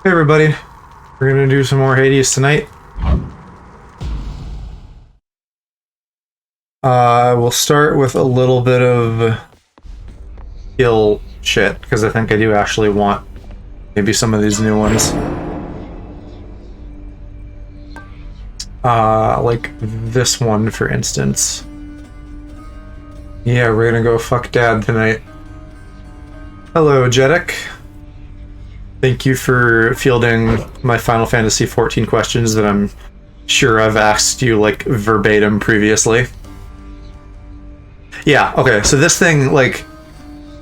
Hey everybody, we're gonna do some more Hades tonight. We'll start with a little bit of skill shit, because I think I do actually want maybe some of these new ones. Like this one, for instance. Yeah, we're gonna go fuck dad tonight. Hello, Jeddick. Thank you for fielding my Final Fantasy XIV questions that I'm sure I've asked you, like, verbatim previously. Yeah, okay, so this thing, like,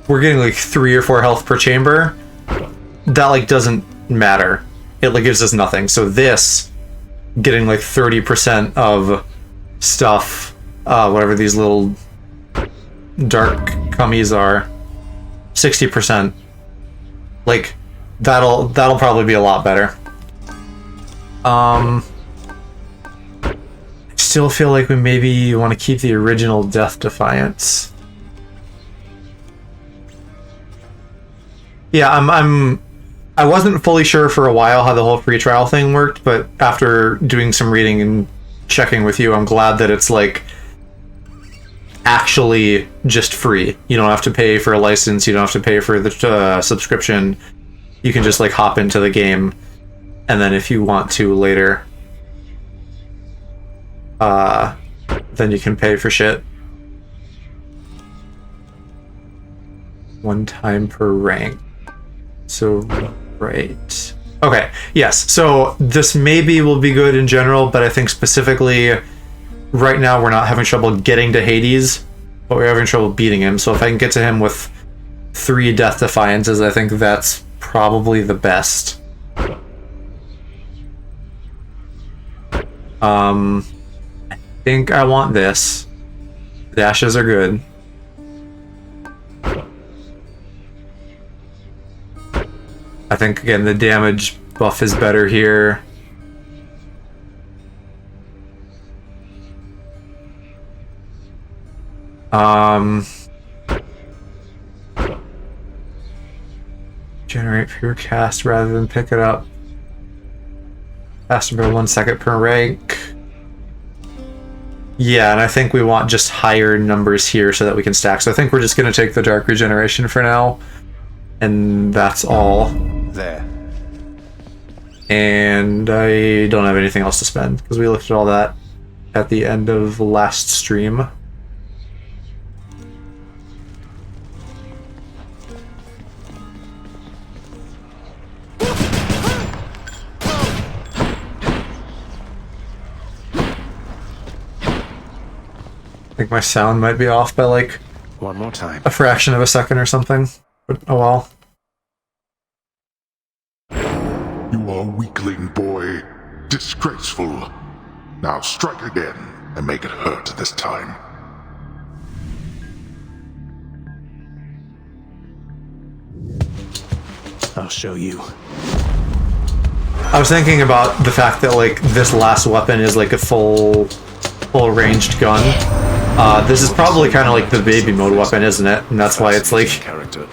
we're getting, like, 3 or 4 health per chamber. That, like, doesn't matter. It, like, gives us nothing. So this, getting, like, 30% of stuff, whatever these little dark cummies are, 60%, like, that'll probably be a lot better. I still feel like we maybe want to keep the original Death Defiance. Yeah, I wasn't fully sure for a while how the whole free trial thing worked, but after doing some reading and checking with you, I'm glad that it's like actually just free. You don't have to pay for a license, you don't have to pay for the subscription. You can just like hop into the game, and then if you want to later, then you can pay for shit. 1 time per rank. So, right. Okay, yes, so this maybe will be good in general, but I think specifically right now we're not having trouble getting to Hades, but we're having trouble beating him. So if I can get to him with 3 Death Defiances, I think that's probably the best. I think I want this. Dashes are good. I think, again, the damage buff is better here. Generate pure cast rather than pick it up. Faster by 1 second per rank. Yeah, and I think we want just higher numbers here so that we can stack. So I think we're just going to take the Dark Regeneration for now. And that's all. There. And I don't have anything else to spend, because we looked at all that at the end of last stream. I think my sound might be off by like one more time. A fraction of a second or something. But oh well. You are weakling, boy. Disgraceful. Now strike again and make it hurt this time. I'll show you. I was thinking about the fact that like this last weapon is like a full ranged gun. This is probably kind of like the baby mode weapon, isn't it? And that's why it's like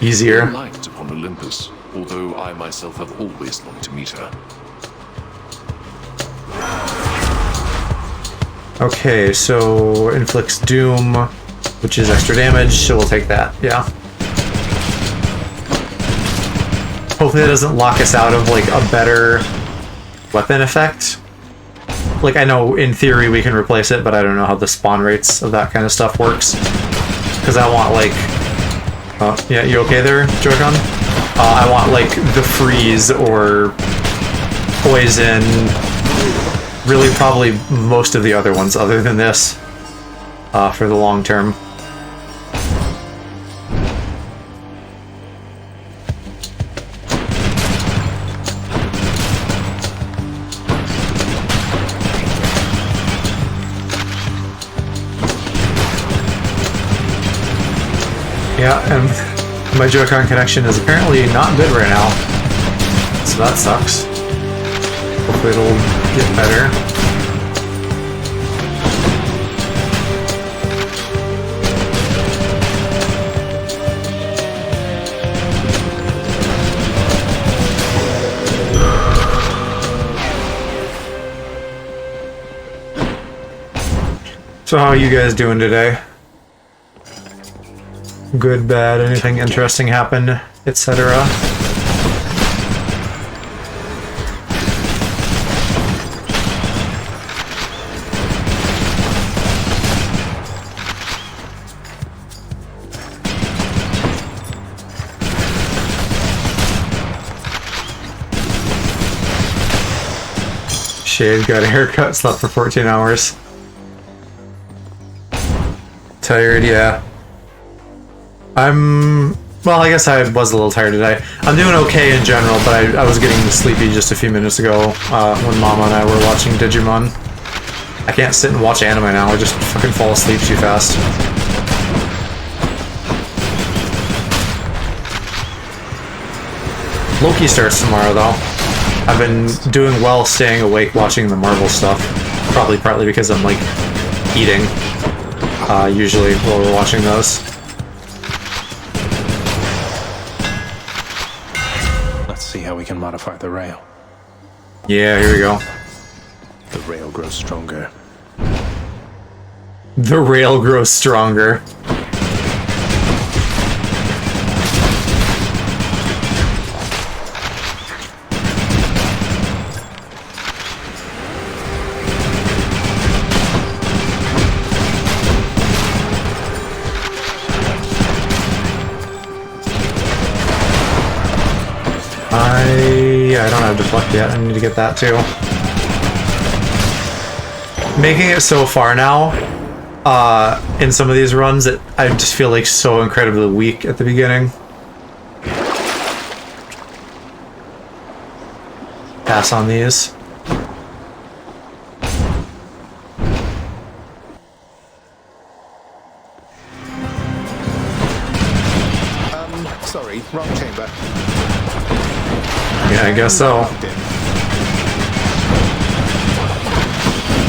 easier. Liked upon Olympus, although I myself have always longed to meet her. Okay, so inflicts doom, which is extra damage, so we'll take that. Yeah. Hopefully that doesn't lock us out of like a better weapon effect. Like, I know in theory we can replace it, but I don't know how the spawn rates of that kind of stuff works. Because I want, like... Oh, yeah, you okay there, Joy-Con? I want, like, the freeze or poison. Really, probably most of the other ones other than this for the long term. Yeah, and my Joy-Con connection is apparently not good right now, so that sucks. Hopefully it'll get better. So how are you guys doing today? Good, bad, anything interesting happen, etc.? Shaved, got a haircut, slept for 14 hours. Tired, yeah. Well, I guess I was a little tired today. I'm doing okay in general, but I was getting sleepy just a few minutes ago when Mama and I were watching Digimon. I can't sit and watch anime now, I just fucking fall asleep too fast. Loki starts tomorrow, though. I've been doing well staying awake watching the Marvel stuff. Probably partly because I'm, like, eating, usually, while we're watching those. Let's see how we can modify the rail. Yeah, here we go. The rail grows stronger. The rail grows stronger. I don't have deflect yet. I need to get that too. Making it so far now, in some of these runs, that I just feel like so incredibly weak at the beginning. Pass on these. Sorry, wrong chamber. Yeah, I guess so.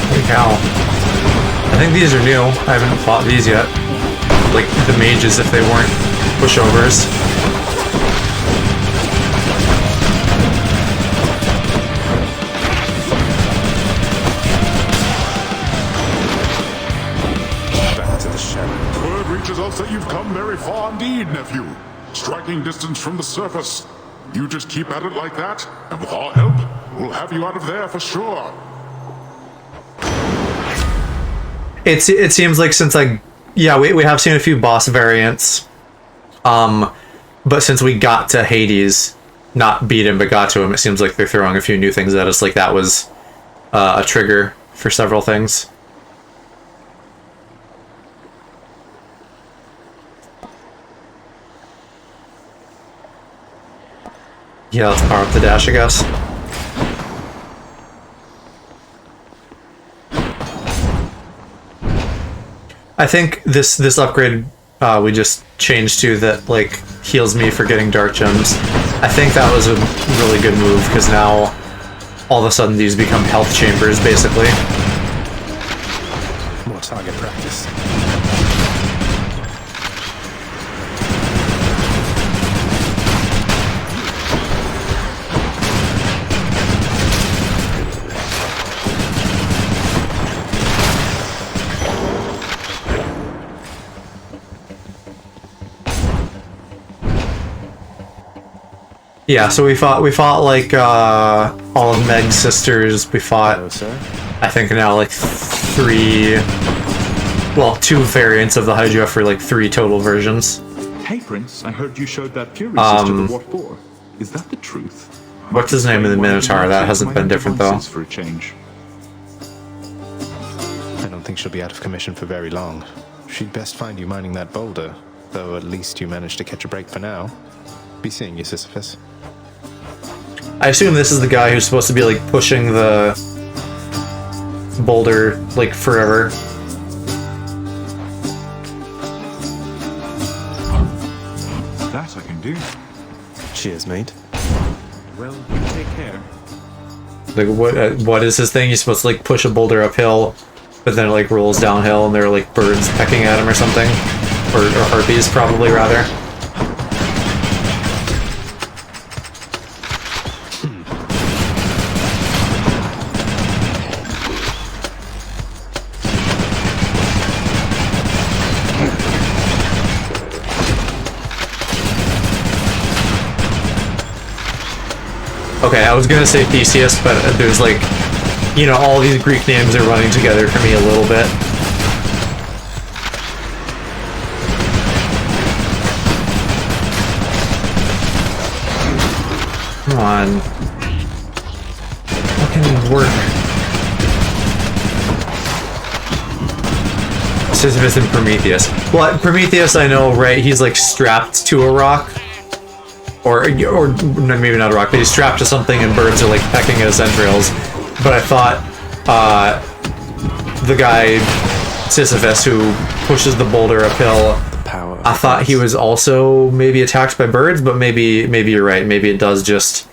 Holy cow. I think these are new. I haven't fought these yet. Like, the mages if they weren't pushovers. Back to the shadow. Word reaches us that you've come very far indeed, nephew. Striking distance from the surface. You just keep at it like that, and with our help, we'll have you out of there for sure. It seems like since, like, yeah, we have seen a few boss variants. But since we got to Hades, not beat him, but got to him, it seems like they're throwing a few new things at us, like that was a trigger for several things. Yeah, let's power up the dash, I guess. I think this upgrade we just changed to that, like, heals me for getting dark gems. I think that was a really good move, because now all of a sudden these become health chambers, basically. More target practice. Yeah, so we fought like all of Meg's sisters. We fought, Hello, sir. I think now like two variants of the Hydra for like 3 total versions. Hey Prince, I heard you showed that Fury sister the what for. Is that the truth? What's his name in the Minotaur? That hasn't been different though. For a change. I don't think she'll be out of commission for very long. She'd best find you mining that boulder, though at least you managed to catch a break for now. Be seeing you, Sisyphus. I assume this is the guy who's supposed to be like pushing the boulder like forever. That I can do. Cheers, mate. Well, you take care. Like what is his thing? He's supposed to like push a boulder uphill, but then it like rolls downhill and there are like birds pecking at him or something, or harpies probably rather. Okay, I was gonna say Theseus, but there's like, you know, all these Greek names are running together for me a little bit. Come on. How can it work? Sisyphus and Prometheus. Well, Prometheus, I know, right? He's like strapped to a rock. Or maybe not a rock, but he's strapped to something and birds are like pecking at his entrails. But I thought the guy Sisyphus who pushes the boulder uphill, I thought he was also maybe attacked by birds, but maybe you're right. Maybe it does just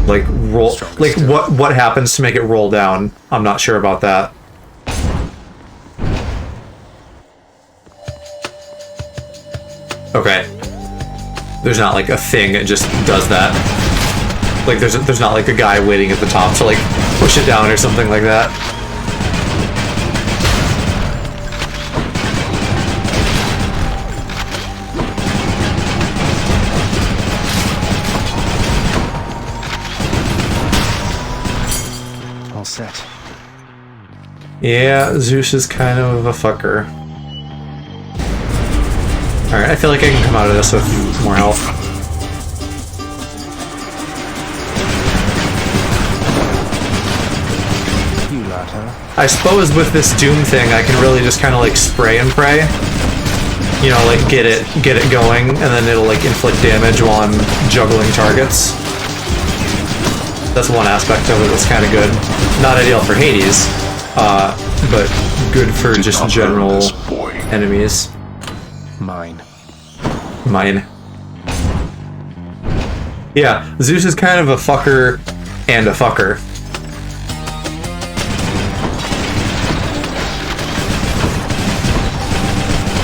like roll. Like what happens to make it roll down? I'm not sure about that. Okay. There's not like a thing that just does that. Like there's not like a guy waiting at the top to like push it down or something like that. All set. Yeah, Zeus is kind of a fucker. Alright, I feel like I can come out of this with more health. I suppose with this Doom thing, I can really just kind of like spray and pray. You know, like get it going, and then it'll like inflict damage while I'm juggling targets. That's one aspect of it that's kind of good. Not ideal for Hades, but good for just general enemies. Mine. Yeah, Zeus is kind of a fucker and a fucker.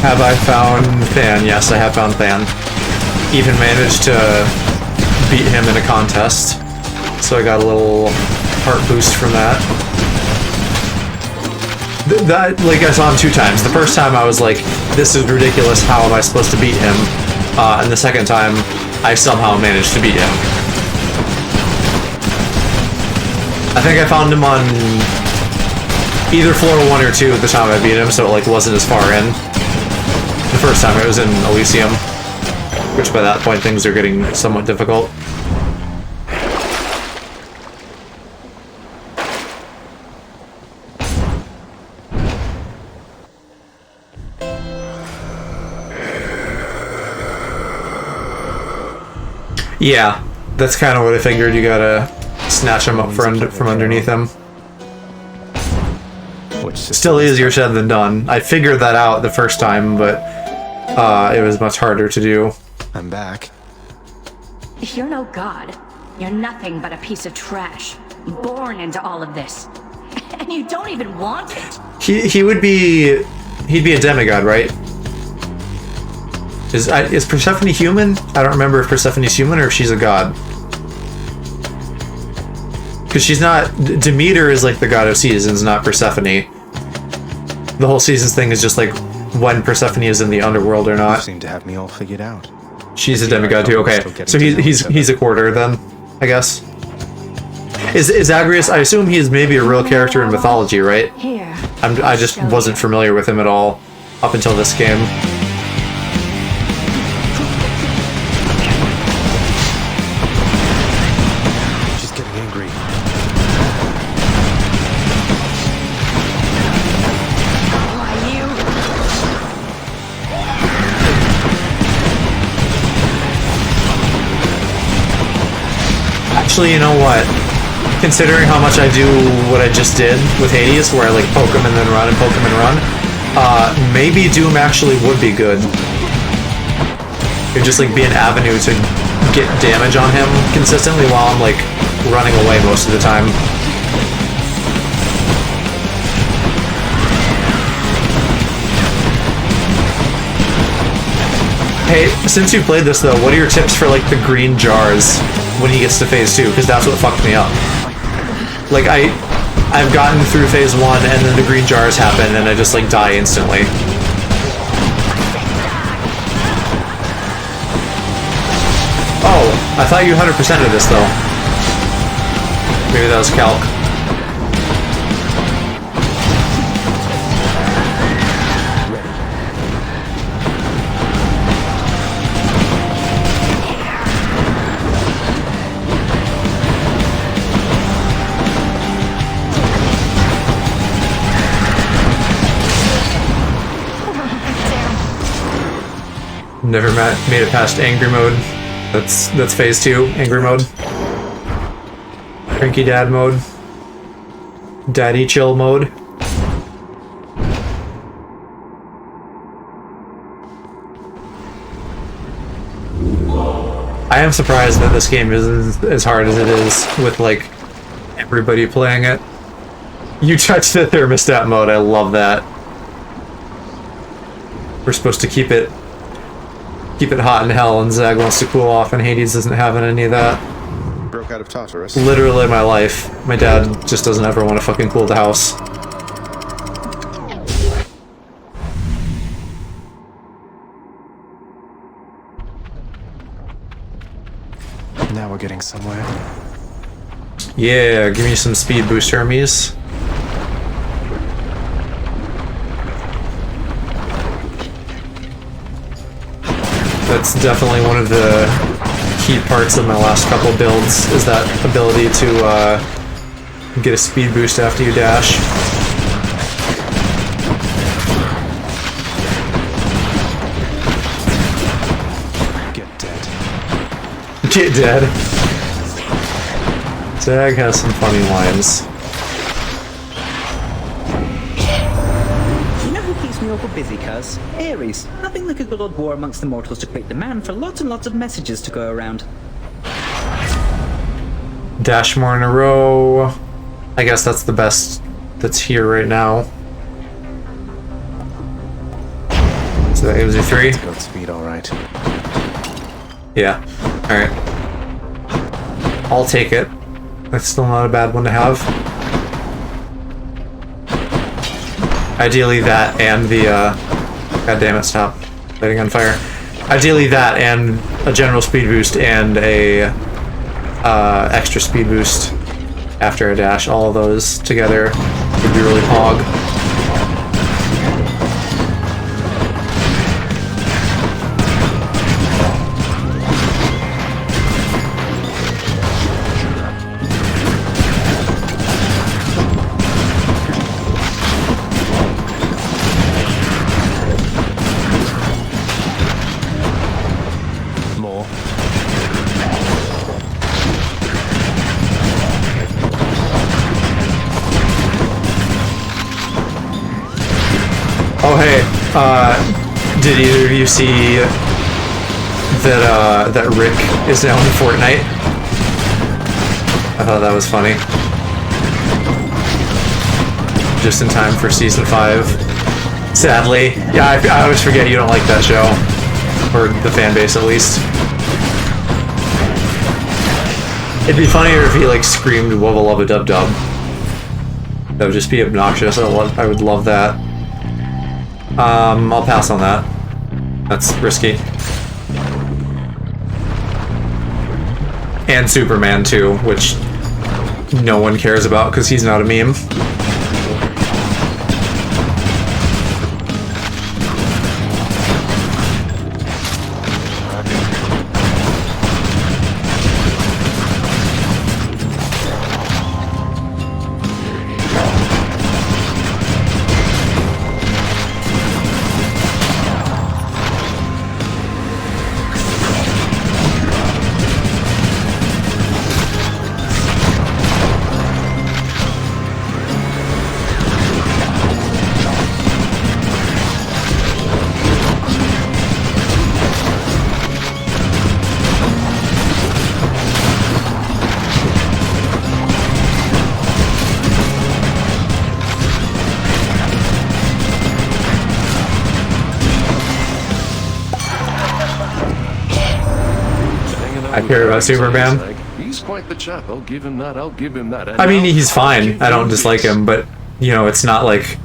Have I found Than? Yes, I have found Than. Even managed to beat him in a contest. So I got a little heart boost from that. Like, I saw him 2 times. The first time I was like, this is ridiculous, how am I supposed to beat him? And the second time, I somehow managed to beat him. I think I found him on either floor 1 or 2 at the time I beat him, so it like wasn't as far in. The first time it was in Elysium, which by that point things are getting somewhat difficult. Yeah, that's kind of what I figured. You gotta snatch him up from underneath him. Still easier said than done. I figured that out the first time, but it was much harder to do. I'm back. You're no god. You're nothing but a piece of trash. Born into all of this. And you don't even want it. He'd be a demigod, right? Is Persephone human? I don't remember if Persephone's human or if she's a god. Because she's not... Demeter is like the god of seasons, not Persephone. The whole seasons thing is just like when Persephone is in the underworld or not. You seem to have me all figured out. She's a demigod too. Okay, so he's a quarter then, I guess. Is Zagreus? I assume he's maybe a real character in mythology, right? Here. I just wasn't familiar with him at all up until this game. She's getting angry. Why, you? Actually, you know what? Considering how much I do what I just did with Hades, where I like poke him and then run and poke him and run, maybe Doom actually would be good. It'd just like be an avenue to get damage on him consistently while I'm like running away most of the time. Hey, since you played this though, what are your tips for like the green jars when he gets to phase 2? Because that's what fucked me up. Like I've gotten through phase 1 and then the green jars happen and I just like die instantly. Oh, I thought you 100%ed this, though. Maybe that was calc. Never made it past angry mode. That's phase 2, angry mode. Cranky dad mode. Daddy chill mode. I am surprised that this game isn't as hard as it is with like everybody playing it. You touched the thermostat mode, I love that. We're supposed to keep it hot in hell, and Zag wants to cool off, and Hades isn't having any of that. Broke out of Tartarus. Literally my life. My dad just doesn't ever want to fucking cool the house. Now we're getting somewhere. Yeah, give me some speed boost, Hermes. That's definitely one of the key parts of my last couple builds, is that ability to get a speed boost after you dash. Get dead. Get dead. Zag has some funny lines. You know who keeps me awful busy, cuz? Ares. Nothing like a good old war amongst the mortals to create demand for lots and lots of messages to go around. Dash more in a row. I guess that's the best that's here right now. So that gives you 3. Got speed, all right. Yeah. Alright. I'll take it. That's still not a bad one to have. Ideally that and the, God damn it, stop lighting on fire. Ideally that and a general speed boost and a extra speed boost after a dash. All of those together would be really pog. Oh hey, did either of you see that that Rick is now in Fortnite? I thought that was funny. Just in time for season 5. Sadly. Yeah, I always forget you don't like that show. Or the fan base, at least. It'd be funnier if he like screamed "LevelUpJoe." That would just be obnoxious. I would love that. I'll pass on that. That's risky. And Superman too, which no one cares about because he's not a meme. I care about Superman. He's quite the chap. I'll give him that. I'll give him that. I mean, he's fine. I don't dislike him, but you know, it's not like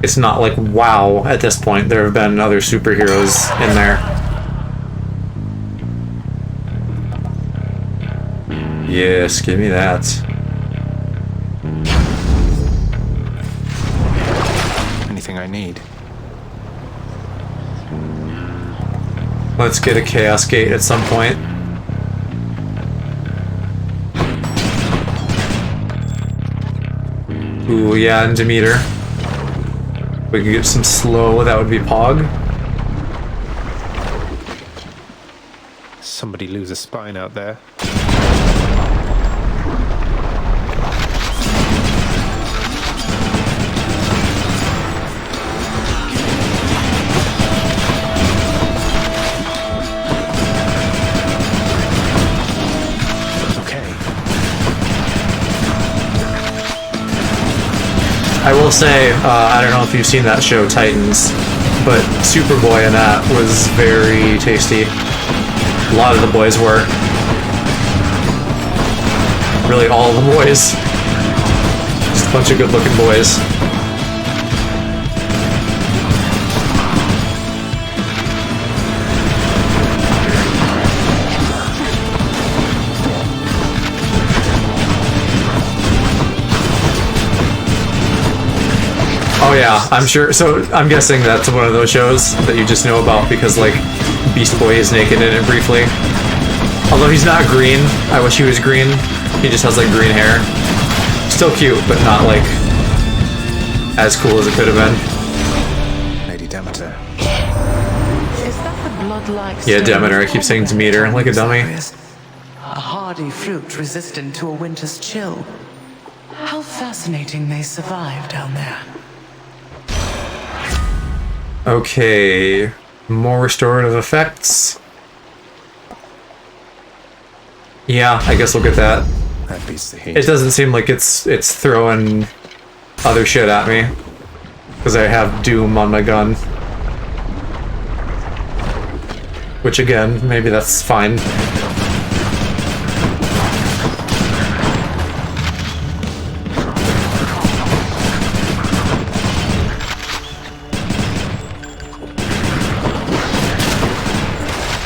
wow. At this point, there have been other superheroes in there. Yes, give me that. Anything I need. Let's get a Chaos Gate at some point. Ooh, yeah, and Demeter. We can get some slow, that would be Pog. Somebody lose a spine out there. I will say, I don't know if you've seen that show, Titans, but Superboy in that was very tasty. A lot of the boys were. Really all the boys. Just a bunch of good-looking boys. Oh yeah, I'm sure. So I'm guessing that's one of those shows that you just know about because, like, Beast Boy is naked in it briefly. Although he's not green. I wish he was green. He just has, like, green hair. Still cute, but not, like, as cool as it could have been. Lady Demeter. Is that the blood-like Yeah, stone Demeter. I keep saying Demeter like a dummy. A hardy fruit resistant to a winter's chill. How fascinating they survive down there. Okay, more restorative effects. Yeah, I guess we'll get that. That beats the heat. It doesn't seem like it's throwing other shit at me because I have Doom on my gun. Which again, maybe that's fine.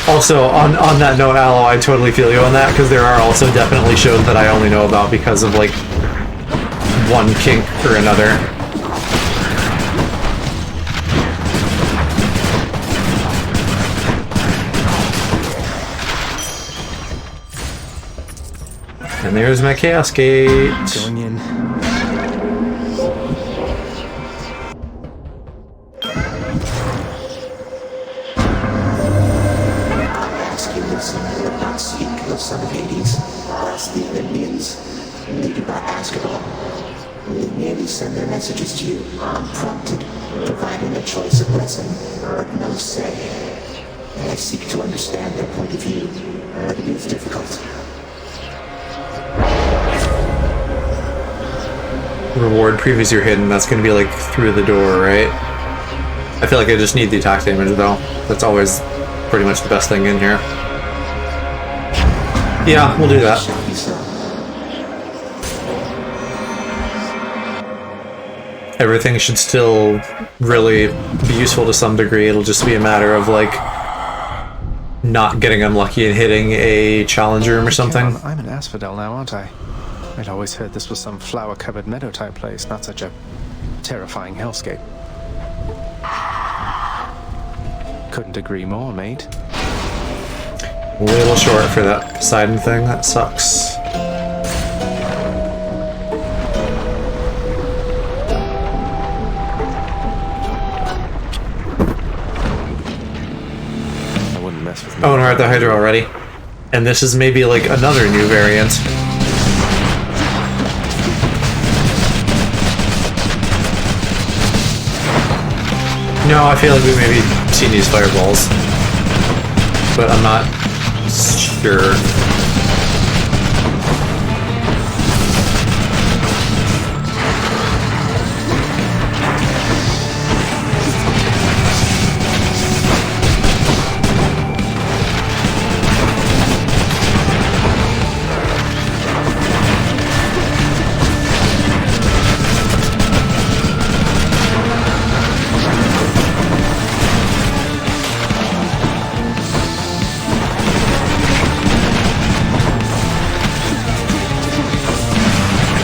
Also, on that note, Aloe, I totally feel you on that, because there are also definitely shows that I only know about because of, like, one kink or another. And there's my Chaos Gate. Going in. Son of Hades, that's the Olympians, leaded by Ascalon. They merely send their messages to you, unprompted, providing a choice of blessing, but no say. I seek to understand their point of view, but it is difficult. Reward previous you're hidden, that's gonna be like through the door, right? I feel like I just need the attack damage though. That's always pretty much the best thing in here. Yeah, we'll do that. Everything should still really be useful to some degree. It'll just be a matter of, like, not getting unlucky and hitting a challenge room or something. I'm an asphodel now, aren't I? I'd always heard this was some flower-covered meadow-type place, not such a terrifying hellscape. Couldn't agree more, mate. A little short for that Poseidon thing, that sucks. I wouldn't mess with me. Oh, and we're at the Hydra already. And this is maybe like another new variant. No, I feel like we've maybe seen these fireballs. But I'm not sure.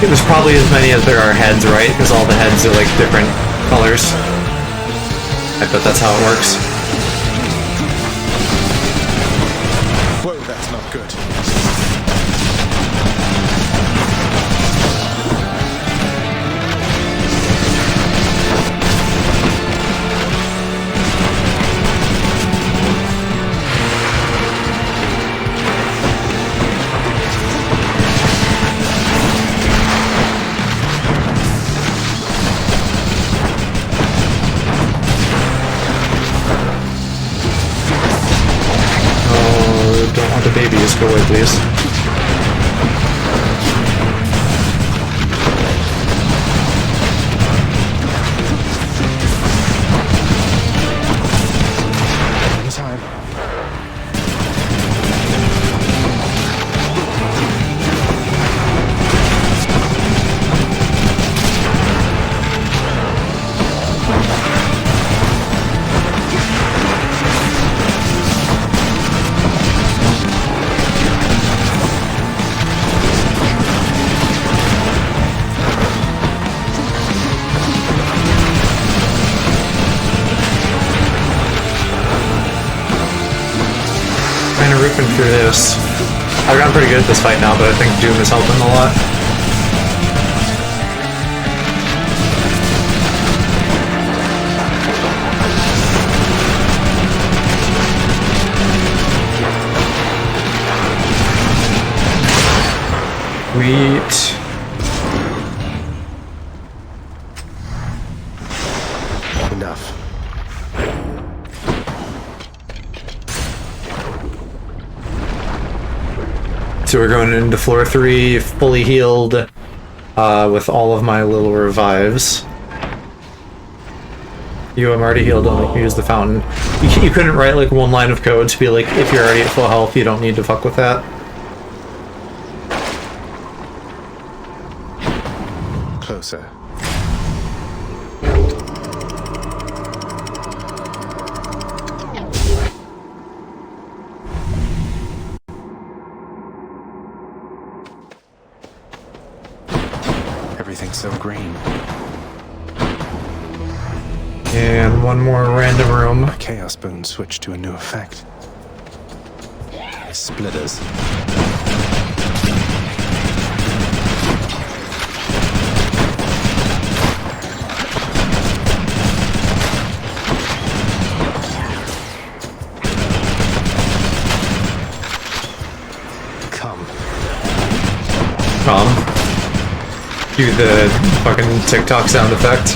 there's probably as many as there are heads, right? Because all the heads are like different colors. I bet that's how it works. Whoa, that's not good. Don't want the babies. Go away, please. Anytime. Kind of ripping through this. I've gotten pretty good at this fight now, but I think Doom is helping a lot. Sweet. Enough. So we're going into floor 3, fully healed, with all of my little revives. I'm already healed, don't use the fountain. You couldn't write like one line of code to be like, if you're already at full health, you don't need to fuck with that. Closer. Everything's so green. And one more random room. My Chaos Boon switched to a new effect. Splitters. Do the fucking TikTok sound effect.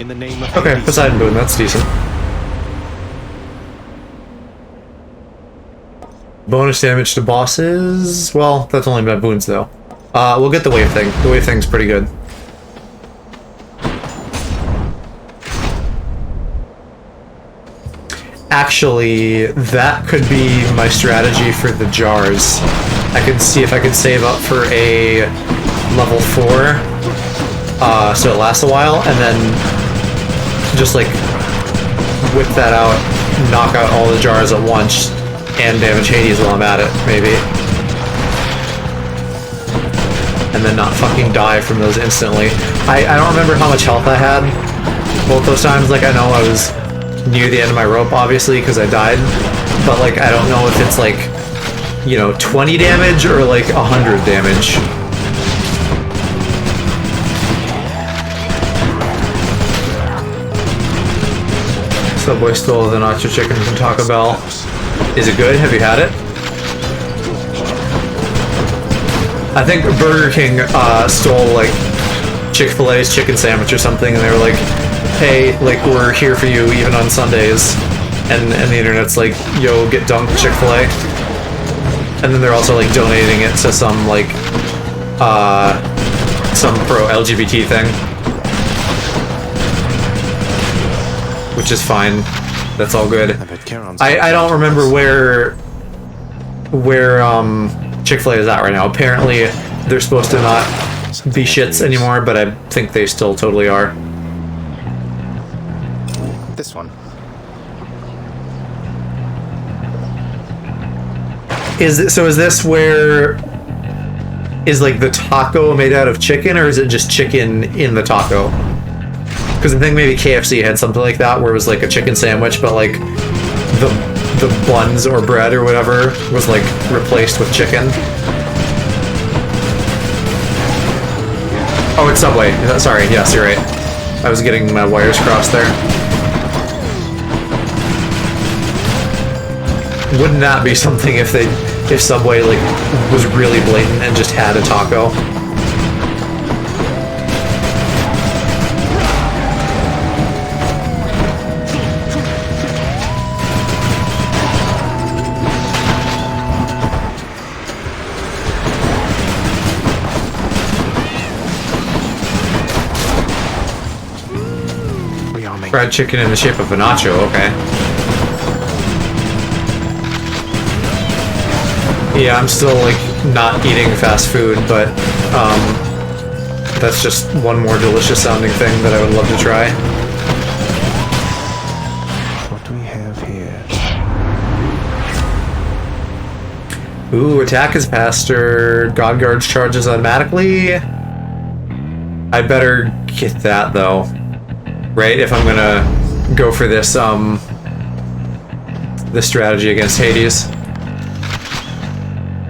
In the name of Okay, Poseidon Boon, that's decent. Bonus damage to bosses? Well, that's only by boons, though. We'll get the wave thing. The wave thing's pretty good. Actually, that could be my strategy for the jars. I could see if I could save up for a level 4, so it lasts a while, and then just, like, whip that out, knock out all the jars at once, and damage Hades while I'm at it, maybe. And then not fucking die from those instantly. I don't remember how much health I had both those times. Like, I know I was near the end of my rope, obviously, because I died. But, like, I don't know if it's, like, you know, 20 damage or, like, 100 damage. Subway stole the nacho chicken from Taco Bell. Is it good? Have you had it? I think Burger King stole, like, Chick-fil-A's chicken sandwich or something, and they were like, hey, like, we're here for you even on Sundays. And the internet's like, yo, get dunked, Chick-fil-A. And then they're also, like, donating it to some, like, some pro-LGBT thing. Which is fine. That's all good. I don't remember where Chick-fil-A is at right now. Apparently, they're supposed to not be shits anymore, but I think they still totally are. This one. Is this where is like the taco made out of chicken, or is it just chicken in the taco? Because I think maybe KFC had something like that where it was like a chicken sandwich, but like the buns or bread or whatever was like replaced with chicken. Oh, it's Subway. Sorry, yes, you're right. I was getting my wires crossed there. Wouldn't that be something if Subway like was really blatant and just had a taco? Fried chicken in the shape of a nacho, okay. Yeah, I'm still like not eating fast food, but that's just one more delicious sounding thing that I would love to try. What do we have here? Ooh, attack is faster. God guards charges automatically. I better get that though. Right, if I'm gonna go for this this strategy against Hades.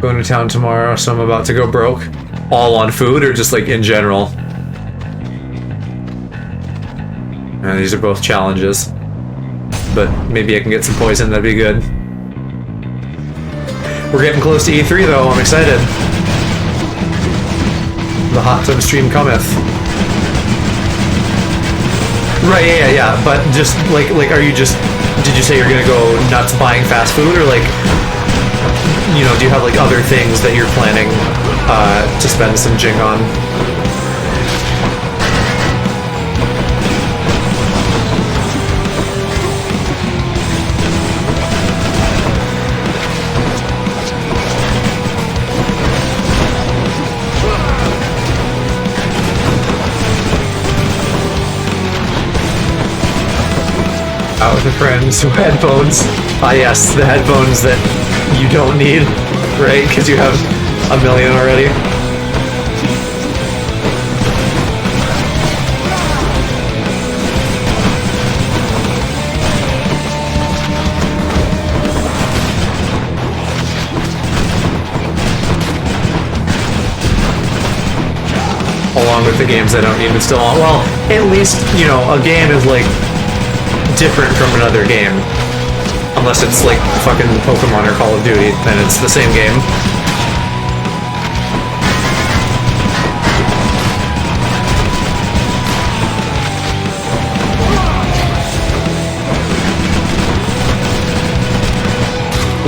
Going to town tomorrow, so I'm about to go broke. All on food, or just like in general? And these are both challenges. But maybe I can get some poison, that'd be good. We're getting close to E3 though, I'm excited. The hot tub stream cometh. Right, yeah, but just like are you just, did you say you're gonna go nuts buying fast food, or like, you know, do you have like other things that you're planning to spend some jing on? Out with the friends, headphones. Ah yes, the headphones that you don't need, right? Because you have a million already. Along with the games I don't need to install. Well, at least, you know, a game is like different from another game. Unless it's like fucking Pokemon or Call of Duty, then it's the same game.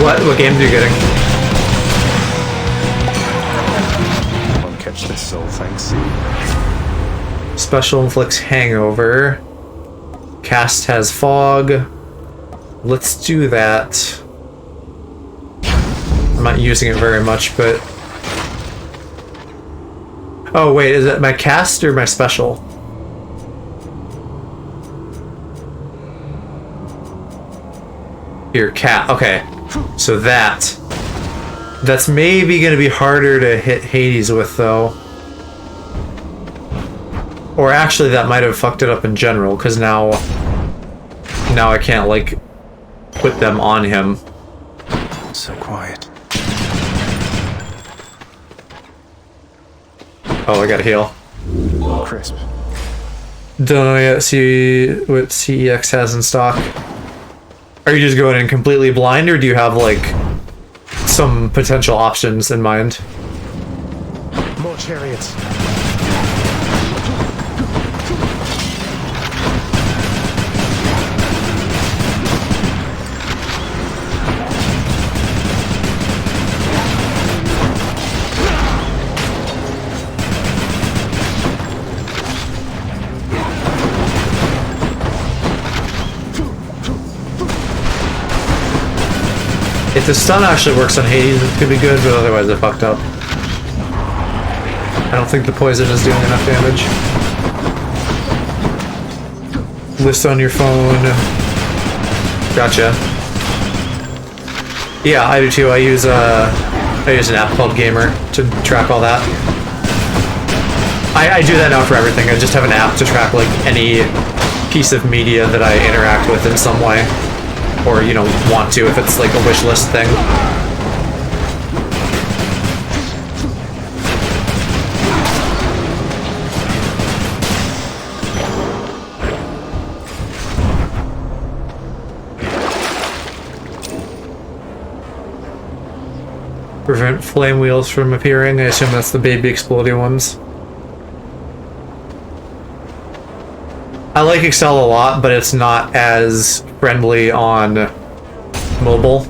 What game are you getting? Won't catch this soul, thanks. Special inflicts hangover. Cast has fog. Let's do that. I'm not using it very much, but... Oh wait, is it my cast or my special? Here, cat. Okay. So that's maybe gonna be harder to hit Hades with, though. Or actually, that might have fucked it up in general, because now I can't, like, put them on him. So quiet. Oh, I gotta heal. Crisp. Don't know yet, see what CEX has in stock. Are you just going in completely blind, or do you have, like, some potential options in mind? More chariots. If the stun actually works on Hades, it could be good, but otherwise I fucked up. I don't think the poison is doing enough damage. List on your phone. Gotcha. Yeah, I do too. I use an app called Gamer to track all that. I do that now for everything. I just have an app to track like any piece of media that I interact with in some way. Or, you know, want to if it's like a wish list thing. Prevent flame wheels from appearing. I assume that's the baby exploding ones. I like Excel a lot, but it's not as friendly on mobile.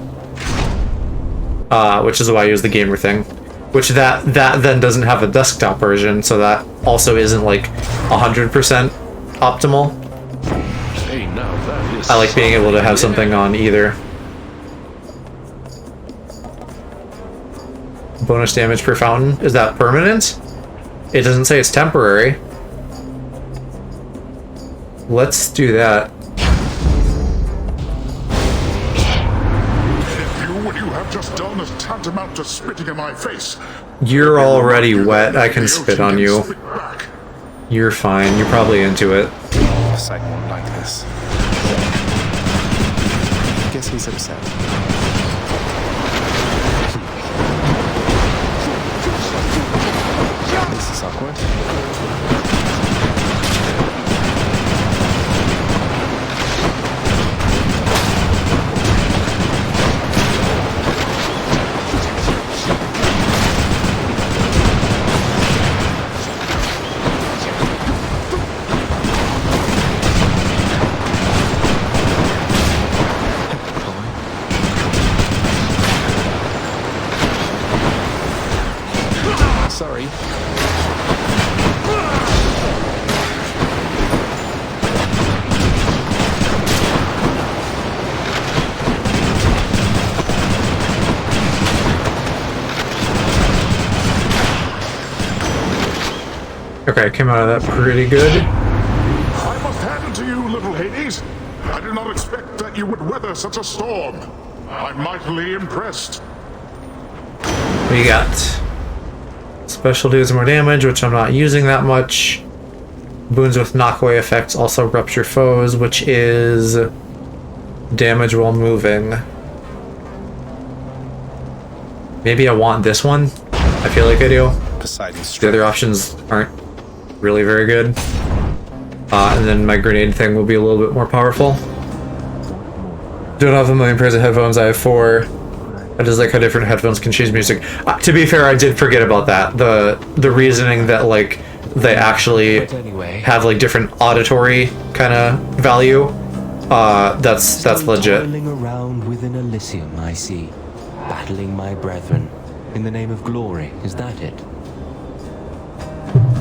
Which is why I use the gamer thing. Which that then doesn't have a desktop version, so that also isn't like 100% optimal. Hey, now that is I like being able to have something on either. Bonus damage per fountain. Is that permanent? It doesn't say it's temporary. Let's do that. What you have just done is tantamount to spitting in my face. You're already wet. I can spit on you. You're fine. You're probably into it. Sight won't like this. Guess he's upset. This is awkward. Sorry. Okay, came out of that pretty good. I must hand it to you, little Hades. I did not expect that you would weather such a storm. I'm mightily impressed. What you got? Special deals more damage, which I'm not using that much. Boons with knockaway effects also rupture foes, which is damage while moving. Maybe I want this one. I feel like I do. The other options aren't really very good. And then my grenade thing will be a little bit more powerful. Don't have a million pairs of headphones. I have 4. I just like how different headphones can choose music. To be fair, I did forget about that. The reasoning that like they actually have like different auditory kind of value. That's legit. Toiling around within Elysium, I see. Battling my brethren in the name of glory. Is that it?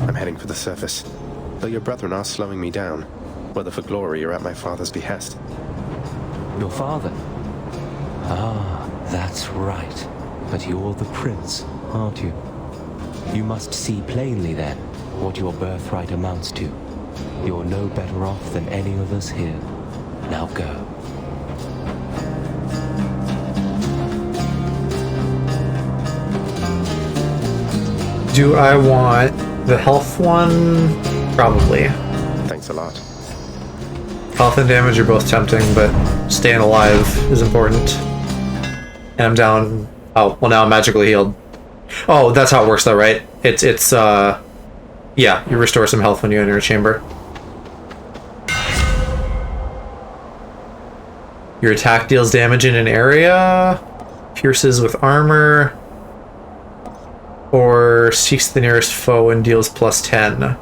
I'm heading for the surface. Though your brethren are slowing me down, whether for glory or at my father's behest. Your father? Ah, that's right. But you're the prince, aren't you? You must see plainly then what your birthright amounts to. You're no better off than any of us here. Now go. Do I want the health one? Probably. Thanks a lot. Health and damage are both tempting, but staying alive is important. And I'm down. Oh, well now I'm magically healed. Oh, that's how it works though, right? It's yeah, you restore some health when you enter a chamber. Your attack deals damage in an area, pierces with armor, or seeks the nearest foe and deals +10.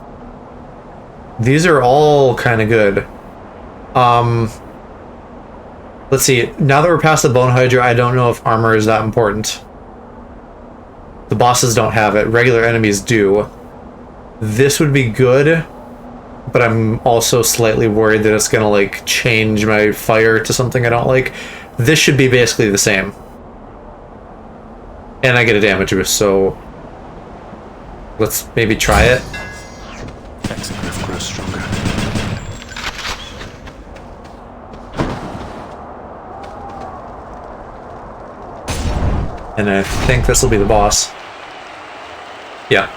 These are all kind of good. Let's see. Now that we're past the Bone Hydra, I don't know if armor is that important. The bosses don't have it. Regular enemies do. This would be good, but I'm also slightly worried that it's gonna like change my fire to something I don't like. This should be basically the same. And I get a damage boost, so let's maybe try it. Exeglyph grows stronger. And I think this will be the boss. Yeah.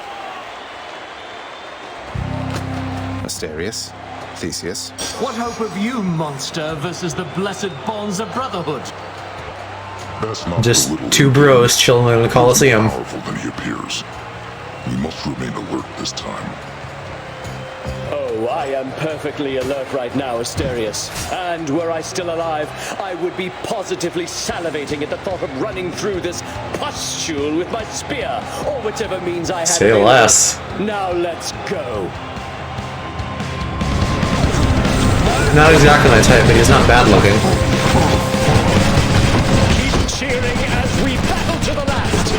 Asterius, Theseus. What hope have you, monster, versus the blessed bonds of brotherhood? That's not Just belittle two him. bros chilling in the Coliseum. He's more powerful than he appears. We must remain alert this time. Oh, I am perfectly alert right now, Asterius. And were I still alive, I would be positively salivating at the thought of running through this pustule with my spear, or whichever means I had Say available. less. Now let's go. Not exactly my type, but he's not bad looking. Keep cheering as we battle to the last.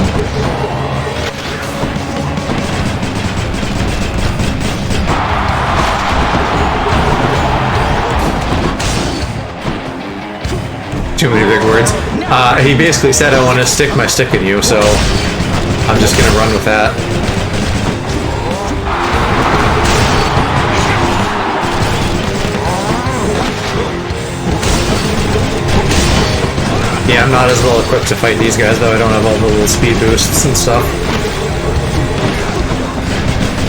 Too many big words. He basically said, I want to stick my stick in you, so I'm just gonna run with that. Yeah, I'm not as well equipped to fight these guys, though. I don't have all the little speed boosts and stuff.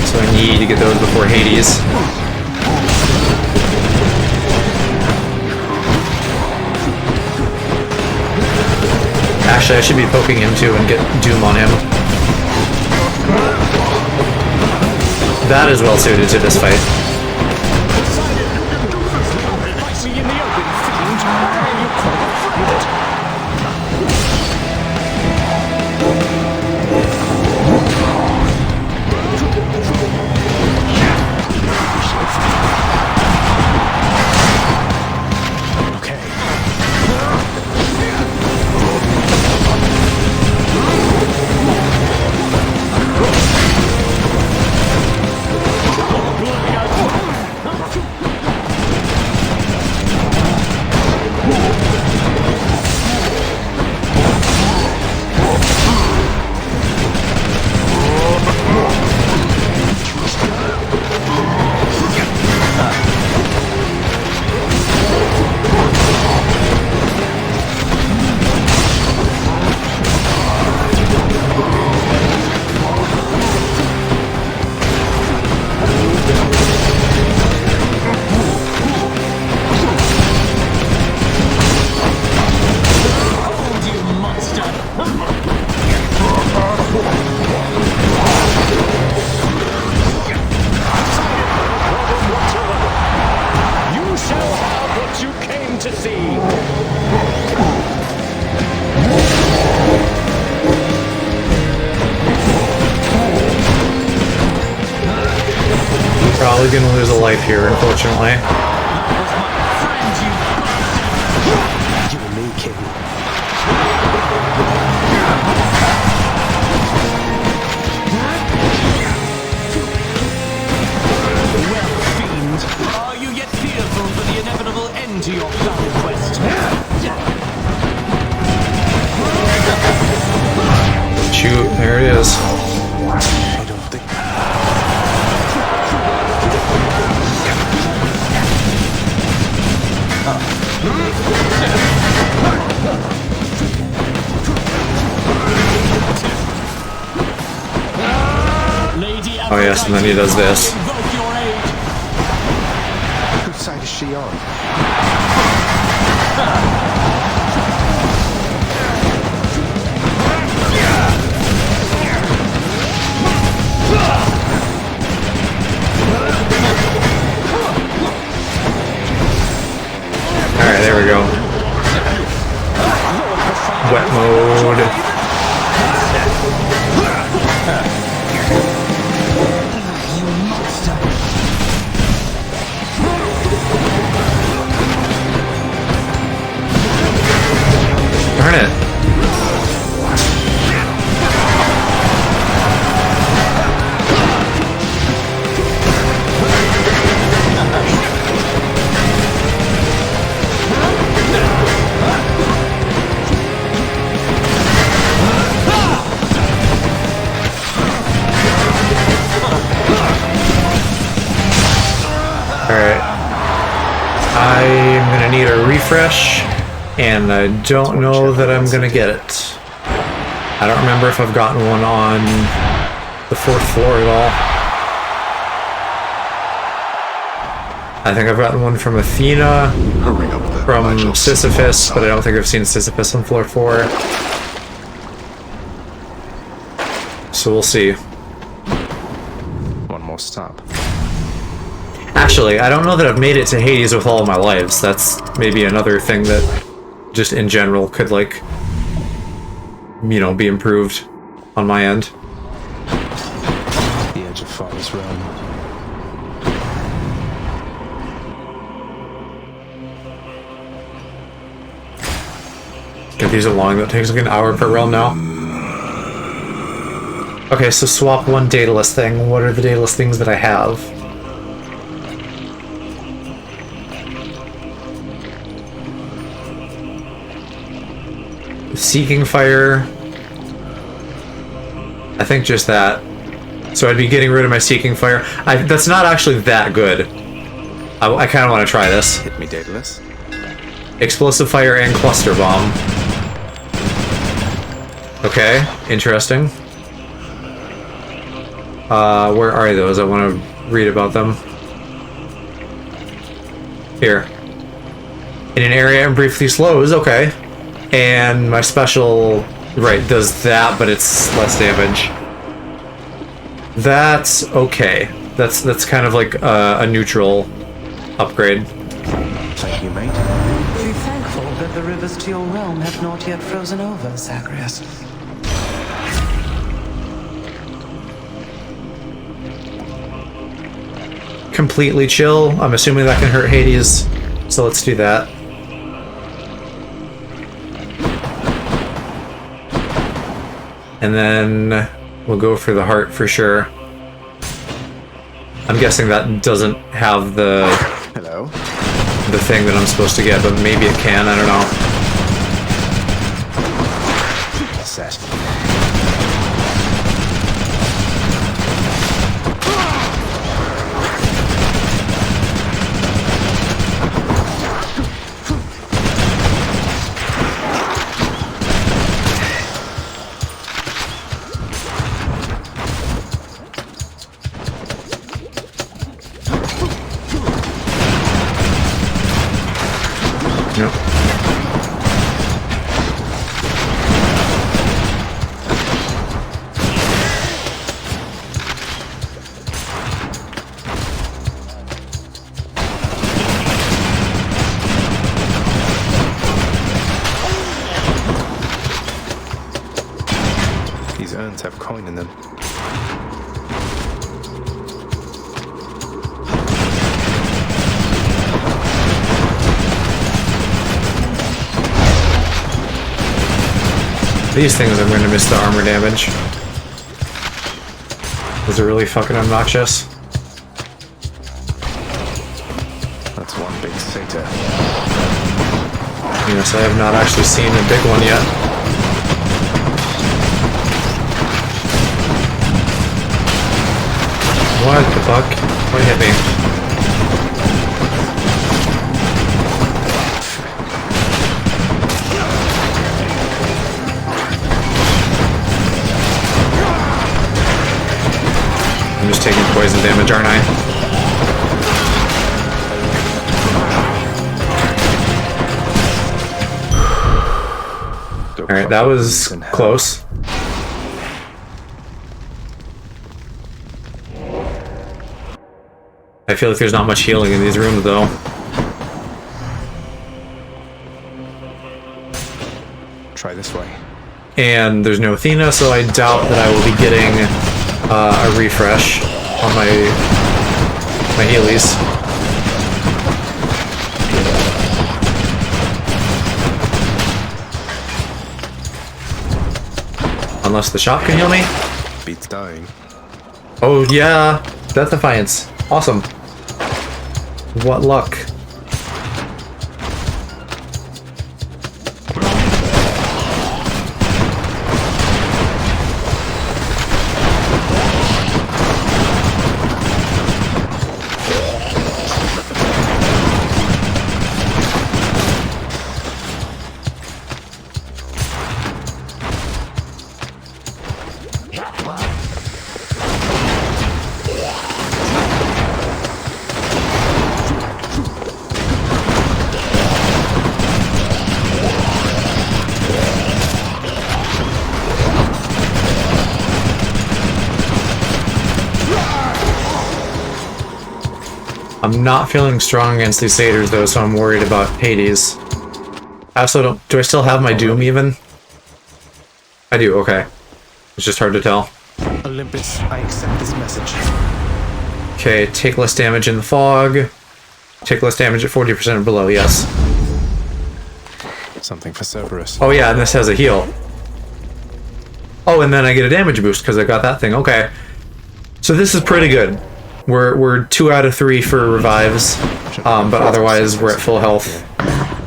So I need to get those before Hades. Actually, I should be poking him too and get Doom on him. That is well suited to this fight. Fight me in the open, fiend. Are you quite afraid? Probably gonna lose a life here, unfortunately. You and me, King. Well, fiend, are you yet fearful for the inevitable end to your battle quest? Shoot, there it is. I don't think. Oh yes, and then he does this. Whose side is she on? Alright, there we go. Wet mode. Darn it. refresh, and I don't know that I'm gonna get it. I don't remember if I've gotten one on the 4th floor at all. I think I've gotten one from Athena, from Sisyphus, but I don't think I've seen Sisyphus on floor 4. So we'll see. One more stop. Actually, I don't know that I've made it to Hades with all of my lives. That's maybe another thing that just in general could, like, you know, be improved on my end. The edge of Father's realm. Get these along. That takes like an hour per realm now. Okay, so swap one dataless thing. What are the dataless things that I have? Seeking Fire. I think just that. So I'd be getting rid of my Seeking Fire. That's not actually that good. I kind of want to try this. Hit me, Daedalus. Explosive Fire and Cluster Bomb. Okay, interesting. Where are those? I want to read about them. Here. In an area and briefly slows, okay. And my special, right, does that, but it's less damage. That's okay. That's kind of like a neutral upgrade. Thank you, mate. Be thankful that the rivers to your realm have not yet frozen over, Zagreus. Completely chill. I'm assuming that can hurt Hades, so let's do that. And then we'll go for the heart for sure. I'm guessing that doesn't have the thing that I'm supposed to get, but maybe it can, I don't know. Set. These urns have coin in them. These things I'm going to miss the armor damage. Those are really fucking obnoxious. That's one big satyr. Yes, I have not actually seen a big one yet. What the fuck? What hit me? I'm just taking poison damage, aren't I? Alright, that was close. I feel like there's not much healing in these rooms, though. Try this way. And there's no Athena, so I doubt that I will be getting a refresh on my Heelys. Unless the shop can heal me? Beats dying. Oh yeah, Death Defiance. Awesome. What luck. I'm not feeling strong against these satyrs though, so I'm worried about Hades. I also don't... Do I still have my Doom even? I do, okay. It's just hard to tell. Olympus, I accept this message. Okay, take less damage in the fog. Take less damage at 40% or below, yes. Something for Cerberus. Oh yeah, and this has a heal. Oh, and then I get a damage boost because I got that thing. Okay. So this is pretty good. We're 2 out of 3 for revives, but otherwise we're at full health.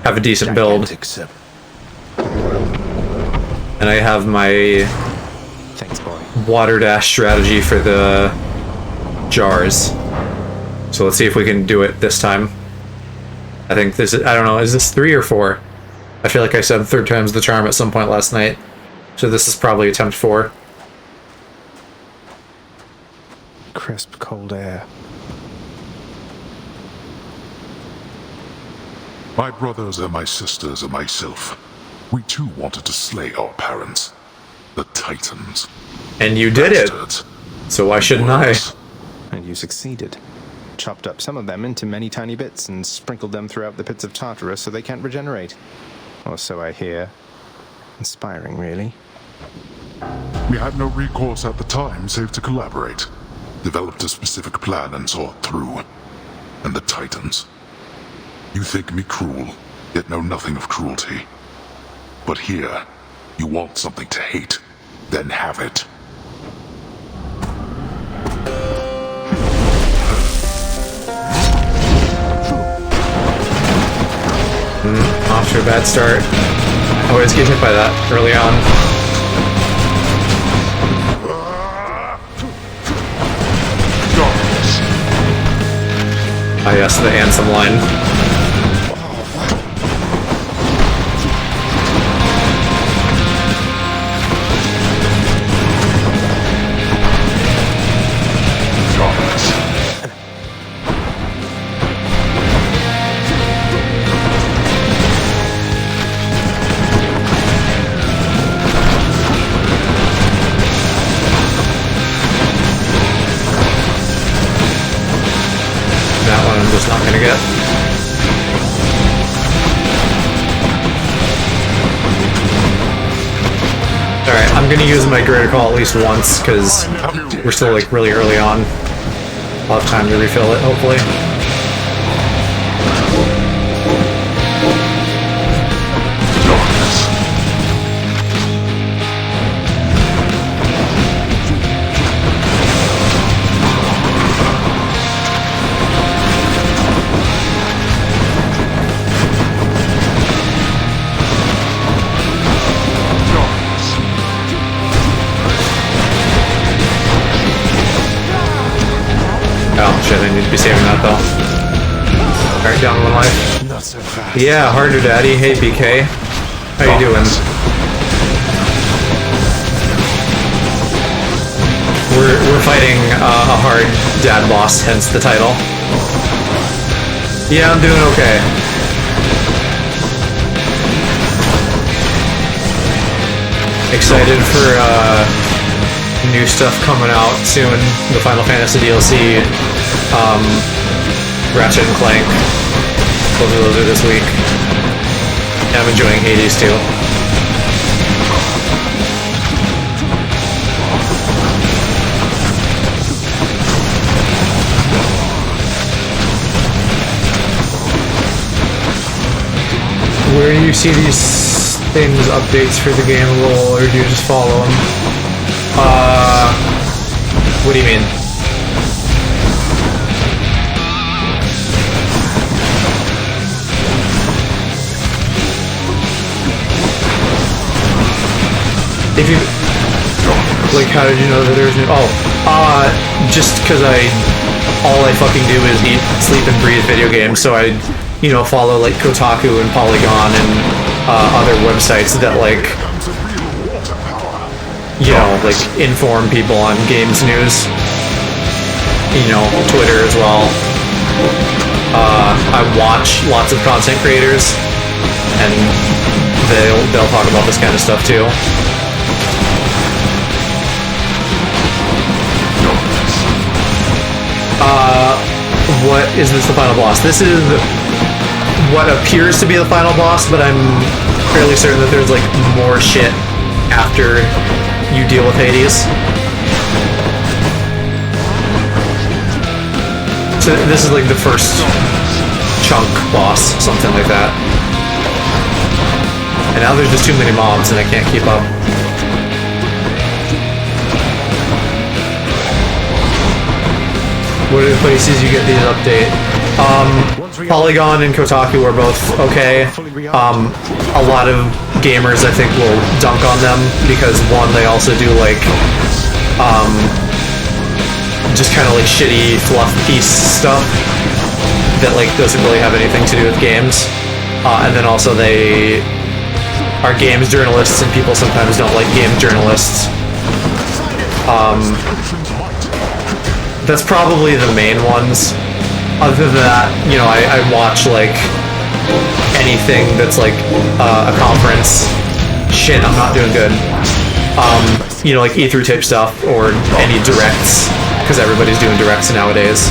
Have a decent build. And I have my water dash strategy for the jars. So let's see if we can do it this time. I think this is, I don't know, is this 3 or 4? I feel like I said 3rd time's the charm at some point last night. So this is probably attempt 4. Crisp, cold air. My brothers and my sisters and myself, we too wanted to slay our parents, the Titans. And you did it! So why shouldn't I? And you succeeded. Chopped up some of them into many tiny bits and sprinkled them throughout the pits of Tartarus so they can't regenerate. Or so I hear. Inspiring, really. We had no recourse at the time save to collaborate. Developed a specific plan and saw it through. And the Titans. You think me cruel, yet know nothing of cruelty. But here, you want something to hate, then have it. Off to a bad start. Always get hit by that early on. Ah yes, the Ansem line. Just not gonna get. Alright, I'm gonna use my greater call at least once, because we're still like really early on. I'll have time to refill it, hopefully. Oh shit, I need to be saving that though. Alright, down 1 life. Not so fast. Yeah, harder daddy. Hey BK. How you doing? We're fighting a hard dad boss, hence the title. Yeah, I'm doing okay. Excited for new stuff coming out soon. The Final Fantasy DLC, Ratchet and Clank. Both of those are this week. And I'm enjoying Hades too. Where do you see these things, updates for the game roll, or do you just follow them? What do you mean? If you... Like, how did you know that there's new... Oh, just because all I fucking do is eat, sleep, and breathe video games, so I, you know, follow, like, Kotaku and Polygon and other websites that, like... You know, like, inform people on games news. You know, Twitter as well. I watch lots of content creators, and they'll talk about this kind of stuff too. what is this the final boss? This is what appears to be the final boss, but I'm fairly certain that there's like more shit after you deal with Hades. So this is like the first chunk boss, something like that. And now there's just too many mobs and I can't keep up. What are the places you get these update? Polygon and Kotaku are both okay. A lot of gamers I think will dunk on them because one, they also do like just kind of like shitty fluff piece stuff that like doesn't really have anything to do with games. And then also they are games journalists and people sometimes don't like game journalists. That's probably the main ones. Other than that, you know, I watch like anything that's like a conference. Shit, I'm not doing good. You know, like E3 type stuff or any directs, because everybody's doing directs nowadays.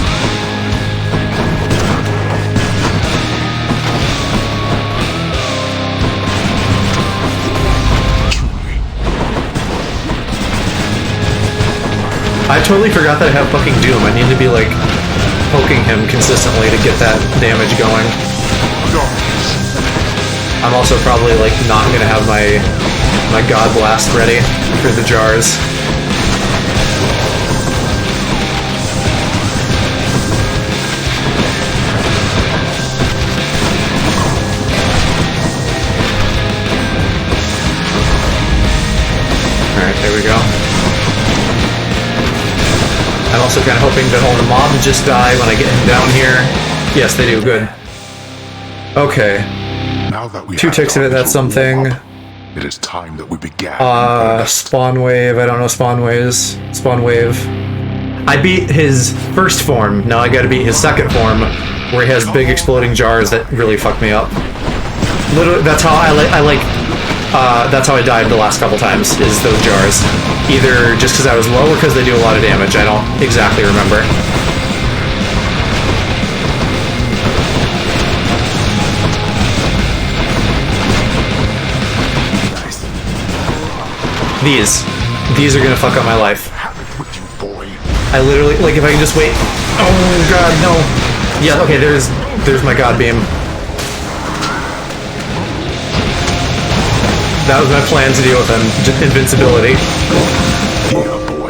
I totally forgot that I have fucking Doom. I need to be like poking him consistently to get that damage going. I'm also probably like not gonna have my God Blast ready for the jars. Alright, there we go. I'm also kind of hoping that all the mobs just die when I get down here. Yes, they do. Good. Okay. Now that we 2 ticks of it, that's something. It is time that we began. Spawn Wave. I don't know Spawn Waves. Spawn Wave. I beat his first form. Now I gotta beat his second form, where he has big exploding jars that really fuck me up. Literally, that's how that's how I died the last couple times, is those jars. Either just because I was low or because they do a lot of damage. I don't exactly remember. These are gonna fuck up my life. I literally, like, if I can just wait. Oh god, no. Yeah, okay, there's my God Beam. That was my plan to deal with him. Just invincibility.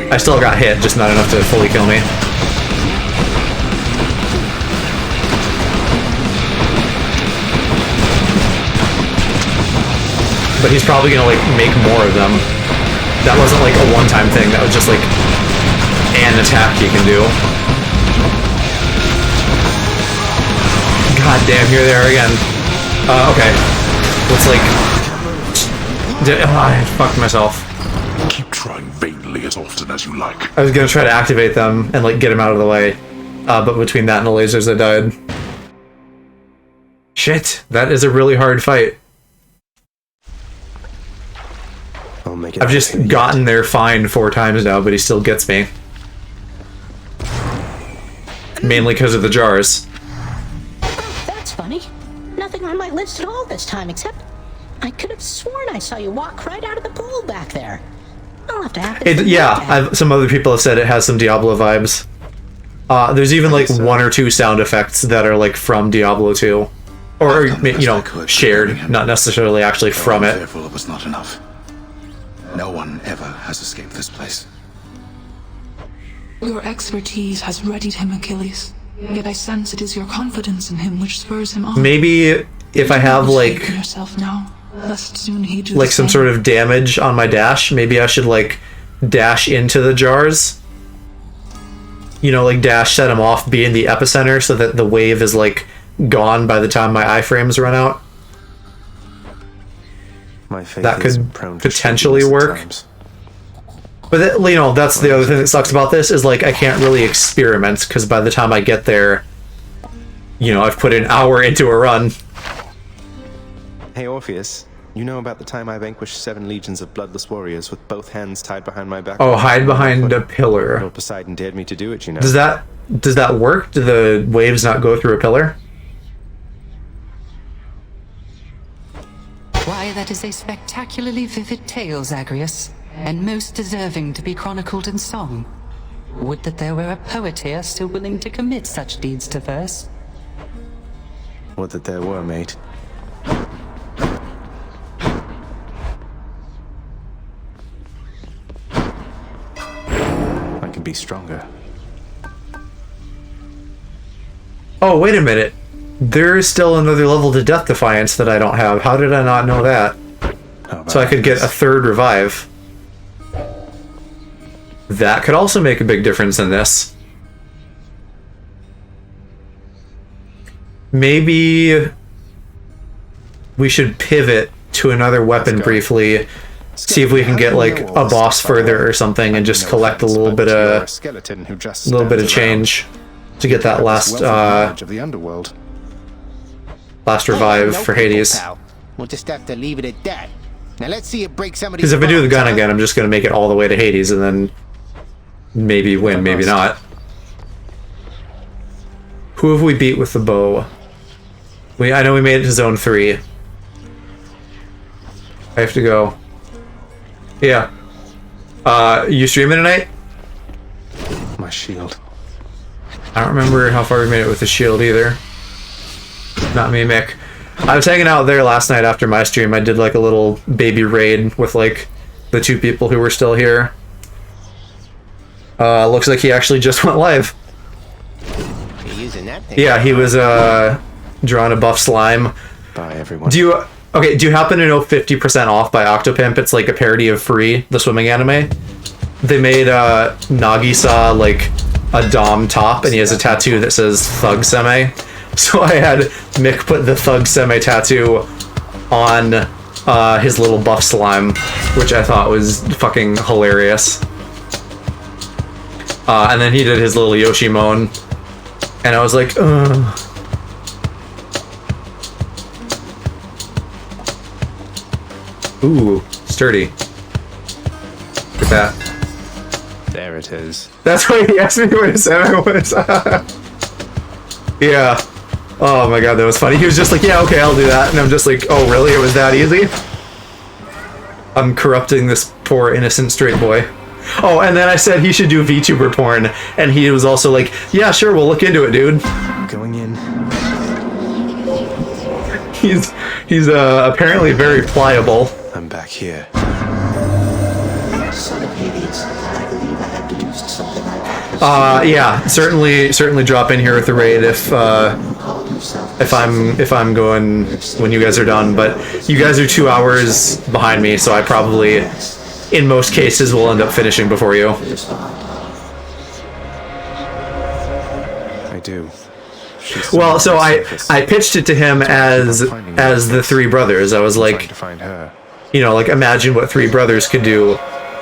I still got hit, just not enough to fully kill me. But he's probably gonna like make more of them. That wasn't like a one-time thing, that was just like an attack you can do. God damn, here they are again. Okay. Let's like... I fucked myself. Keep trying vainly as often as you like. I was gonna try to activate them and like get them out of the way. But between that and the lasers, I died. Shit, that is a really hard fight. I've just gotten there fine 4 times now, but he still gets me. Mainly because of the jars. That's funny. Nothing on my list at all this time, except I could have sworn I saw you walk right out of the pool back there. I'll have to have this. Yeah, some other people have said it has some Diablo vibes. There's even like 1 or 2 sound effects that are like from Diablo 2. Or, you know, shared, not necessarily actually from it. Therefore, it was not enough. No one ever has escaped this place. Your expertise has readied him, Achilles. Yet I sense it is your confidence in him which spurs him on. Maybe if I have like like some sort of damage on my dash, maybe I should like dash into the jars. You know, like dash, set him off, be in the epicenter so that the wave is like gone by the time my iframes run out. That could potentially work. But that, you know, that's the other thing that sucks about this, is like I can't really experiment because by the time I get there, you know, I've put an hour into a run. Hey Orpheus, you know about the time I vanquished 7 legions of bloodless warriors with both hands tied behind my back? Oh, hide behind a pillar. Lord Poseidon dared me to do it, you know. Does that does that work? Do the waves not go through a pillar? Why, that is a spectacularly vivid tale, Zagreus, and most deserving to be chronicled in song. Would that there were a poet here still willing to commit such deeds to verse. Would that there were, mate. I can be stronger. Oh, wait a minute. There's still another level to Death Defiance that I don't have. How did I not know that? So I could get a third revive. That could also make a big difference in this. Maybe we should pivot to another weapon briefly, see if we can get like a boss further or something, and just collect a little bit of change to get that last last revive for Hades. We'll just have to leave it at that. Now let's see it break some of these. Because if I do the gun again, I'm just gonna make it all the way to Hades and then maybe win, maybe not. Who have we beat with the bow? I know we made it to zone 3. I have to go. Yeah. You streaming tonight? My shield. I don't remember how far we made it with the shield either. Not me, Mick. I was hanging out there last night after my stream. I did like a little baby raid with like the 2 people who were still here. Looks like he actually just went live. Yeah, he was drawing a buff slime. Bye, everyone. Do you happen to know 50% off by Octopimp? It's like a parody of Free, the swimming anime. They made Nagisa like a dom top, and he has a tattoo that says Thug Seme. So I had Mick put the Thug Seme tattoo on his little buff slime, which I thought was fucking hilarious. And then he did his little Yoshi moan, and I was like, ugh. Ooh, sturdy. Look at that. There it is. That's why he asked me what his Seme was. Yeah. Oh my god, that was funny. He was just like, yeah, okay, I'll do that. And I'm just like, oh really? It was that easy? I'm corrupting this poor innocent straight boy. Oh, and then I said he should do VTuber porn, and he was also like, yeah, sure, we'll look into it, dude. Going in. He's apparently very pliable. I'm back here. Son of Hades, I believe I have deduced something Yeah, certainly drop in here with the raid if I'm going when you guys are done, but you guys are 2 hours behind me, so I probably in most cases will end up finishing before you. I do. Well, so I pitched it to him as the 3 brothers. I was like, you know, like imagine what 3 brothers could do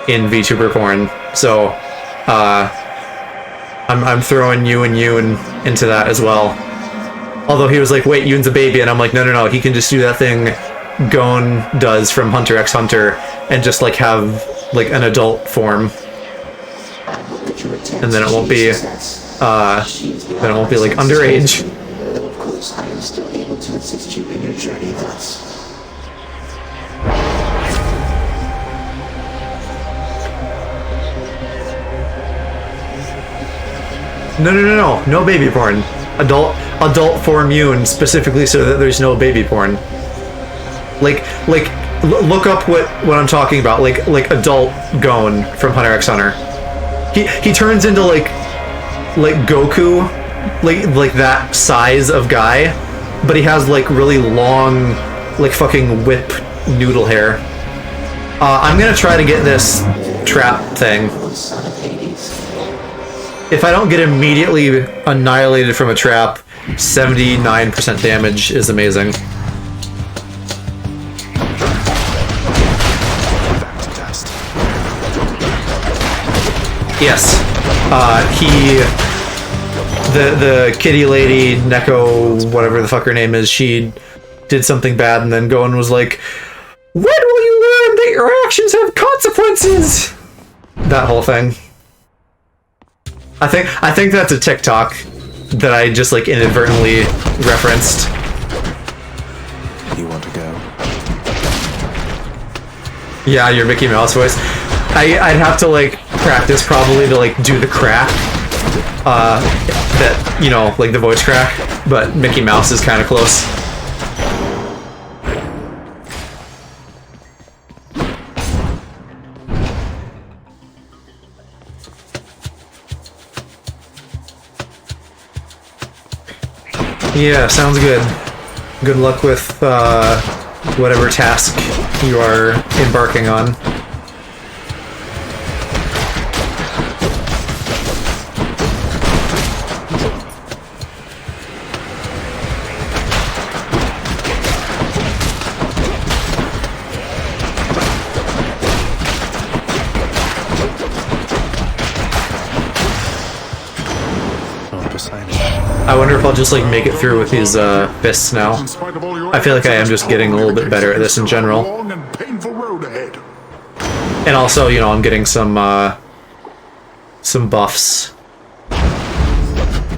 in VTuber porn. So I'm throwing you and Yoon into that as well. Although he was like, wait, Yoon's a baby, and I'm like, no, he can just do that thing Gon does from Hunter x Hunter and just like have like an adult form, and then it won't be like underage. Of course, I am still able to assist you in your journey thus. No baby porn. Adult form Yoon specifically so that there's no baby porn. Look up what I'm talking about. Like adult Gon from Hunter x Hunter. He turns into like Goku, like that size of guy, but he has like really long, like fucking whip noodle hair. I'm gonna try to get this trap thing. If I don't get immediately annihilated from a trap, 79% damage is amazing. Yes. The kitty lady, Neko, whatever the fuck her name is, she did something bad, and then Gon was like, when will you learn that your actions have consequences? That whole thing. I think that's a TikTok that I just like inadvertently referenced. You want to go? Yeah, your Mickey Mouse voice. I'd have to like practice probably to like do the crack. That, you know, like the voice crack, but Mickey Mouse is kind of close. Yeah, sounds good. Good luck with whatever task you are embarking on. I wonder if I'll just like make it through with these fists now. I feel like I am just getting a little bit better at this in general. And also, you know, I'm getting some buffs.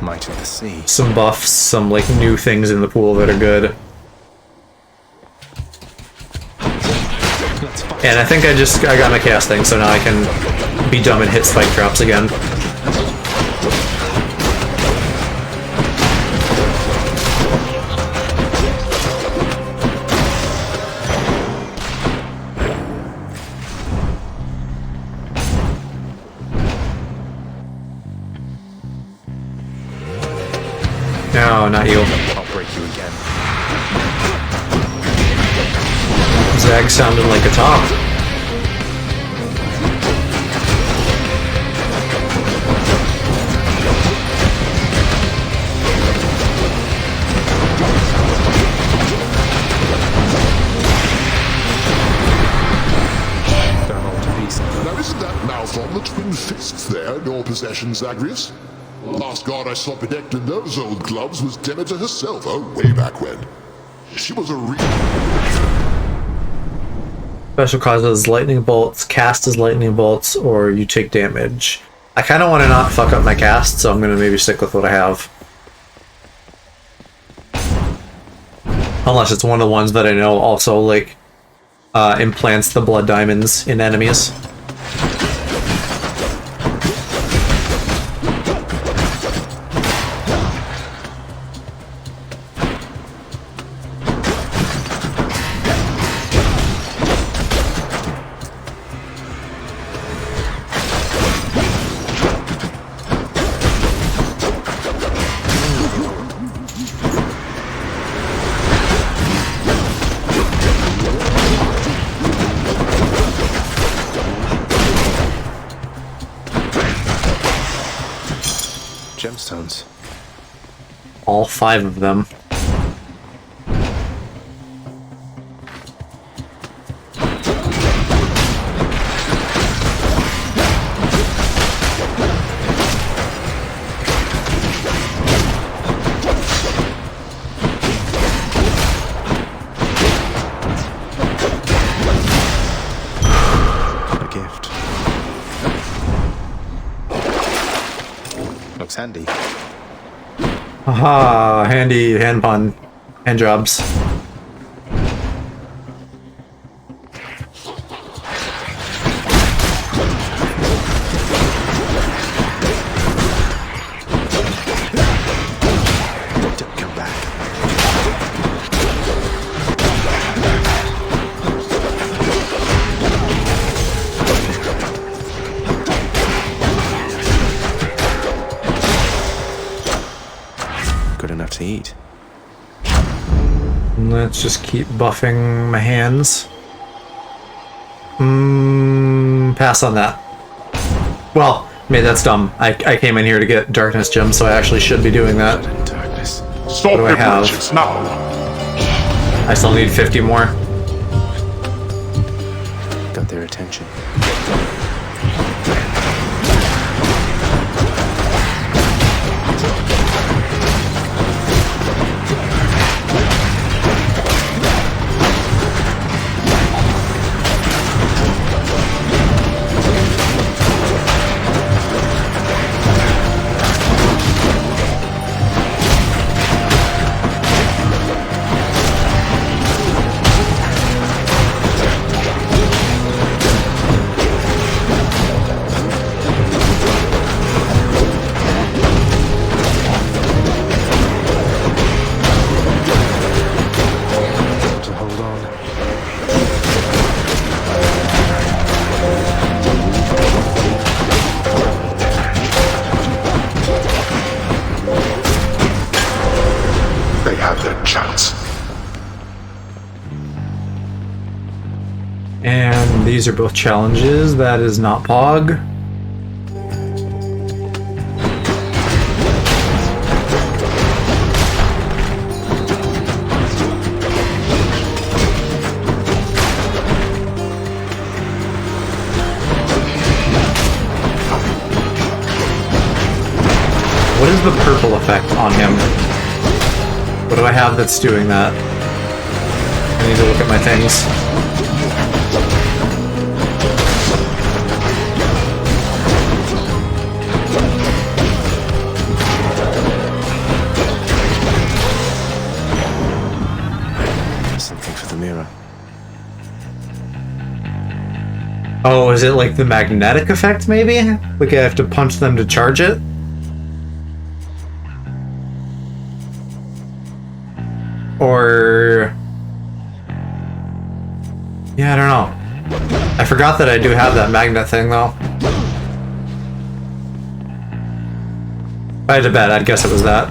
Might of the sea. Some buffs, some like new things in the pool that are good. And I think I got my casting, so now I can be dumb and hit spike drops again. No, not you. I'll break you again. Zag sounded like a top. Now isn't that mouth on the twin fists there in your possession, Zagreus? Last god I saw bedecked in those old gloves was Demeter herself, way back when. She was a real... Special causes lightning bolts, cast as lightning bolts, or you take damage. I kind of want to not fuck up my cast, so I'm going to maybe stick with what I have. Unless it's one of the ones that I know also, like, implants the blood diamonds in enemies. Gemstones. All 5 of them. A gift. Looks handy. Haha, handy hand pun. Hand jobs. Don't come back. Good enough to eat. Let's just keep buffing my hands. Pass on that. Well, maybe that's dumb. I came in here to get darkness gems, so I actually should be doing that. Darkness. Stop What do I have? now! I still need 50 more. Got their attention. These are both challenges. That is not Pog. What is the purple effect on him? What do I have that's doing that? I need to look at my things. Something for the mirror. Oh, is it like the magnetic effect, maybe? Like I have to punch them to charge it? Or... yeah, I don't know. I forgot that I do have that magnet thing, though. If I had to bet, I'd guess it was that.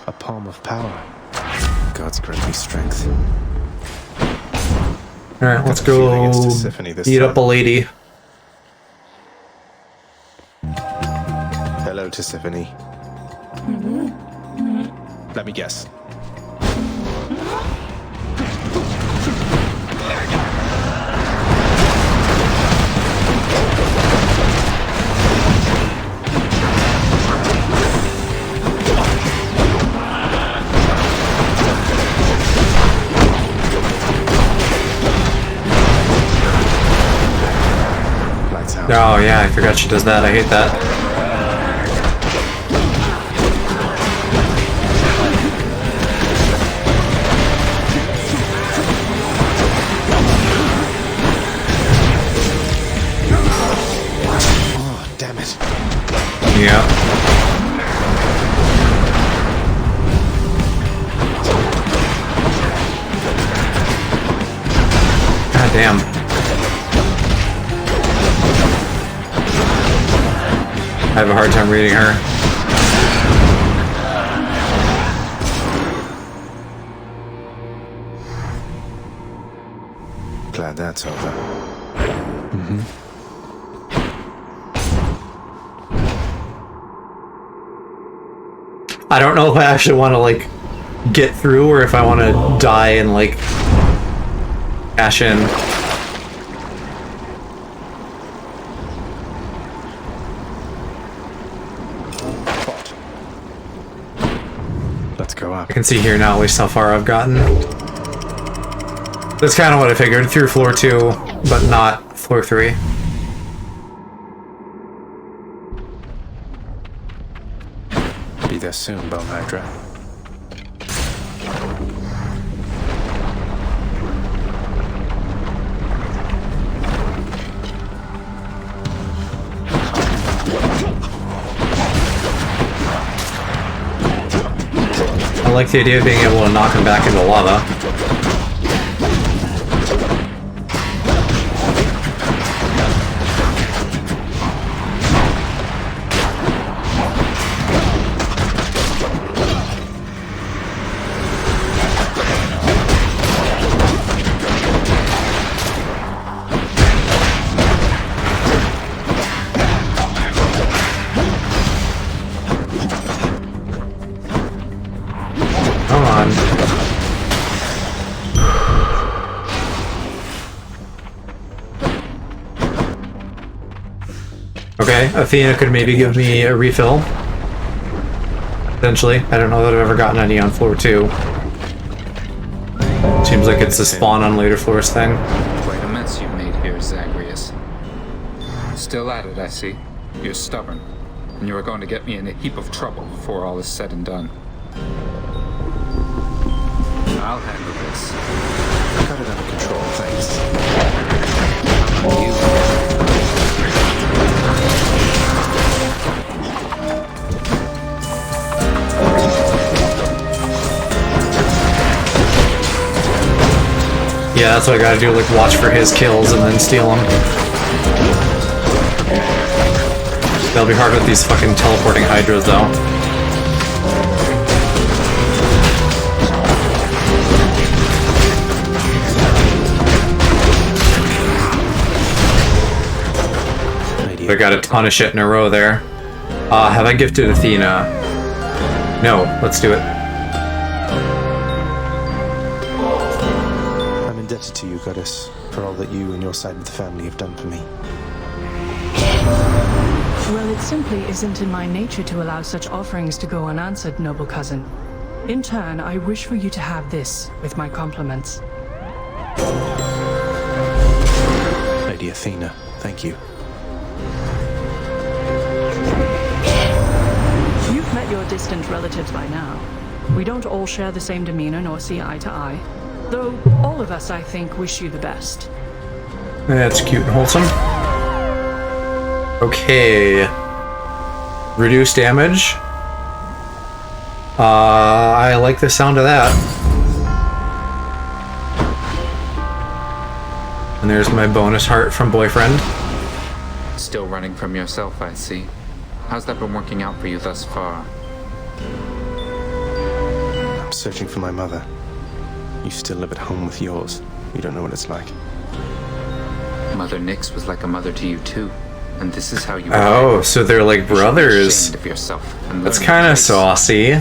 A palm of power. God's grant me strength. Alright, let's go beat up a lady. Hello, Tisiphone. Let me guess. Oh yeah, I forgot she does that. I hate that. Oh, damn it. Yeah. God damn. I have a hard time reading her. Glad that's over. I don't know if I actually want to, like, get through or if I want to die and, like, cash in. Let's go up. I can see here now at least how far I've gotten. That's kind of what I figured. Through floor 2, but not floor 3. Be there soon, Bone Hydra. I like the idea of being able to knock him back into lava. Come on. Okay, Athena could maybe give me a refill. Potentially. I don't know that I've ever gotten any on floor 2. Seems like it's a spawn on later floors thing. Quite a mess you made here, Zagreus. Still at it, I see. You're stubborn, and you are going to get me in a heap of trouble before all is said and done. I'll handle this. Got it under control, thanks. How about you? Yeah, that's what I gotta do, like watch for his kills and then steal them. That'll be hard with these fucking teleporting hydras though. I got a ton of shit in a row there. Have I gifted Athena? No, let's do it. I'm indebted to you, Goddess, for all that you and your side of the family have done for me. Well, it simply isn't in my nature to allow such offerings to go unanswered, noble cousin. In turn, I wish for you to have this, with my compliments. Lady Athena, thank you. You've met your distant relatives by now. We don't all share the same demeanor nor see eye to eye. Though, all of us, I think, wish you the best. That's cute and wholesome. Okay. Reduce damage. I like the sound of that. And there's my bonus heart from boyfriend. Still running from yourself, I see. How's that been working out for you thus far? I'm searching for my mother. You still live at home with yours. You don't know what it's like. Mother Nyx was like a mother to you too. And this is how you Oh, so they're like brothers. of yourself and That's learn kind your of place. saucy.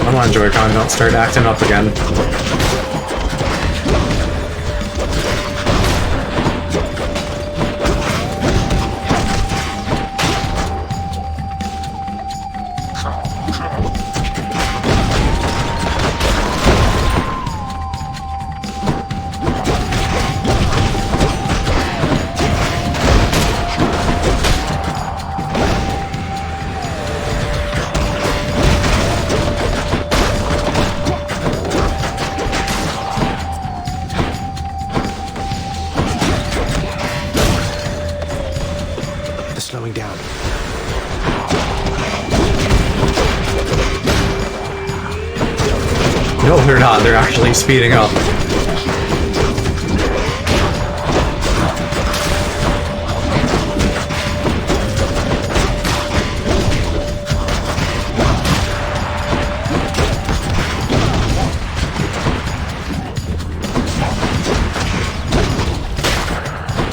Come on, Joy-Con, don't start acting up again. They're slowing down. No, they're not. They're actually speeding up.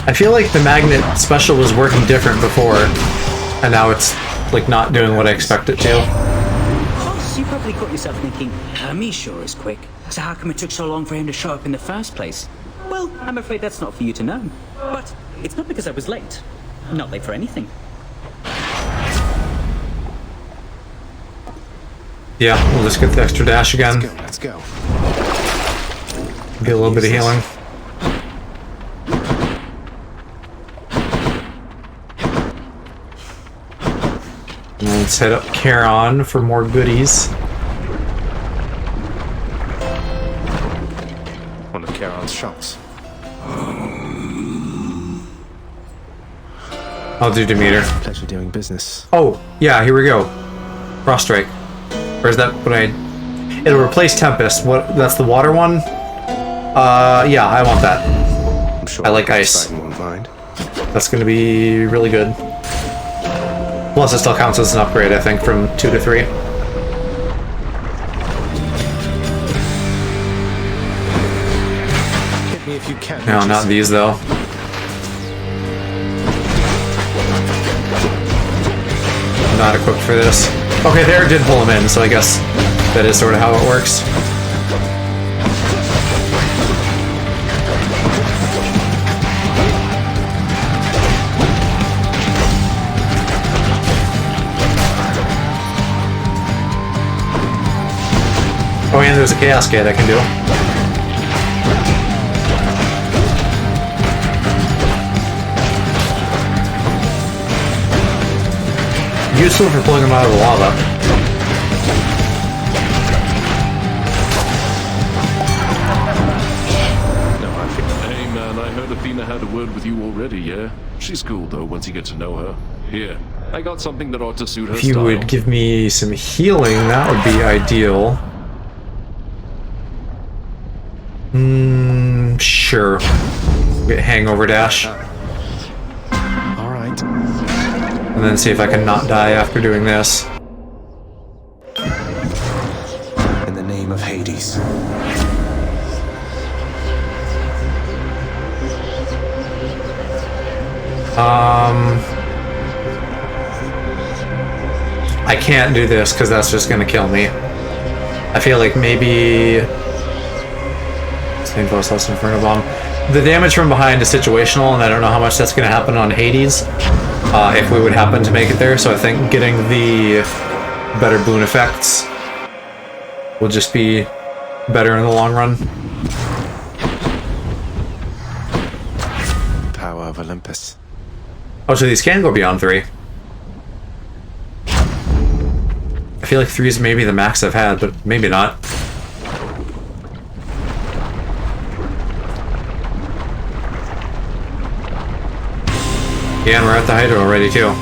I feel like the magnet special was working different before, and now it's like not doing what I expect it to. Boss, you probably caught yourself thinking, Hermes sure is quick. So how come it took so long for him to show up in the first place? Well, I'm afraid that's not for you to know. But it's not because I was late. Not late for anything. Yeah, we'll just get the extra dash again. Let's go. Get a little bit of healing. And let's head up Charon for more goodies. One of Charon's shops. I'll do Demeter. Pleasure doing business. Oh, yeah, here we go. Frost Strike. Or is that what I... It'll replace Tempest. What? That's the water one? Yeah, I want that. I'm sure I like ice. won't mind. That's gonna be really good. Plus, it still counts as an upgrade, I think, from 2 to 3. Hit me if you can. No, not these, though. I'm not equipped for this. Okay, there did pull him in, so I guess that is sort of how it works. Oh, and there's a Chaos Gate I can do. Useful for pulling them out of the lava. Hey man, I heard Athena had a word with you already, yeah? She's cool though once you get to know her. Here, I got something that ought to suit her If you style. would give me some healing, that would be ideal. Sure. Get hangover dash. Alright. And then see if I can not die after doing this. In the name of Hades. I can't do this because that's just gonna kill me. I feel like maybe Same Force House Inferno Bomb. The damage from behind is situational, and I don't know how much that's gonna happen on Hades if we would happen to make it there. So I think getting the better boon effects will just be better in the long run. Power of Olympus. Oh, so these can go beyond 3. I feel like 3 is maybe the max I've had, but maybe not. Yeah, and we're at the Hydra already, too.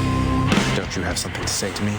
Don't you have something to say to me?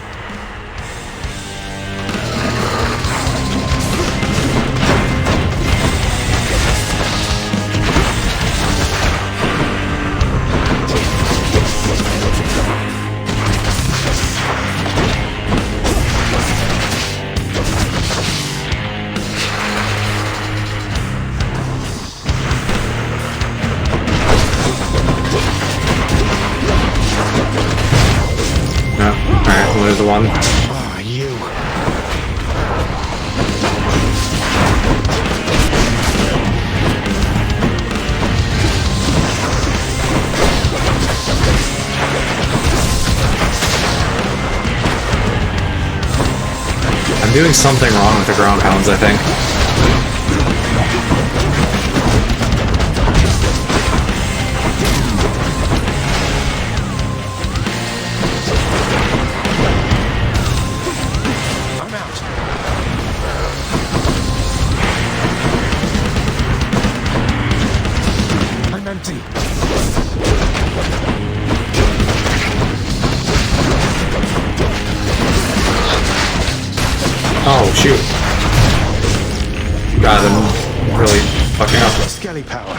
The one. Ah, you. I'm doing something wrong with the ground pounds, I think. Oh, shoot. God, I'm really fucking up. Skelly power.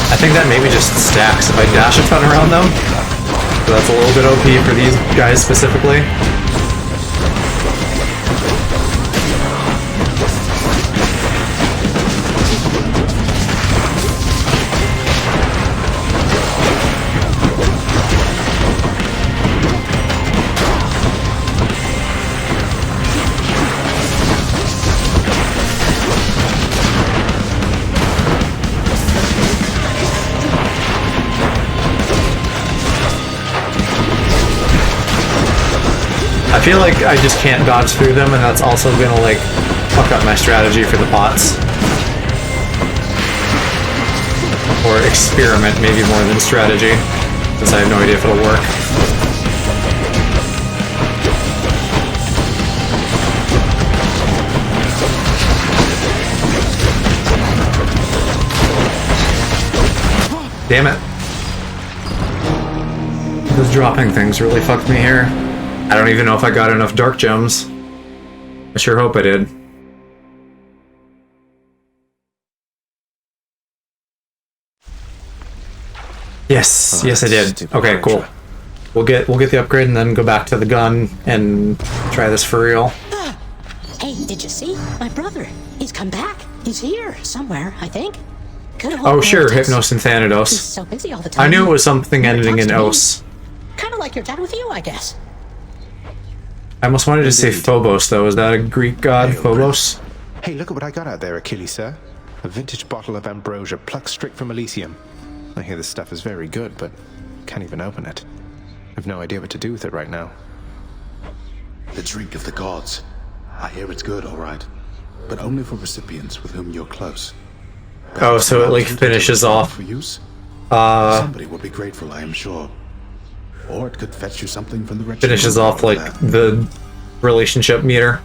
I think that maybe just stacks if I dash a ton around them. So that's a little bit OP for these guys specifically. I feel like I just can't dodge through them, and that's also gonna like fuck up my strategy for the pots. Or experiment, maybe more than strategy, since I have no idea if it'll work. Damn it. Those dropping things really fucked me here. I don't even know if I got enough dark gems. I sure hope I did. Yes, yes I did. Okay, cool. We'll get the upgrade and then go back to the gun and try this for real. Hey, did you see? My brother. He's come back. He's here somewhere, I think. Oh sure, Hypnos and Thanatos. He's so busy all the time. I knew it was something ending in Os. Kind of like your dad with you, I guess. I almost wanted to say Phobos, though. Is that a Greek god, Phobos? Hey, look at what I got out there, Achilles, sir. A vintage bottle of ambrosia plucked straight from Elysium. I hear this stuff is very good, but can't even open it. I've no idea what to do with it right now. The drink of the gods. I hear it's good, all right. But only for recipients with whom you're close. Oh, so it like finishes off. For use? Somebody will be grateful, I am sure. Or it could fetch you something from the rich. Finishes off like the relationship meter.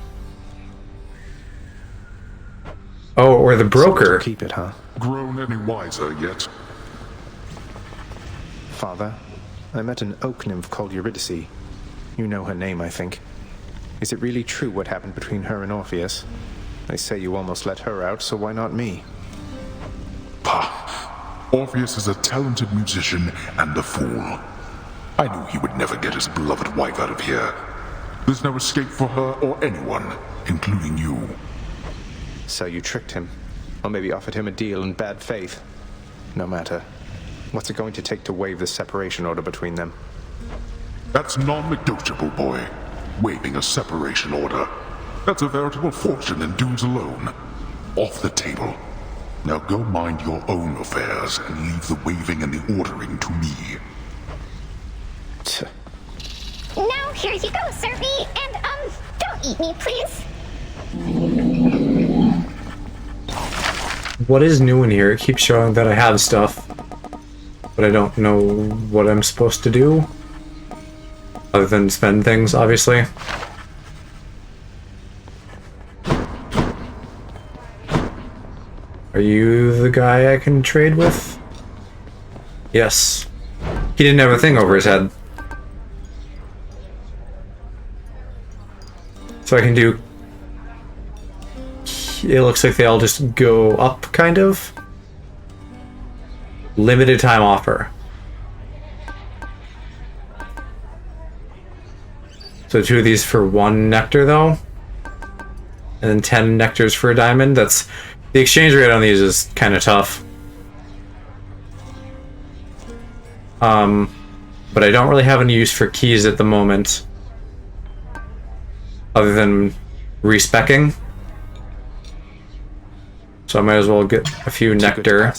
Oh, or the broker. Keep it, huh? Grown any wiser yet? Father, I met an oak nymph called Eurydice. You know her name, I think. Is it really true what happened between her and Orpheus? They say you almost let her out, so why not me? Pah! Orpheus is a talented musician and a fool. I knew he would never get his beloved wife out of here. There's no escape for her or anyone, including you. So you tricked him, or maybe offered him a deal in bad faith. No matter. What's it going to take to waive the separation order between them? That's non-negotiable, boy. Waiving a separation order. That's a veritable fortune in dues alone. Off the table. Now go mind your own affairs and leave the waiving and the ordering to me. Now here you go, Servy, and don't eat me, please. What is new in here? It keeps showing that I have stuff, but I don't know what I'm supposed to do. Other than spend things, obviously. Are you the guy I can trade with? Yes. He didn't have a thing over his head. So I can do... It looks like they all just go up, kind of. Limited time offer. So 2 of these for 1 nectar, though. And then 10 nectars for a diamond. That's... The exchange rate on these is kind of tough. But I don't really have any use for keys at the moment. Other than respecking. So I might as well get a few nectar.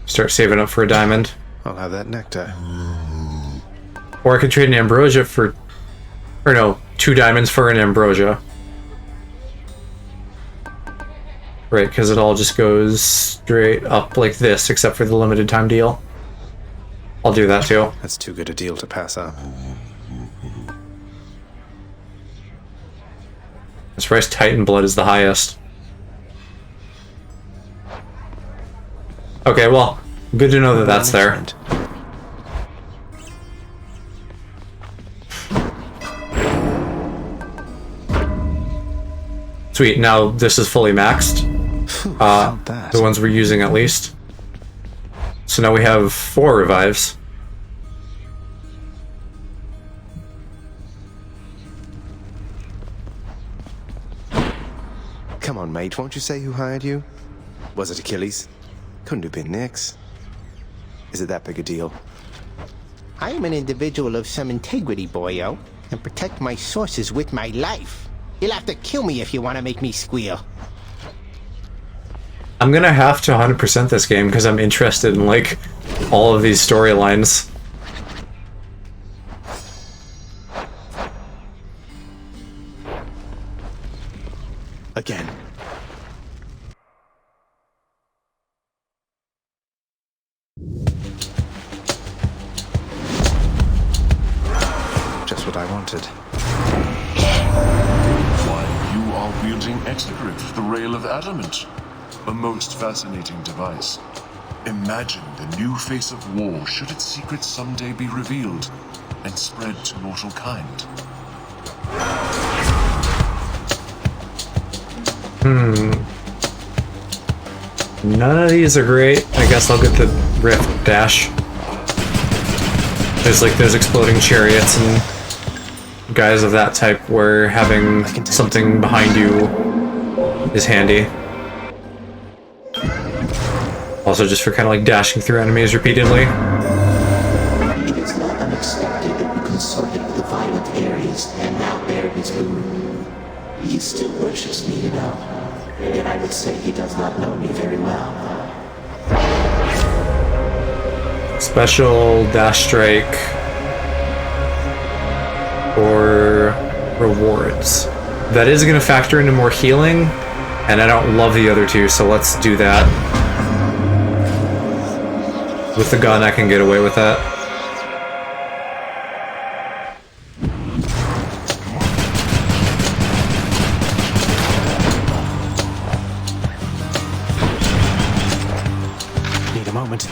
Start saving up for a diamond. I'll have that nectar. Or I could trade an ambrosia for... Or no, 2 diamonds for an ambrosia. Right, because it all just goes straight up like this, except for the limited time deal. I'll do that too. That's too good a deal to pass up. This price Titan blood is the highest. Okay, well, good to know that that's there. Sweet, now this is fully maxed. The ones we're using at least. So now we have 4 revives. Come on, mate, won't you say who hired you? Was it Achilles? Couldn't have been Nyx. Is it that big a deal? I am an individual of some integrity, boyo, and protect my sources with my life. You'll have to kill me if you want to make me squeal. I'm gonna have to 100% this game because I'm interested in, like, all of these storylines. Again. Just what I wanted. Why, you are wielding Exegryph, the Rail of Adamant. A most fascinating device. Imagine the new face of war should its secrets someday be revealed and spread to mortal kind. None of these are great. I guess I'll get the Rift Dash. There's exploding chariots and guys of that type where having something behind you is handy. Also just for kind of like dashing through enemies repeatedly. It is not unexpected that we consorted with the violent Ares and now bear his boon. He still worships me, you know, yet I would say he does not know me very well. Special, dash strike, or rewards. That is going to factor into more healing, and I don't love the other 2, so let's do that. With the gun, I can get away with that. Need a moment.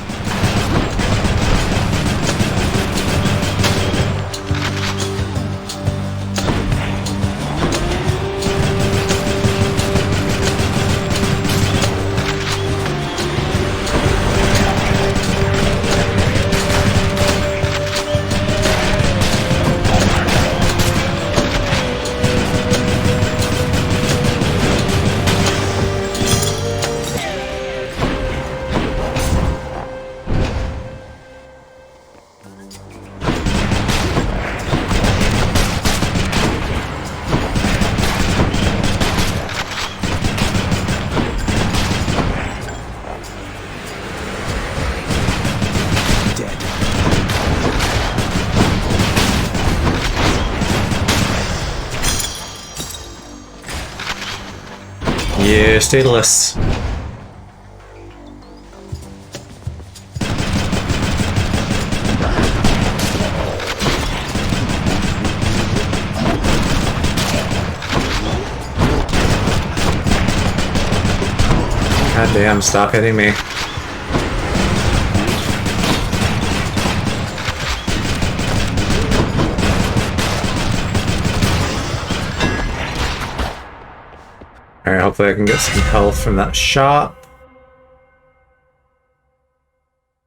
Yeah, stateless. God damn, stop hitting me. Alright, hopefully I can get some health from that shop.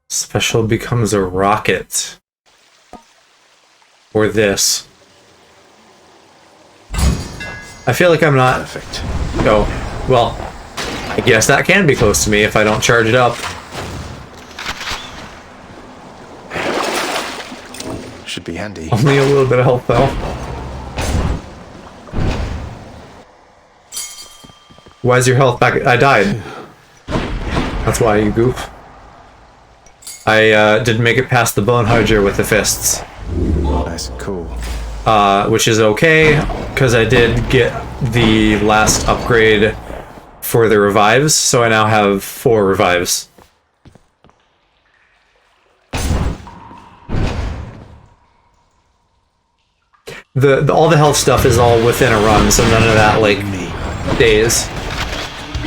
Special becomes a rocket. Or this. I feel like I'm not... Perfect. Oh, well, I guess that can be close to me if I don't charge it up. Should be handy. Only a little bit of health, though. Why is your health back? I died. That's why, you goof. I didn't make it past the bone hydra with the fists. Nice and cool. Which is okay, because I did get the last upgrade for the revives, so I now have 4 revives. All the health stuff is all within a run, so none of that, like, days.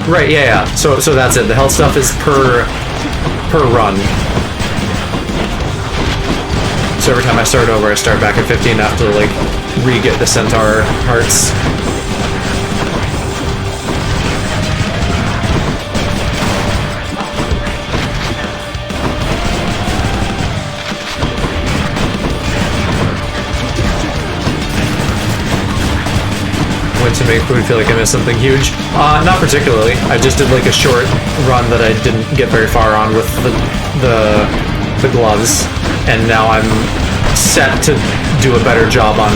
Right, yeah. So that's it. The health stuff is per run. So every time I start over, I start back at 15 after, like, re-get the centaur hearts. To make food feel like I missed something huge. Not particularly. I just did like a short run that I didn't get very far on with the gloves, and now I'm set to do a better job on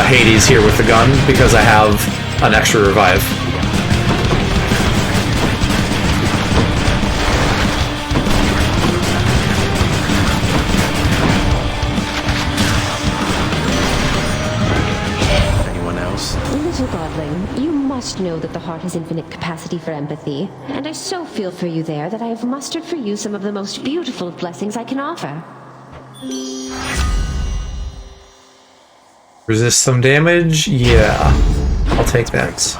Hades here with the gun because I have an extra revive. Little godling, you must know that the heart has infinite capacity for empathy, and I so feel for you there that I have mustered for you some of the most beautiful of blessings I can offer. Resist some damage? Yeah. I'll take that.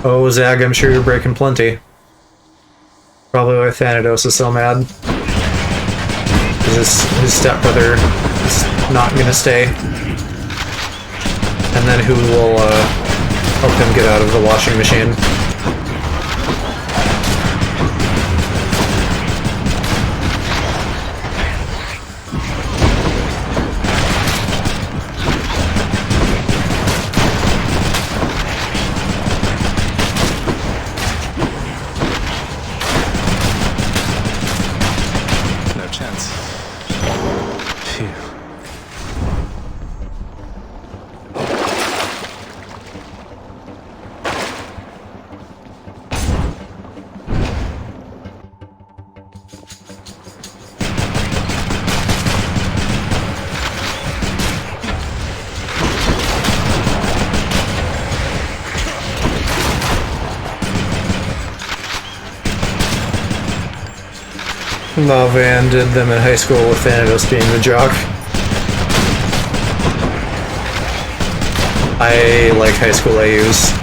Oh, Zag, I'm sure you're breaking plenty. Probably why Thanatos is so mad. Because his stepbrother is not gonna stay. And then who will help him get out of the washing machine? No chance. Phew. Van did them in high school with Thanatos being the jock. I like high school AUs.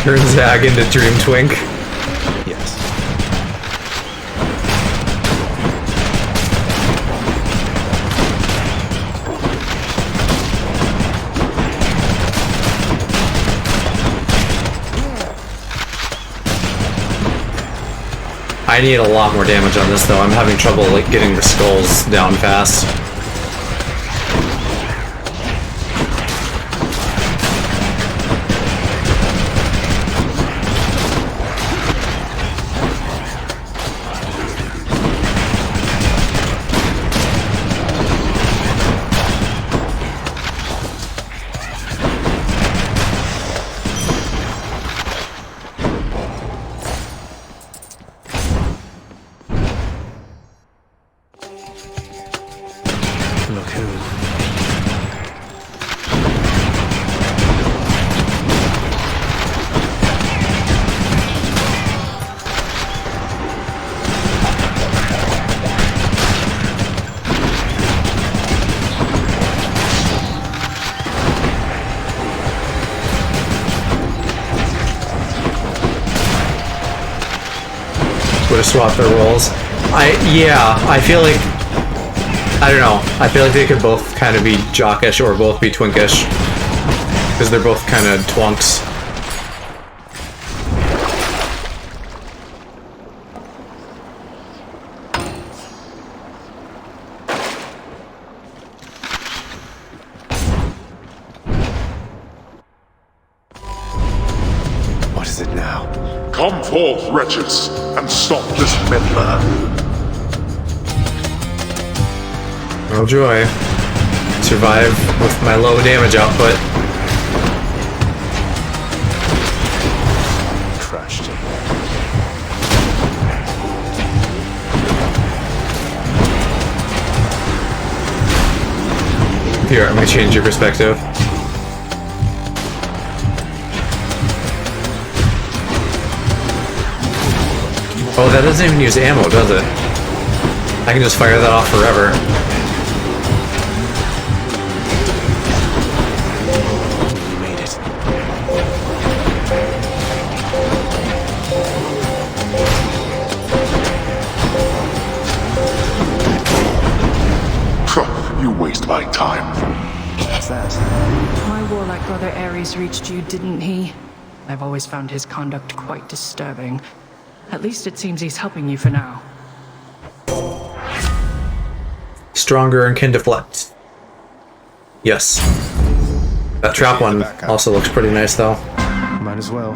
Turn Zag into Dream Twink. Yes. I need a lot more damage on this though. I'm having trouble like getting the skulls down fast. Look who. Would have swapped their roles. I feel like, I don't know, I feel like they could both kind of be jockish or both be twinkish. Because they're both kind of twunks. What is it now? Come forth, wretches, and stop this meddler. Oh joy. Survive with my low damage output. Crushed. Here, I'm gonna change your perspective. Oh, that doesn't even use ammo, does it? I can just fire that off forever. You made it. You waste my time. What's that? My warlike brother Ares reached you, didn't he? I've always found his conduct quite disturbing. At least it seems he's helping you for now. Stronger and can deflect. Yes. That trap one also looks pretty nice though. Might as well.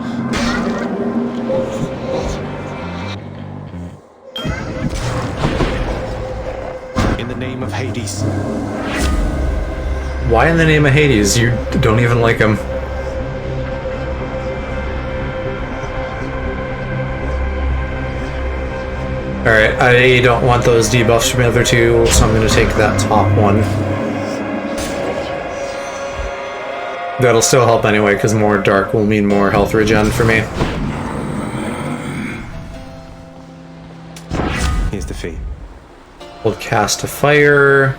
In the name of Hades. Why in the name of Hades? You don't even like him. Alright, I don't want those debuffs from the other two, so I'm going to take that top one. That'll still help anyway, because more dark will mean more health regen for me. Here's the fee. Hold cast to fire.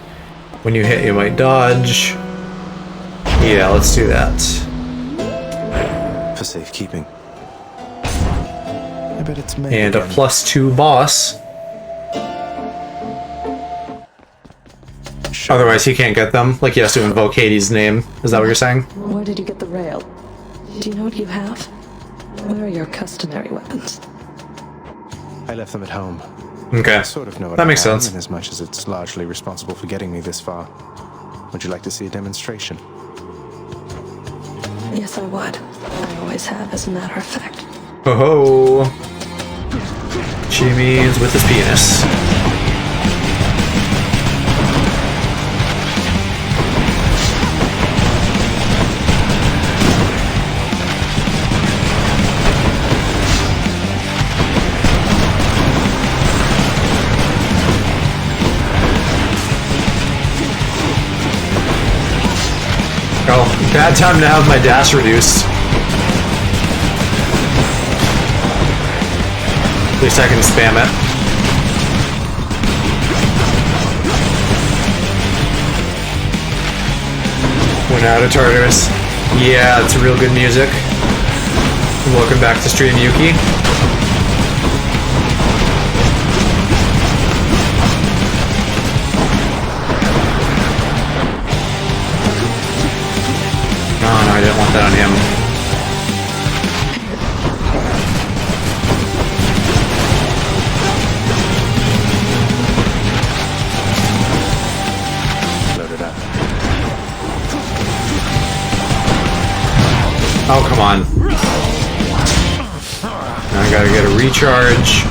When you hit, you might dodge. Yeah, let's do that. For safekeeping. I bet it's Meg And a again. +2 boss. Otherwise, he can't get them. Like, he has to invoke Hades' name. Is that what you're saying? Where did you get the rail? Do you know what you have? Where are your customary weapons? I left them at home. Okay. I sort of know what That I makes have, sense. in as much as it's largely responsible for getting me this far. Would you like to see a demonstration? Yes, I would. I always have, as a matter of fact. Ho ho! She means with his penis. Oh, bad time to have my dash reduced. At least I can spam it. Went out of Tartarus. Yeah, it's real good music. Welcome back to Stream Yuki. Oh no, I didn't want that on him. Oh, come on. Now I gotta get a recharge.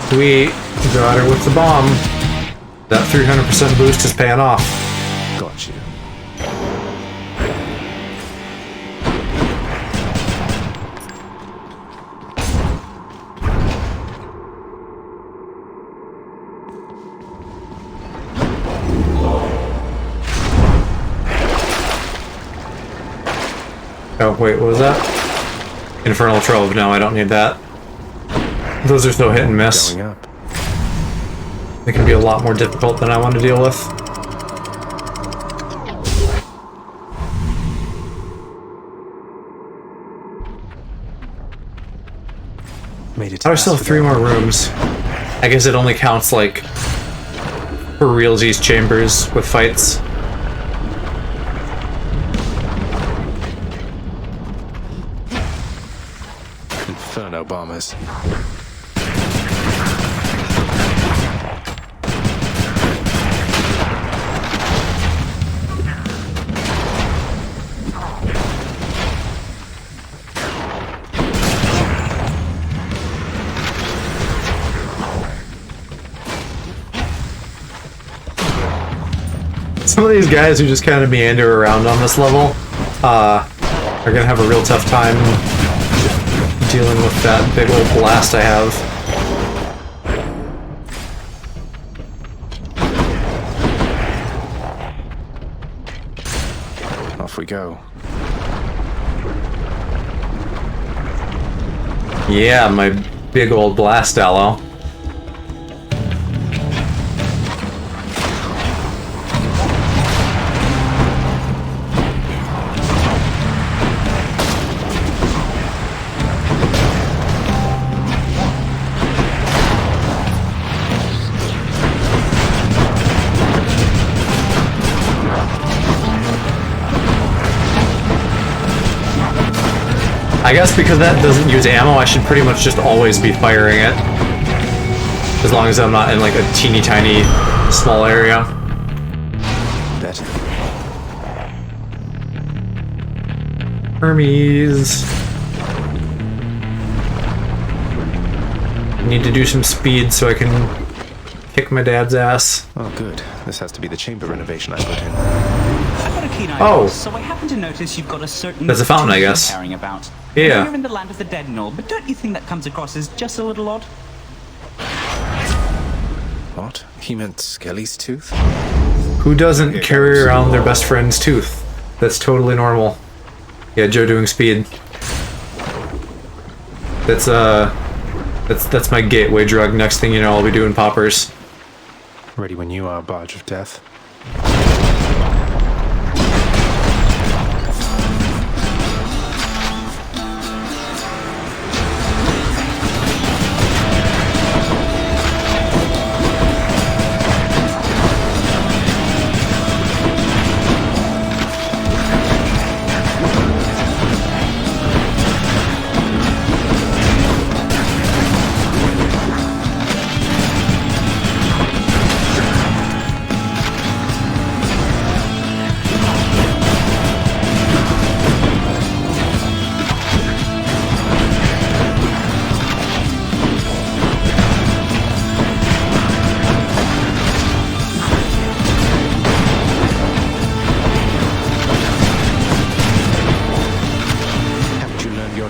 Sweet. Got her with the bomb. That 300% boost is paying off. Got you. Oh, wait, what was that? Infernal Trove. No, I don't need that. Those are so hit and miss. Going up. They can be a lot more difficult than I want to deal with. Made it. I still have 3 more rooms. I guess it only counts, like, for realsies chambers with fights. Inferno bombers. Some of these guys who just kind of meander around on this level are gonna have a real tough time dealing with that big old blast I have. Off we go. Yeah, my big old blast aloe. I guess because that doesn't use ammo, I should pretty much just always be firing it. As long as I'm not in like a teeny tiny small area. Better. Hermes. Need to do some speed so I can kick my dad's ass. Oh, good. This has to be the chamber renovation I put in. I've got a keen eye, Oh. so I happen to notice you've got a certain There's a fountain, I guess. carrying about. Yeah. You're in the land of the dead and all, but don't you think that comes across as just a little odd? What? He meant Skelly's tooth? Who doesn't carry around their best friend's tooth? That's totally normal. Yeah, Joe doing speed. That's my gateway drug. Next thing you know, I'll be doing poppers. Ready when you are, Barge of Death.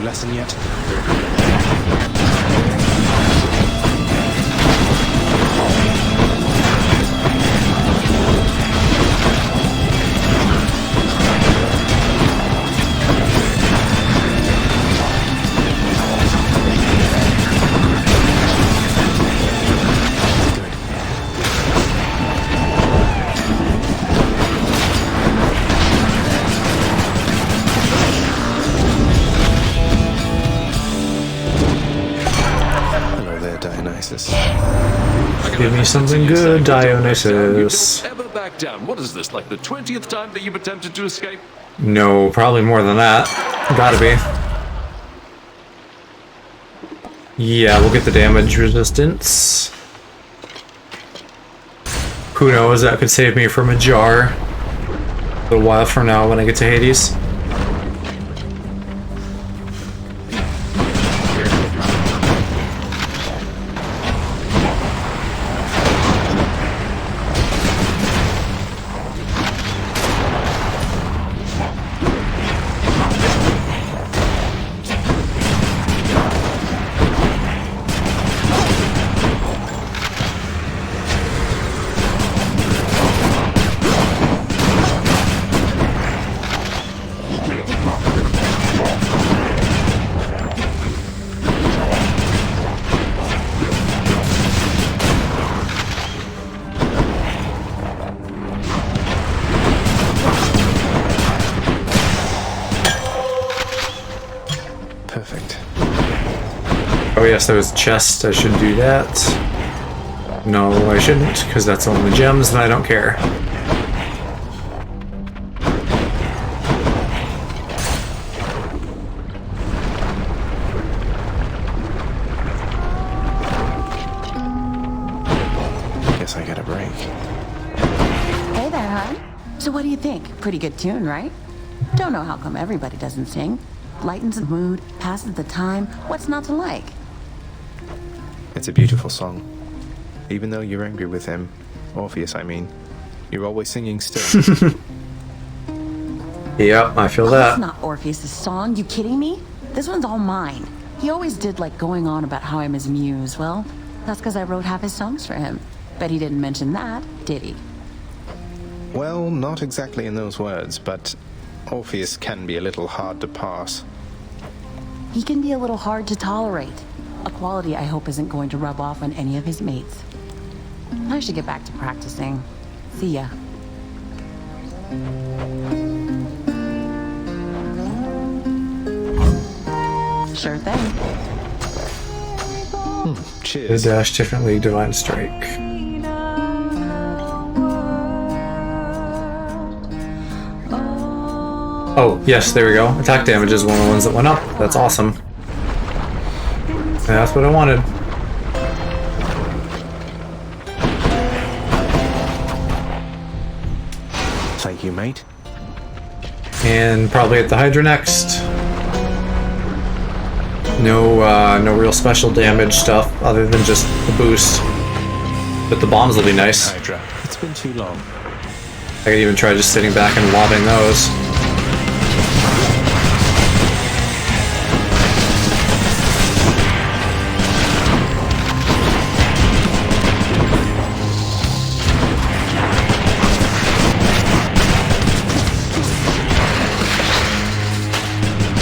Lesson yet? Give me something good, Dionysus. Don't ever back down. What is this, like the 20th time that you've attempted to escape? No, probably more than that. Gotta be. Yeah, we'll get the damage resistance. Who knows, that could save me from a jar a little while from now when I get to Hades. Oh yes, there was a chest. I should do that. No, I shouldn't, because that's only gems, and I don't care. Guess I get a break. Hey there, hon. So what do you think? Pretty good tune, right? Don't know how come everybody doesn't sing. Lightens the mood, passes the time. What's not to like? It's a beautiful song. Even though you're angry with him, Orpheus, I mean, you're always singing still. Yep, I feel That's that. not Orpheus's song. You kidding me? This one's all mine. He always did like going on about how I'm his muse. Well, that's because I wrote half his songs for him. Bet he didn't mention that, did he? Well, not exactly in those words, but Orpheus can be a little hard to pass. He can be a little hard to tolerate. A quality I hope isn't going to rub off on any of his mates. I should get back to practicing. See ya. Sure thing. Cheers. The dash differently, divine strike. Oh, yes, there we go. Attack damage is one of the ones that went up. That's awesome. That's what I wanted. Thank you, mate. And probably at the Hydra next. No real special damage stuff other than just the boost. But the bombs will be nice. Hydra, it's been too long. I could even try just sitting back and lobbing those.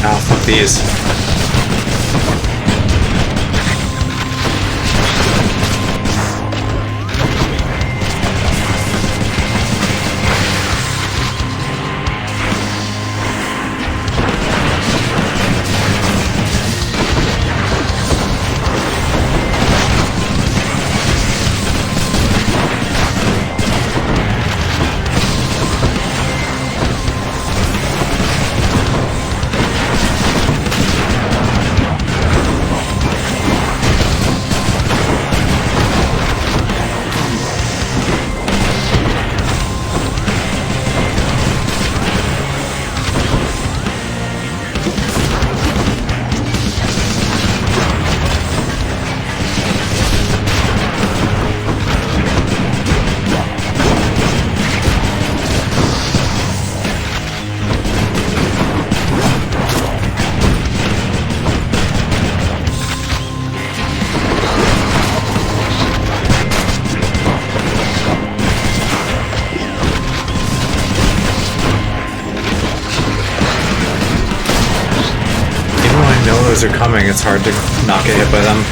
Ah, fuck these. Those are coming, it's hard to not get hit by them.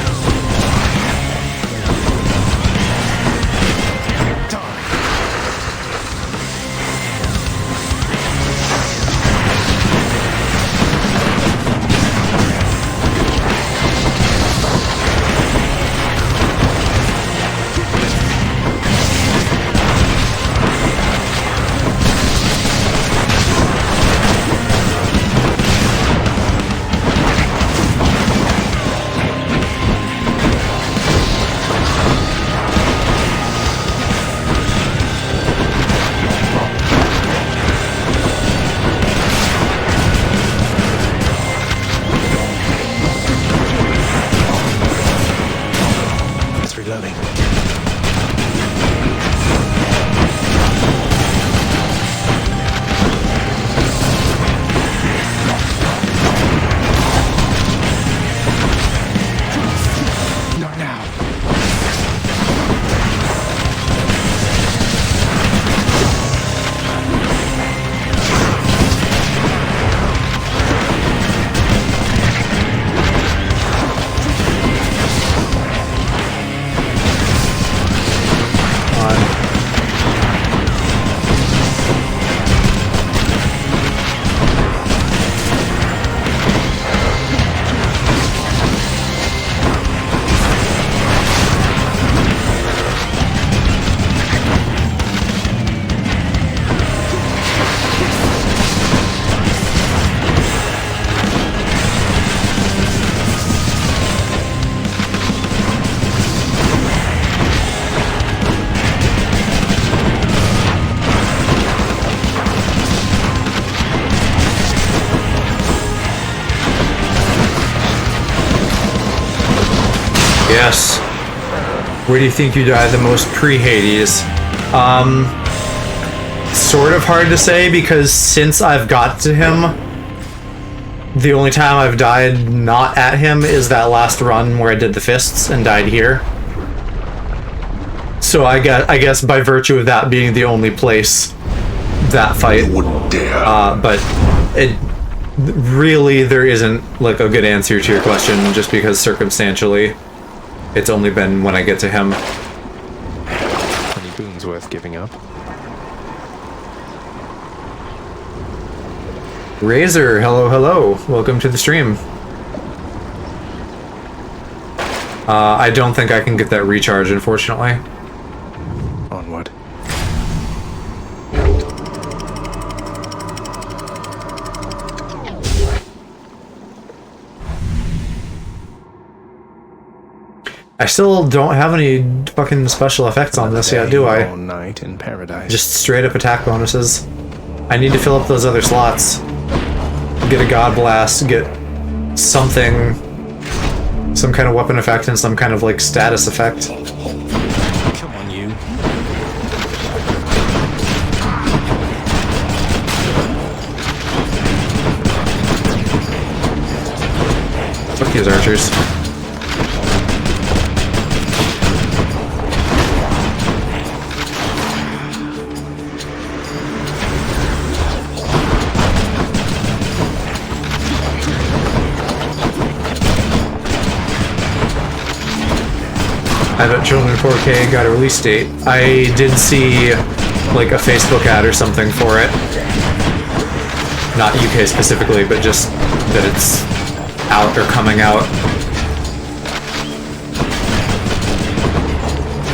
Yes. Where do you think you died the most pre-Hades? Sort of hard to say, because since I've got to him, the only time I've died not at him is that last run where I did the fists and died here. So I guess by virtue of that being the only place that fight, but it really, there isn't like a good answer to your question, just because circumstantially it's only been when I get to him. 20 boons worth giving up. Razor, hello, hello. Welcome to the stream. I don't think I can get that recharge, unfortunately. Onward. I still don't have any fucking special effects on this yet, do I? All night in paradise. Just straight up attack bonuses. I need to fill up those other slots. Get a God Blast, get something, some kind of weapon effect and some kind of like status effect. Come on, you. Fuck these archers. I bet Children 4K got a release date. I did see like a Facebook ad or something for it. Not UK specifically, but just that it's out or coming out.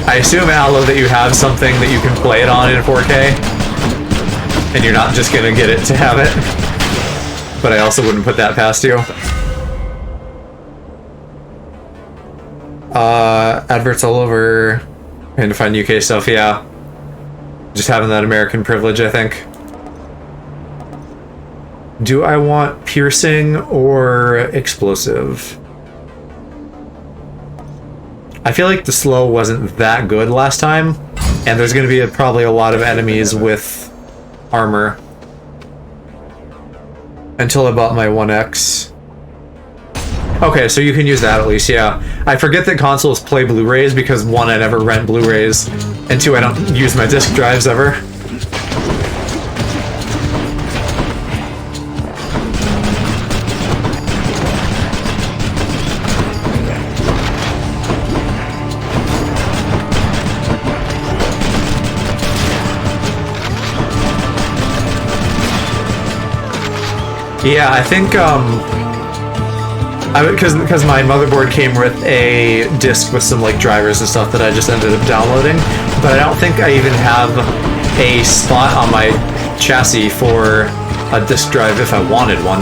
I assume, Aloe, that you have something that you can play it on in 4K, and you're not just gonna get it to have it. But I also wouldn't put that past you. Adverts all over, and to find UK stuff, yeah. Just having that American privilege, I think. Do I want piercing or explosive? I feel like the slow wasn't that good last time, and there's going to be probably a lot of enemies with armor. Until I bought my 1X. Okay, so you can use that at least, yeah. I forget that consoles play Blu-rays because 1, I never rent Blu-rays, and 2, I don't use my disc drives ever. Yeah, I think, because my motherboard came with a disc with some like drivers and stuff that I just ended up downloading, but I don't think I even have a spot on my chassis for a disc drive if I wanted one.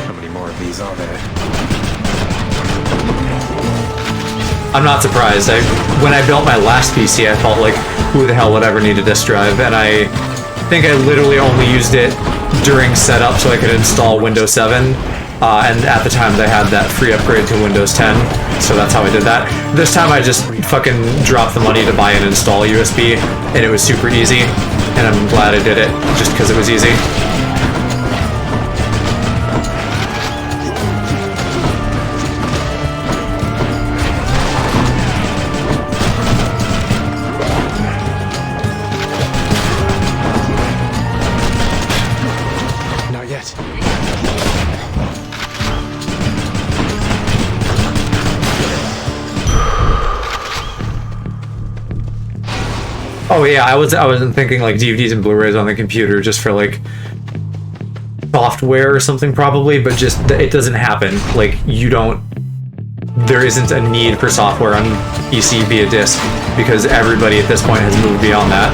How many more of these are there? I'm not surprised. When I built my last PC, I felt like, who the hell would ever need a disk drive? And I think I literally only used it during setup so I could install Windows 7. And at the time, they had that free upgrade to Windows 10, so that's how I did that. This time, I just fucking dropped the money to buy and install USB, and it was super easy. And I'm glad I did it, just because it was easy. Oh yeah, I wasn't thinking like DVDs and Blu-rays on the computer just for like software or something probably, but just it doesn't happen. Like there isn't a need for software on PC via disc because everybody at this point has moved beyond that.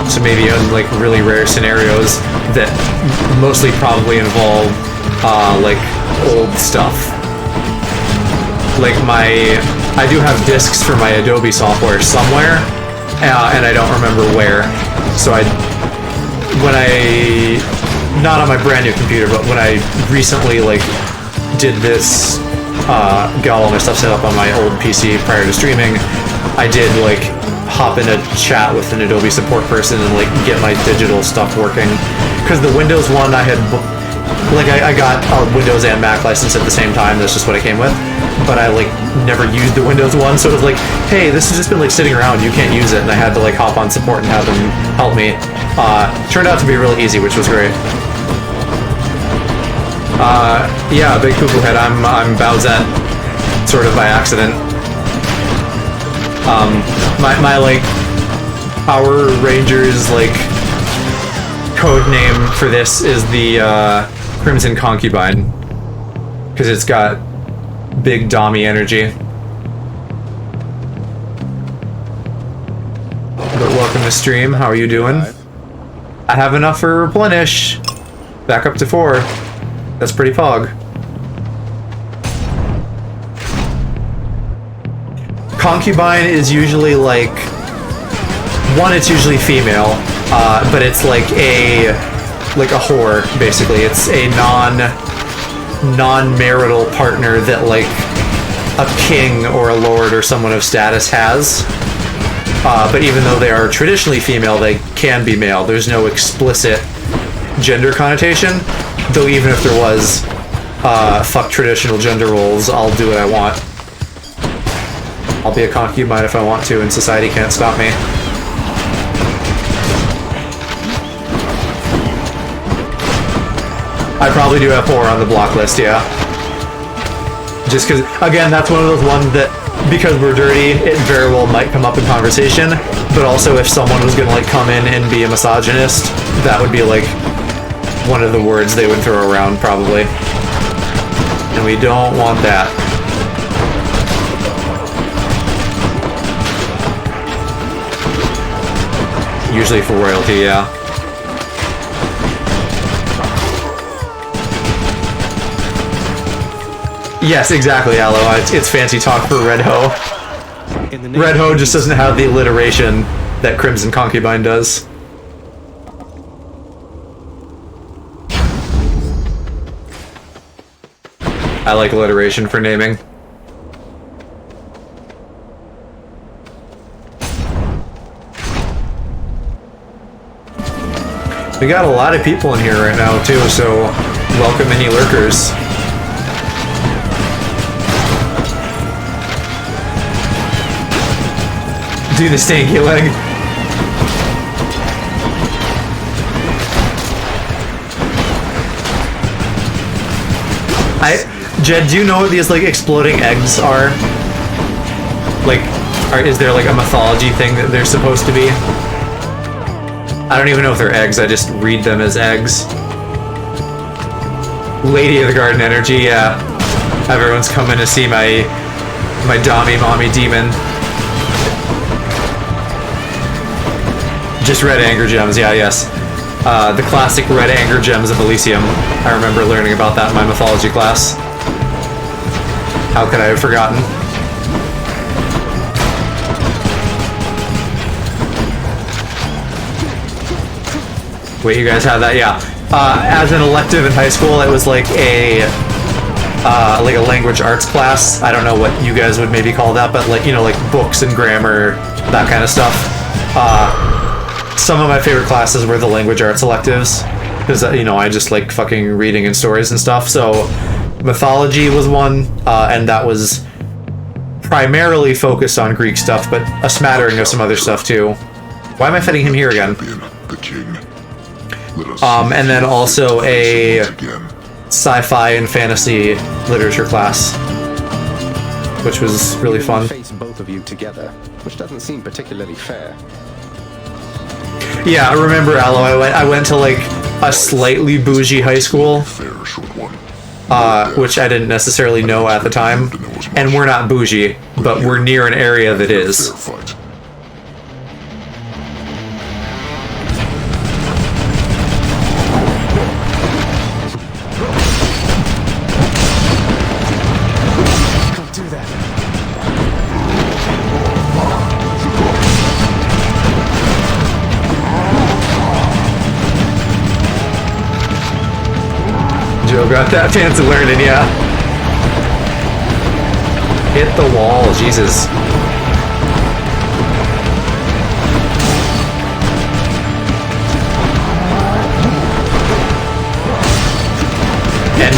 So maybe in like really rare scenarios that mostly probably involve like old stuff. Like I do have discs for my Adobe software somewhere. And I don't remember where, so I when I, not on my brand new computer, but when I recently like did this, got all my stuff set up on my old PC prior to streaming, I did like hop in a chat with an Adobe support person and like get my digital stuff working. Because the Windows one I had, like I got a Windows and Mac license at the same time, that's just what it came with. But I like never used the Windows one, so it was like, hey, this has just been like sitting around, you can't use it, and I had to like hop on support and have them help me. Turned out to be really easy, which was great. Yeah, big poo-poo head, I'm Bowsette, sort of by accident. My like Power Rangers like code name for this is the Crimson Concubine, because it's got big dommy energy. But welcome to stream. How are you doing? I have enough for replenish. Back up to 4. That's pretty pog. Concubine is usually like, one, it's usually female, but it's like a whore, basically. It's a non-marital partner that like a king or a lord or someone of status has. But even though they are traditionally female, they can be male. There's no explicit gender connotation, though even if there was, fuck traditional gender roles, I'll do what I want. I'll be a concubine if I want to, and society can't stop me. I probably do have 4 on the block list, yeah. Just because, again, that's one of those ones that, because we're dirty, it very well might come up in conversation, but also if someone was gonna like come in and be a misogynist, that would be like one of the words they would throw around, probably. And we don't want that. Usually for royalty, yeah. Yes, exactly, Aloe. It's fancy talk for Red Ho. Red Ho just doesn't have the alliteration that Crimson Concubine does. I like alliteration for naming. We got a lot of people in here right now too, so welcome any lurkers. Do the stanky leg. Jed, do you know what these like exploding eggs are? Like, is there like a mythology thing that they're supposed to be? I don't even know if they're eggs, I just read them as eggs. Lady of the Garden energy, yeah. Everyone's coming to see my Dommy Mommy Demon. Just red anger gems, yeah, yes. The classic red anger gems of Elysium. I remember learning about that in my mythology class. How could I have forgotten? Wait, you guys have that? Yeah. As an elective in high school, it was like a language arts class. I don't know what you guys would maybe call that, but like, you know, like books and grammar, that kind of stuff. Some of my favorite classes were the language arts electives, because, you know, I just like fucking reading and stories and stuff. So mythology was one, and that was primarily focused on Greek stuff, but a smattering of some other stuff too. Why am I fighting him here again? And then also a sci-fi and fantasy literature class, which was really fun. Face both of you together, which doesn't seem particularly fair. Yeah, I remember, Aloe, I went to like a slightly bougie high school, which I didn't necessarily know at the time, and we're not bougie, but we're near an area that is. Still got that fancy learning, yeah. Hit the wall, Jesus. And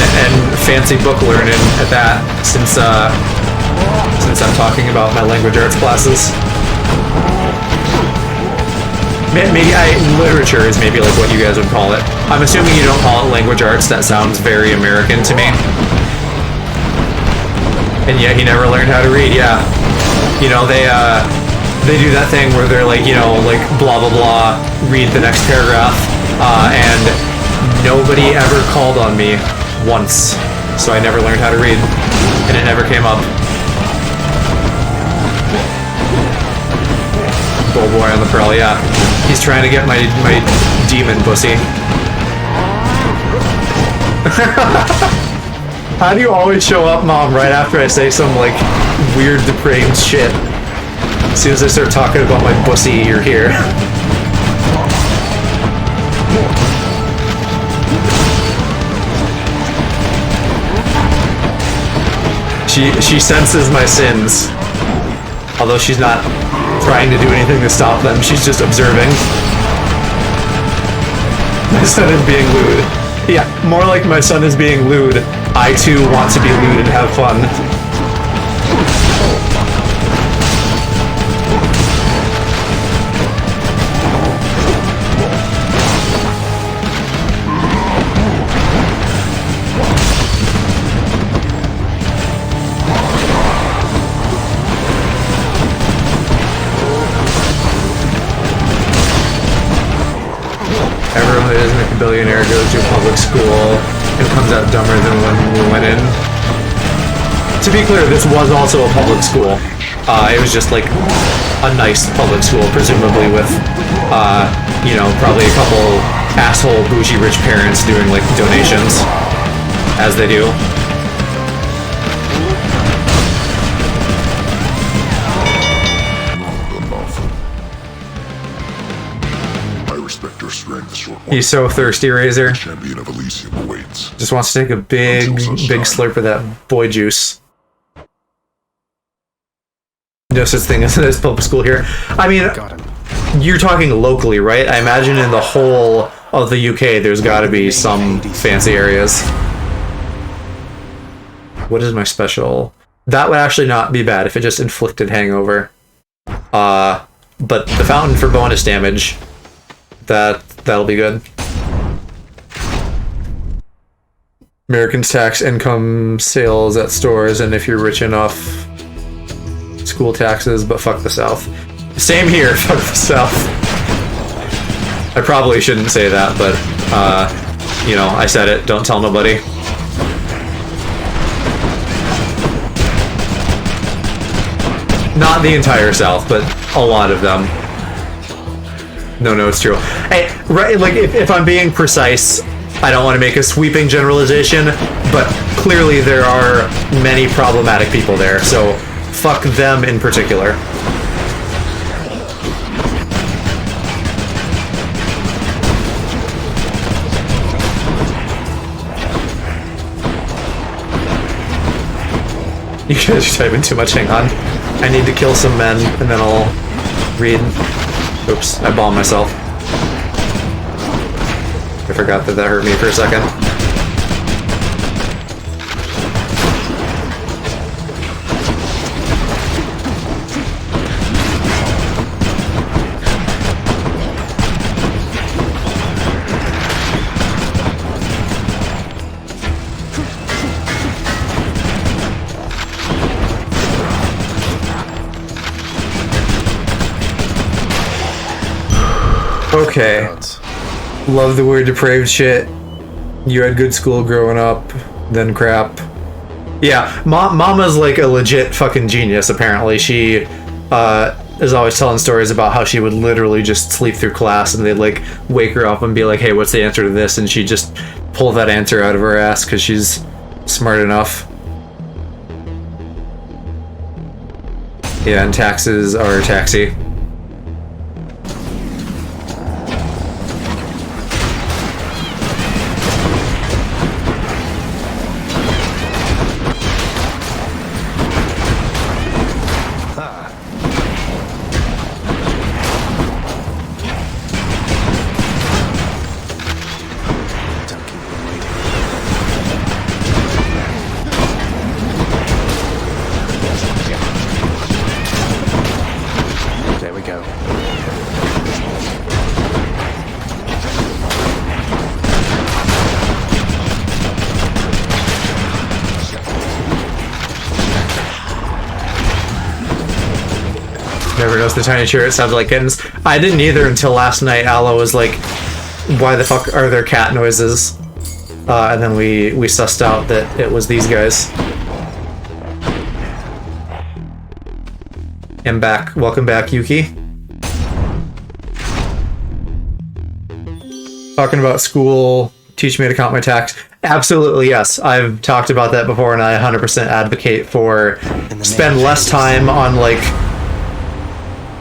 fancy book learning at that, since I'm talking about my language arts classes. Maybe literature is maybe like what you guys would call it. I'm assuming you don't call it language arts. That sounds very American to me. And yet he never learned how to read. Yeah, you know they do that thing where they're like, you know, like blah blah blah, read the next paragraph, and nobody ever called on me once, so I never learned how to read, and it never came up. Bull boy on the prowl, yeah. He's trying to get my demon pussy. How do you always show up, Mom, right after I say some, like, weird, depraved shit? As soon as I start talking about my pussy, you're here. She senses my sins. Although she's not trying to do anything to stop them, she's just observing. My son is being lewd. Yeah, more like my son is being lewd. I too want to be lewd and have fun. Everyone that isn't a billionaire goes to a public school and comes out dumber than when we went in. To be clear, this was also a public school. It was just like a nice public school, presumably with, you know, probably a couple asshole bougie rich parents doing like donations, as they do. He's so thirsty, Razor. Champion of Elysium awaits. Just wants to take a big slurp of that boy juice. No such thing as public school here. I mean, you're talking locally, right? I imagine in the whole of the UK, there's got to be some fancy areas. What is my special? That would actually not be bad if it just inflicted hangover. But the fountain for bonus damage, that'll be good. Americans tax income sales at stores, and if you're rich enough, school taxes, but fuck the South. Same here, fuck the South. I probably shouldn't say that, but, you know, I said it, don't tell nobody. Not the entire South, but a lot of them. No, it's true. Hey, right, like, if I'm being precise, I don't want to make a sweeping generalization, but clearly there are many problematic people there, so fuck them in particular. You guys are typing too much, hang on. I need to kill some men, and then I'll read. Oops, I bombed myself. I forgot that hurt me for a second. Okay. Love the weird depraved shit. You had good school growing up, then crap. Yeah, Mama's like a legit fucking genius, apparently. She is always telling stories about how she would literally just sleep through class and they'd like wake her up and be like, hey, what's the answer to this? And she'd just pull that answer out of her ass because she's smart enough. Yeah, and taxes are taxi. go. Never noticed the tiny turret sounded like kittens. I didn't either until last night. Aloe was like, why the fuck are there cat noises? And then we sussed out that it was these guys. I'm back. Welcome back, Yuki. Talking about school, teach me to count my tax. Absolutely, yes. I've talked about that before, and I 100% advocate for spend less time on like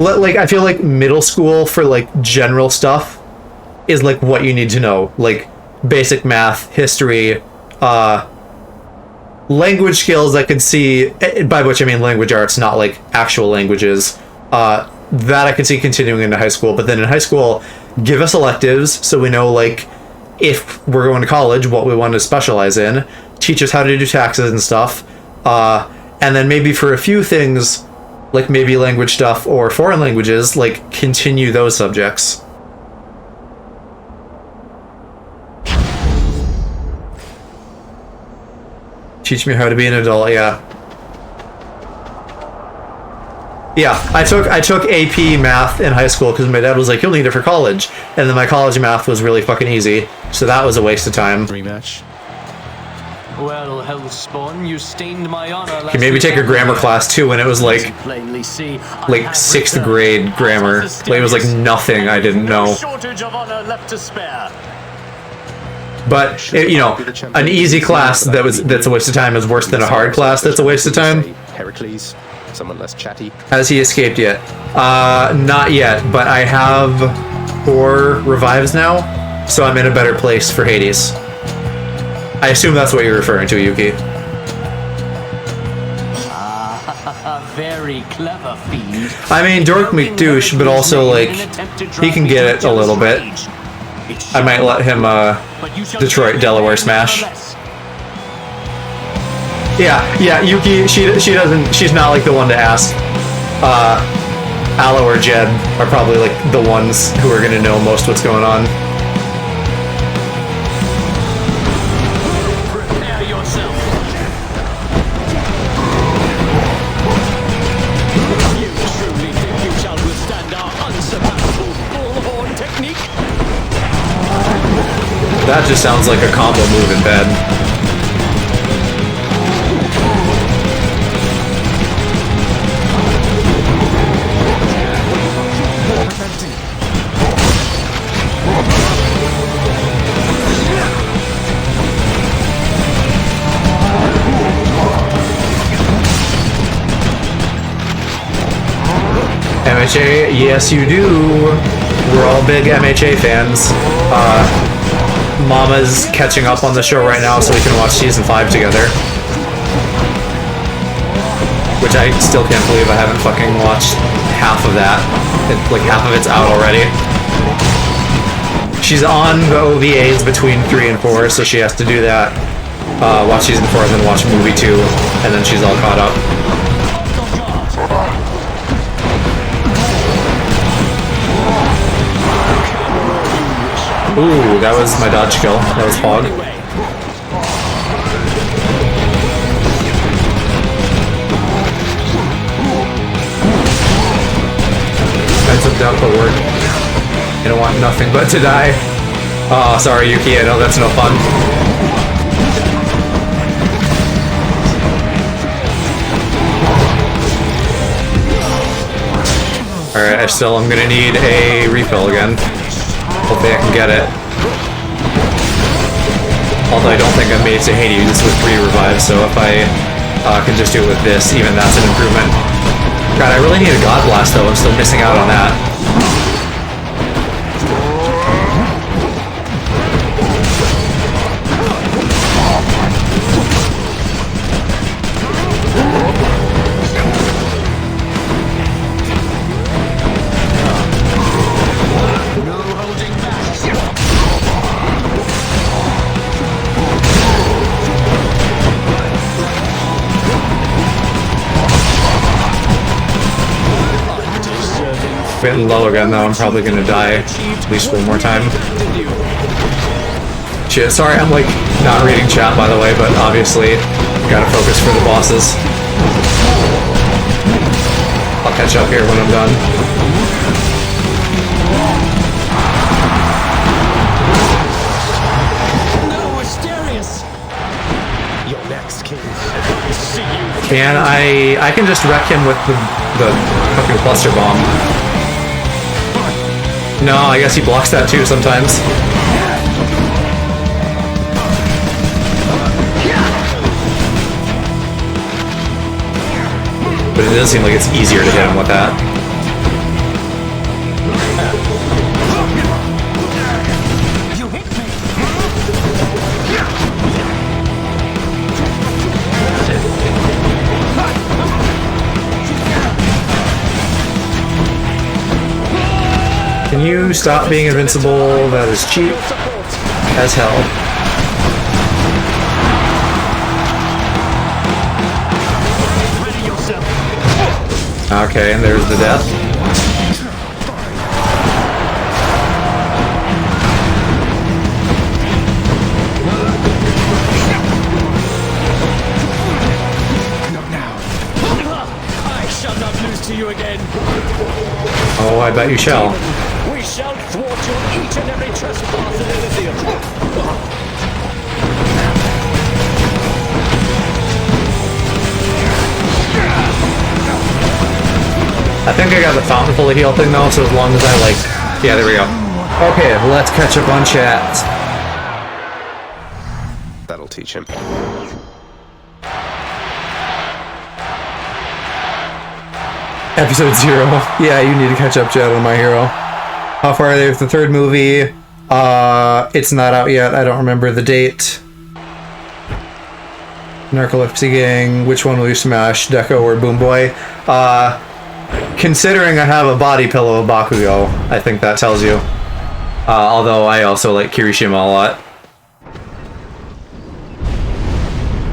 I feel like middle school for like general stuff is like what you need to know, like basic math, history, language skills. I could see, by which I mean language arts, not like actual languages, that I could see continuing into high school. But then in high school, give us electives so we know like if we're going to college what we want to specialize in, teach us how to do taxes and stuff, and then maybe for a few things like maybe language stuff or foreign languages, like continue those subjects. Teach me how to be an adult, yeah. Yeah, I took AP math in high school because my dad was like, you'll need it for college. And then my college math was really fucking easy, so that was a waste of time. Rematch. Well, Hellspawn, you stained my honor. You maybe take a grammar class too when it was like 6th grade grammar. Like it was like nothing I didn't know. Shortage of honor left to spare. But you know, an easy class that's a waste of time is worse than a hard class that's a waste of time. Heracles, someone less chatty. Has he escaped yet? Not yet, but I have 4 revives now, so I'm in a better place for Hades. I assume that's what you're referring to, Yuki. Very clever fiend. I mean, Dork McDouche, but also like he can get it a little bit. I might let him Detroit Delaware smash. Yeah, Yuki, she's not like the one to ask. Aloe or Jed are probably like the ones who are gonna know most what's going on. Prepare yourself. You truly think you shall withstand our unsurpassable bullhorn technique? That just sounds like a combo move in bed. MHA, yes you do. We're all big MHA fans. Mama's catching up on the show right now so we can watch season 5 together. Which I still can't believe I haven't fucking watched half of that. Like half of it's out already. She's on the OVAs between 3 and 4, so she has to do that. Watch season 4 and then watch movie 2, and then she's all caught up. Ooh, that was my dodge kill. That was Hog. That's a doubt for work. You don't want nothing but to die. Oh, sorry, Yuki. I know that's no fun. Alright, I'm gonna need a refill again. Hopefully I can get it. Although I don't think I'm made to Hades with 3 revives, so if I can just do it with this, even that's an improvement. God, I really need a God Blast though, I'm still missing out on that. Getting low again though, I'm probably gonna die at least one more time. Shit, sorry, I'm like not reading chat by the way, but obviously gotta focus for the bosses. I'll catch up here when I'm done. No, Asterius! You're next, King. Can I can just wreck him with the fucking cluster bomb. No, I guess he blocks that too sometimes. But it does seem like it's easier to hit him with that. Can you stop being invincible? That is cheap as hell. Okay, and there's the death. I shall not lose to you again. Oh, I bet you shall. We shall thwart your each and every trespass in Elysium. I think I got the fountain full of heal thing though, so as long as I like... Yeah, there we go. Okay, let's catch up on chat. That'll teach him. Episode 0. Yeah, you need to catch up, chat, on My Hero. How far are they with the third movie? It's not out yet. I don't remember the date. Narcolepsy Gang. Which one will you smash? Deco or Boom Boy? Considering I have a body pillow of Bakugo, I think that tells you. Although I also like Kirishima a lot.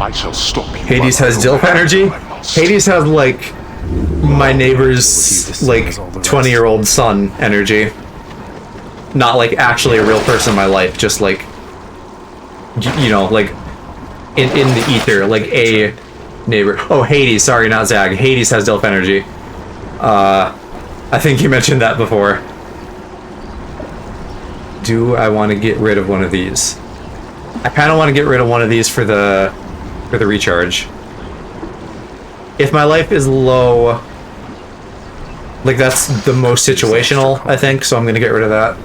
I shall stop you. Hades has DILF energy? Hades has like my neighbor's like 20-year-old son energy. Not like actually a real person in my life, just like, you know, like in the ether, like a neighbor. Oh, Hades, sorry, not Zag. Hades has DILF energy. I think you mentioned that before. Do I want to get rid of one of these? I kind of want to get rid of one of these for the recharge. If my life is low, like that's the most situational, I think, so I'm going to get rid of that.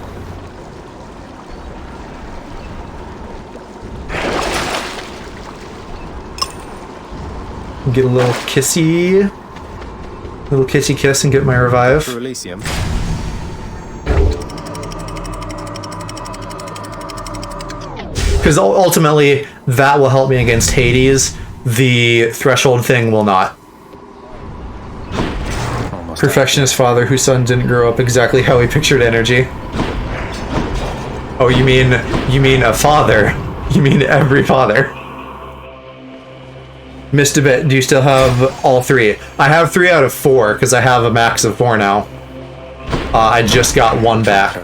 Get a little kissy kiss and get my revive. For Elysium. Because ultimately, that will help me against Hades. The threshold thing will not. Perfectionist father whose son didn't grow up exactly how he pictured energy. Oh, you mean a father? You mean every father? Missed a bit. Do you still have all 3? I have 3 out of 4 because I have a max of 4 now. I just got 1 back.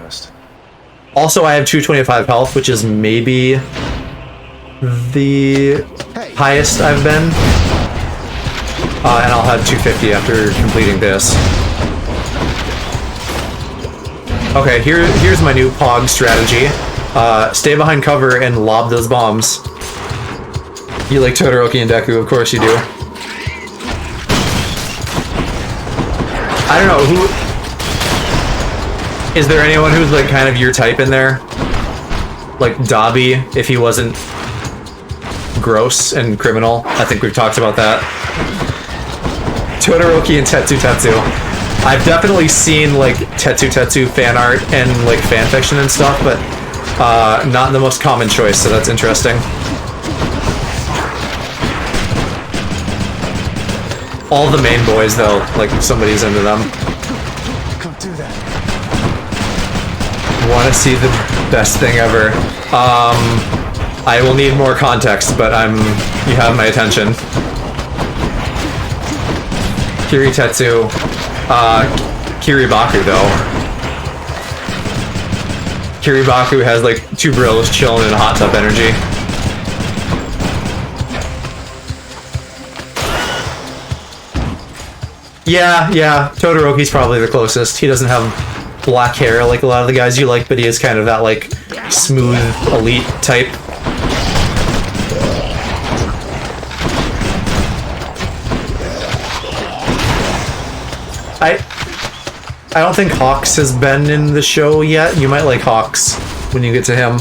Also, I have 225 health, which is maybe the highest I've been. And I'll have 250 after completing this. Okay, here's my new Pog strategy. Stay behind cover and lob those bombs. You like Todoroki and Deku, of course you do. I don't know, who... Is there anyone who's like kind of your type in there? Like Dabi, if he wasn't gross and criminal. I think we've talked about that. Todoroki and Tetsu Tetsu. I've definitely seen like Tetsu Tetsu fan art and like fan fiction and stuff, but not the most common choice, so that's interesting. All the main boys though, like somebody's into them. Can't do that. Want to see the best thing ever. I will need more context, but you have my attention. Kiri Tetsu. Kiribaku, though. Kiribaku has, like, 2 bros chilling in a hot tub energy. Yeah, Todoroki's probably the closest. He doesn't have black hair like a lot of the guys you like, but he is kind of that, like, smooth, elite type. I don't think Hawks has been in the show yet. You might like Hawks when you get to him.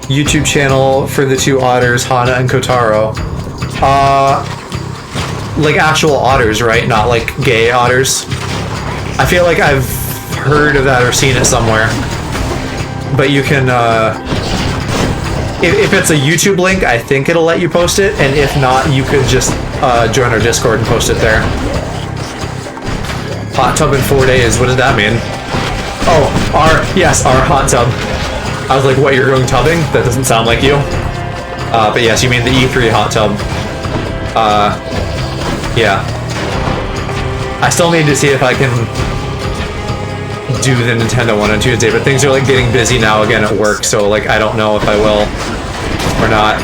YouTube channel for the 2 otters, Hana and Kotaro. Like actual otters, right? Not like gay otters. I feel like I've heard of that or seen it somewhere. But you can, if it's a YouTube link, I think it'll let you post it, and if not, you could just join our Discord and post it there. Hot tub in 4 days, what does that mean? Oh, our hot tub. I was like, what, you're going tubbing? That doesn't sound like you. But yes, you mean the E3 hot tub. Yeah. I still need to see if I can do the Nintendo one on Tuesday, but things are like getting busy now again at work, so like I don't know if I will or not.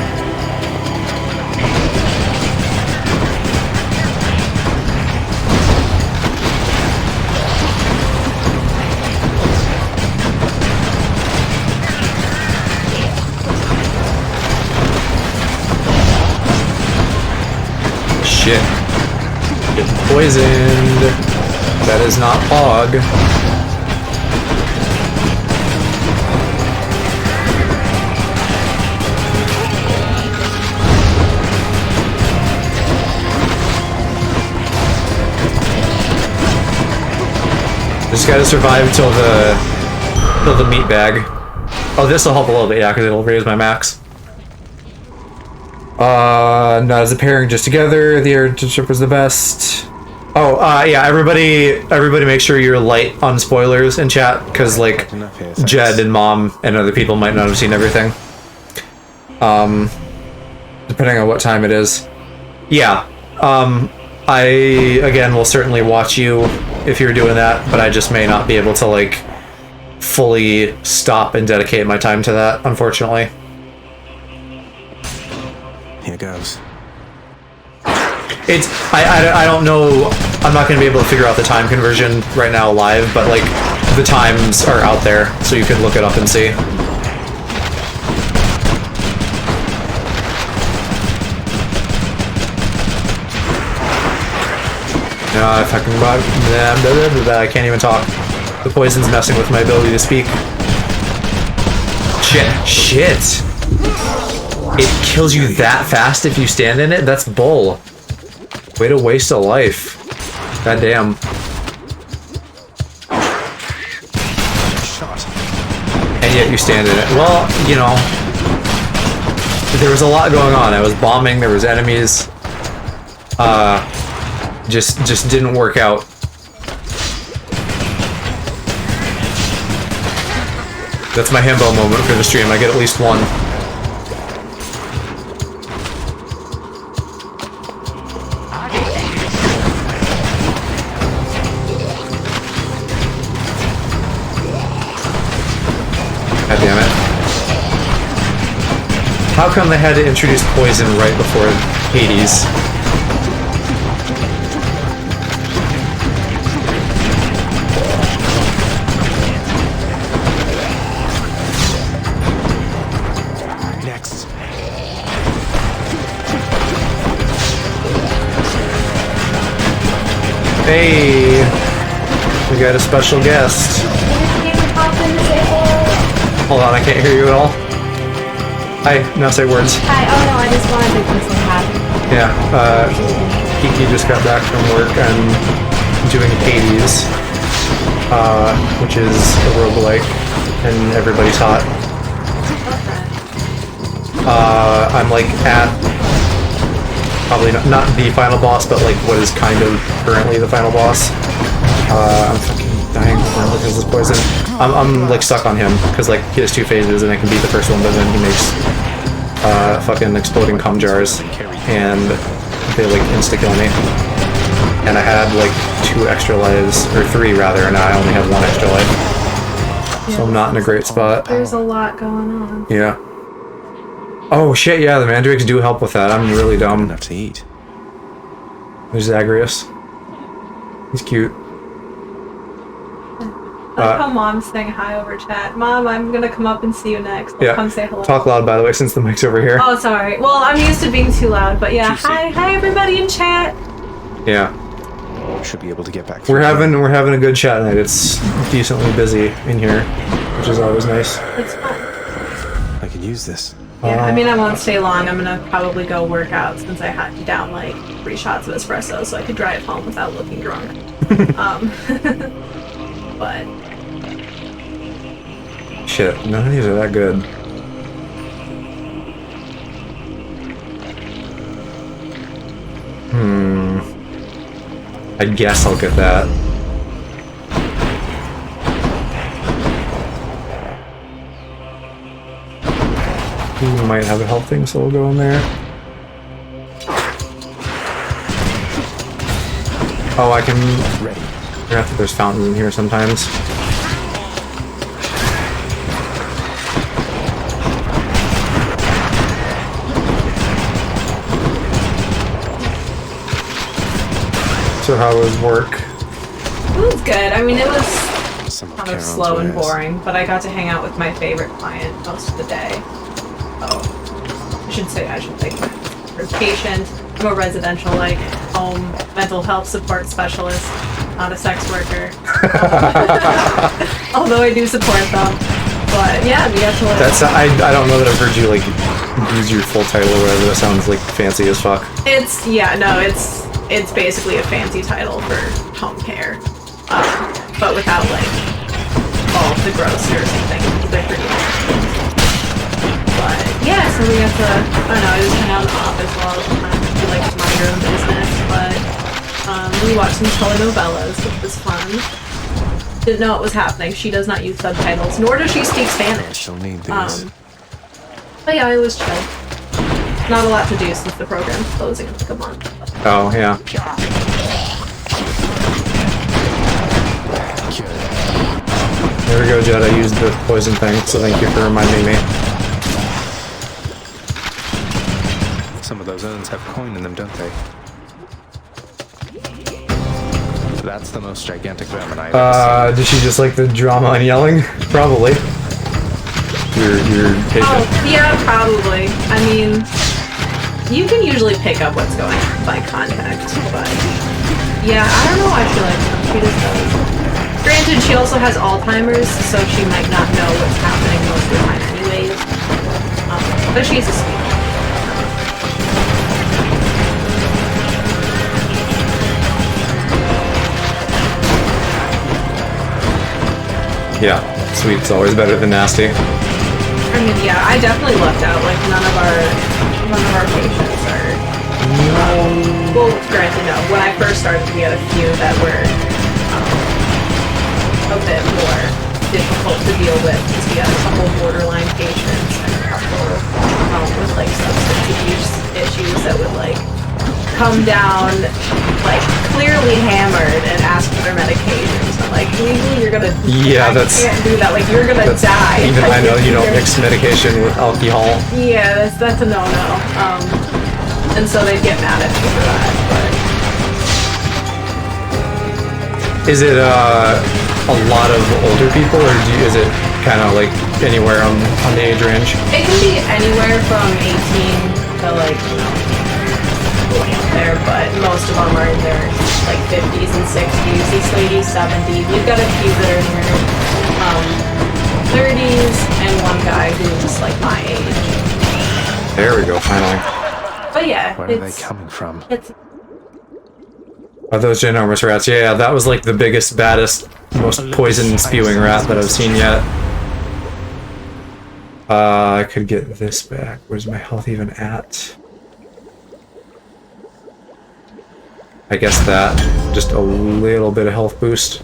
Shit. Getting poisoned. That is not Pog. Just gotta survive till the meat bag. Oh, this will help a little bit, yeah, because it'll raise my max. Not as a pairing, just together. The relationship was the best. Oh, yeah, everybody make sure you're light on spoilers in chat, because, like, Jed and Mom and other people might not have seen everything. Depending on what time it is. Yeah, I, again, will certainly watch you if you're doing that, but I just may not be able to, like, fully stop and dedicate my time to that, unfortunately. Here goes. I don't know, I'm not going to be able to figure out the time conversion right now live, but like the times are out there, so you can look it up and see. I can't even talk. The poison's messing with my ability to speak. Shit. It kills you that fast if you stand in it? That's bull. Way to waste a life. God damn. And yet you stand in it. Well, you know, there was a lot going on. I was bombing, there was enemies. Just didn't work out. That's my himbo moment for the stream. I get at least one. God damn it. How come they had to introduce poison right before Hades? Next. Hey, we got a special guest. Hold on, I can't hear you at all. Hi, now say words. Hi, oh no, I just wanted to say hi. Yeah, Kiki just got back from work and doing Hades, which is a roguelike, and everybody's hot. I'm like at, probably not the final boss, but like what is kind of currently the final boss. I'm fucking dying because of this poison. I'm like stuck on him because like he has 2 phases and I can beat the first one, but then he makes fucking exploding cum jars and they like insta kill me. and I had like 2 extra lives, or 3 rather, and now I only have 1 extra life. So I'm not in a great spot. There's a lot going on. Yeah. Oh shit, yeah, the mandrakes do help with that. I'm really dumb. Enough to eat. There's Zagreus. He's cute. I like how Mom's saying hi over chat. Mom, I'm gonna come up and see you next. I'll Yeah. come say hello. Talk loud, by the way, since the mic's over here. Oh, sorry. Well, I'm used to being too loud, but yeah. Hi everybody in chat. Yeah. Should be able to get back. We're having a good chat night. It's decently busy in here, which is always nice. It's fun. I could use this. Yeah, I mean, I won't stay long. I'm gonna probably go work out since I had to down like 3 shots of espresso so I could drive home without looking drunk. But Shit, none of these are that good. I guess I'll get that. We might have a health thing, so we'll go in there. Oh, I can... Ready. I forgot that there's fountains in here sometimes. So how was work? it was good. I mean, it was kind of slow and boring, but I got to hang out with my favorite client most of the day. Oh, I should say her patient. I'm a residential, like, home mental health support specialist, not a sex worker. Although I do support them. But yeah, we have to like... That's I don't know that I've heard you like use your full title or whatever. That sounds like fancy as fuck. It's basically a fancy title for home care, but without like all of the gross nursing things. They're pretty awesome. But yeah, so we have to, I don't know, I just hang out in the office while we like to mind your own business, but we watched some telenovelas, which was fun. Didn't know what was happening. She does not use subtitles, nor does she speak Spanish. She'll need these. But yeah, it was chill. Not a lot to do since the program's closing in like a month. Oh, yeah. There we go, Jed. I used the poison thing, so thank you for reminding me. Some of those urns have coin in them, don't they? That's the most gigantic vermin I've ever seen. Did she just like the drama and yelling? Probably. Your patient. Oh, yeah, probably. I mean, you can usually pick up what's going on by contact, but yeah, I don't know why she likes them. She just does. Granted, she also has Alzheimer's, so she might not know what's happening most of the time anyways. But she's a sweetheart. Yeah, sweet's always better than nasty. I mean, yeah, I definitely lucked out. Like none of our patients are. Well, granted, no. When I first started, we had a few that were a bit more difficult to deal with because we had a couple borderline patients and a couple with like substance abuse issues that would like come down like clearly hammered and ask for their medications. I'm like, legally you're gonna Yeah, you can't do that. Like you're gonna die. Even like, I know you don't mix medication with alcohol. Yeah, that's a no-no. And so they'd get mad at me for that. But Is it a lot of older people, or is it kind of like anywhere on the age range? it can be anywhere from 18 to like going up there, but most of them are in their like 50s and 60s. These ladies 70s. We've got a few that are in their 30s, and one guy who's like my age. There we go, finally. But yeah, Where are they coming from? Are those ginormous rats? Yeah, that was like the biggest, baddest, most poison spewing rat that I've seen yet. I could get this back. Where's my health even at? I guess that. Just a little bit of health boost.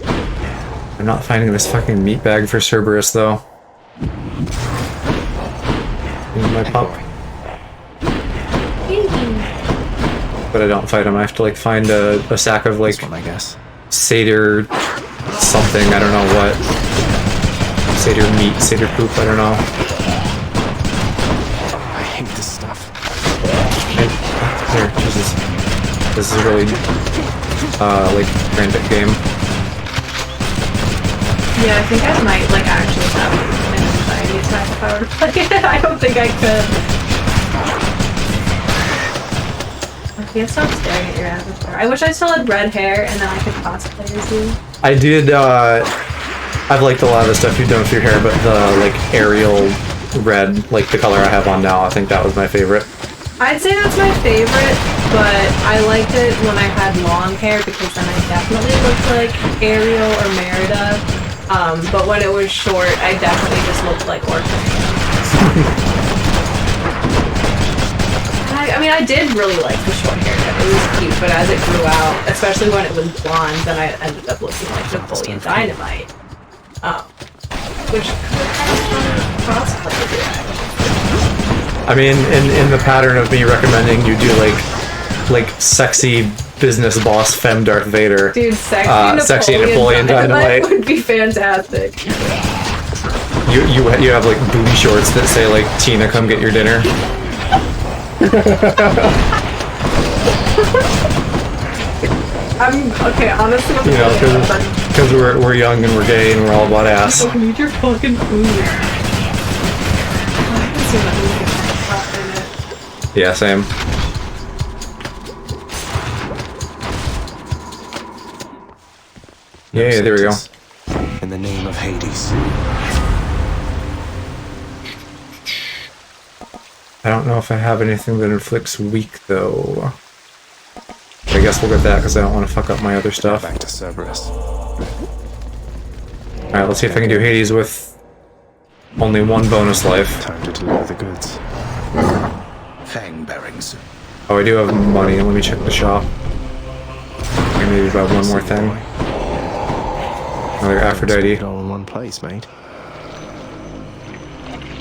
I'm not finding this fucking meat bag for Cerberus, though. Here's my pup. but I don't fight him. I have to like find a sack of like I guess. satyr something. I don't know what. Satyr meat, satyr poop. I don't know. I hate this stuff. Here, Jesus. This is a really like frantic game. Yeah, I think I might like actually have an anxiety attack if I were to play it. I don't think I could. I can't stop staring at your avatar. I wish I still had red hair and then I could cosplay as you. I did, I've liked a lot of the stuff you've done with your hair, but the, like, Ariel red, like the color I have on now, I think that was my favorite. I'd say that's my favorite, but I liked it when I had long hair because then I definitely looked like Ariel or Merida. But when it was short, I definitely just looked like Orphan. I mean, I did really like the short haircut. It was cute, but as it grew out, especially when it was blonde, then I ended up looking like Napoleon Dynamite. Which cosplay to do. I mean, in the pattern of me recommending you do like sexy business boss femme Darth Vader. Dude, sexy Napoleon Dynamite would be fantastic. You have like booty shorts that say like Tina, come get your dinner. I'm okay, honestly. You know, because we're young and we're gay and we're all about ass. I need your fucking food. Yeah, same. Yeah, there we go. In the name of Hades. I don't know if I have anything that inflicts weak, though. I guess we'll get that, because I don't want to fuck up my other stuff. Back to Cerberus. Alright, let's see if I can do Hades with only one bonus life. Time to deliver the goods. Fang bearings. Oh, I do have money. Let me check the shop. I can maybe buy one more thing. Another Aphrodite. All in one place, mate.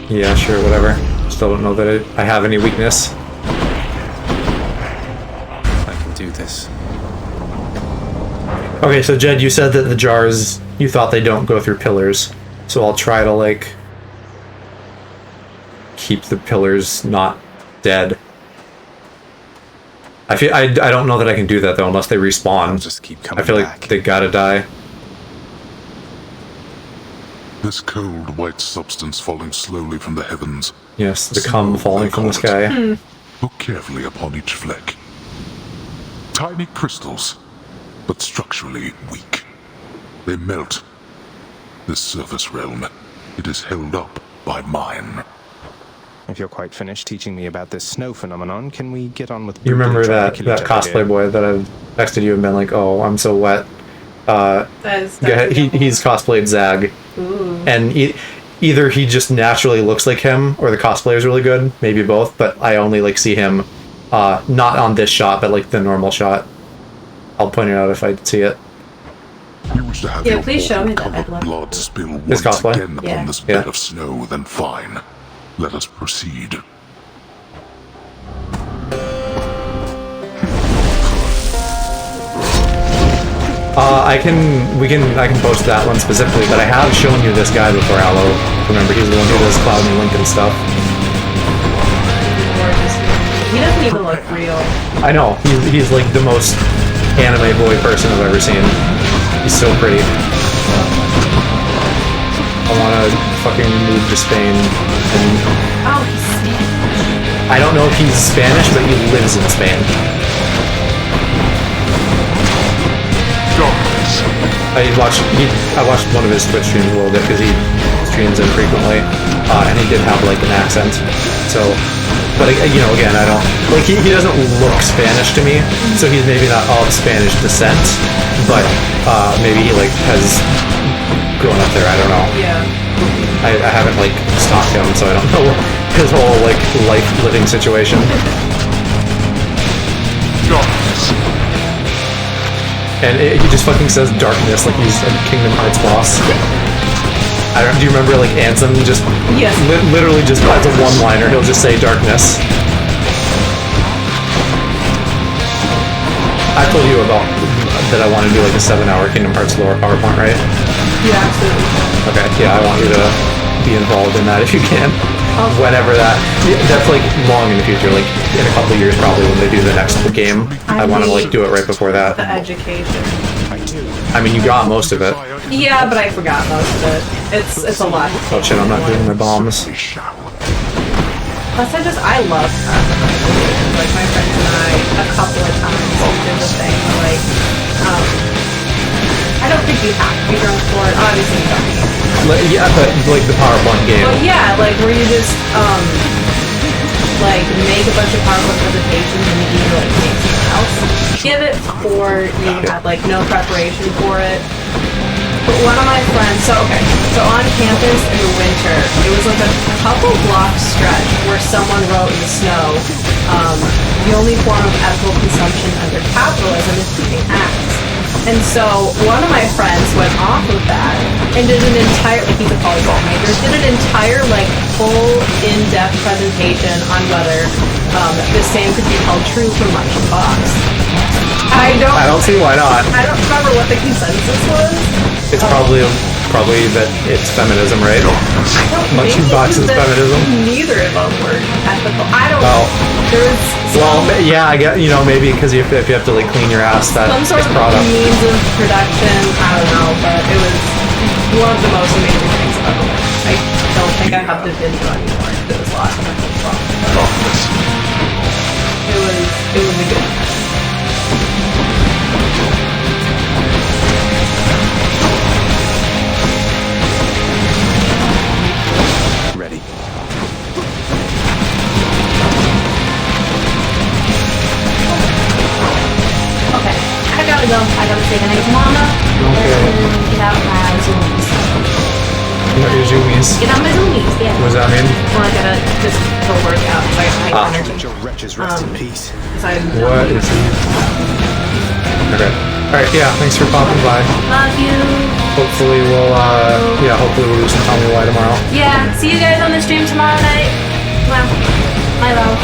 Yeah, sure, whatever. Still don't know that I have any weakness. I can do this. Okay, so Jed, you said that the jars, you thought they don't go through pillars. So I'll try to, like, keep the pillars not dead. I don't know that I can do that, though, unless they respawn. I'll just keep coming I feel back. like they gotta die. This cold white substance falling slowly from the heavens. Yes, the cum falling from the sky. Look carefully upon each fleck. Tiny crystals, but structurally weak. They melt. This surface realm, it is held up by mine. If you're quite finished teaching me about this snow phenomenon, can we get on with... You remember that trying to kill each other cosplay here? boy that I've texted you and been like, oh, I'm so wet. He's cosplayed Zag. Ooh. And either he just naturally looks like him, or the cosplay is really good. Maybe both, but I only like see him not on this shot, but like the normal shot. I'll point it out if I see it. You wish to have Yeah, your please show me that, covered Edward. blood spill This once cosplay? again upon Yeah. this bed of snow, then fine. Let us proceed. I can post that one specifically, but I have shown you this guy before, Aloe. Remember, he's the one who does Cloud and Link and stuff. He doesn't even look real. I know, he's like the most anime boy person I've ever seen. He's so pretty. I wanna fucking move to Spain and... Oh, he's Spanish. I don't know if he's Spanish, but he lives in Spain. I watched one of his Twitch streams a little bit because he streams infrequently, and he did have like an accent. So, but you know, again, I don't like he doesn't look Spanish to me, so he's maybe not of Spanish descent, but maybe he like has grown up there. I don't know. Yeah. I haven't like stalked him, so I don't know his whole like life living situation. And he just fucking says darkness like he's a Kingdom Hearts boss. I don't. Do you remember like Ansem just Yes. Literally just as a one-liner, he'll just say darkness. I told you about that I want to do like a 7-hour Kingdom Hearts lore PowerPoint, right? Yeah, absolutely. Okay, yeah, I want you to be involved in that if you can. Whenever that, that's like long in the future, like in a couple of years probably when they do the next game. I want to like do it right before that. The education. I mean, you got most of it. Yeah, but I forgot most of it. It's a lot. Oh shit, I'm not doing my bombs. Plus, I love like my friends and I a couple of times we did the thing like I don't think you have to be drunk for it. Obviously, you don't need. Yeah, but like the PowerPoint game. Well, yeah, like where you just like make a bunch of PowerPoint presentations and you like make something else. Give it, or you had like no preparation for it. But one of my friends, so on campus in the winter, it was like a couple block stretch where someone wrote in the snow, the only form of ethical consumption under capitalism is keeping axe. And so one of my friends went off of that and did an entire, like he's a volleyball major, did an entire like full in-depth presentation on whether the same could be held true for monkeypox. I don't see why not. I don't remember what the consensus was. It's probably that it's feminism, right? Monkeypox is feminism. Neither of them were ethical. I don't know. Well, yeah, I get, maybe because if you have to like clean your ass, that some sort is of product. means of production. I don't know, but it was one of the most amazing things I've ever learned. I don't think I have the video anymore. It was last time I came from. It was a good. Ready. Okay, I gotta go. I gotta say goodnight to Mama. And get out my zoomies. What are your zoomies? Get out my zoomies, yeah. What does that mean? Well, I gotta just go work out because I have energy. Your wretches rest in peace. What is he? Okay. Alright, yeah, thanks for popping by. Love you. Hopefully we'll do some Tell Me Why tomorrow. Yeah, see you guys on the stream tomorrow night. Well, my love.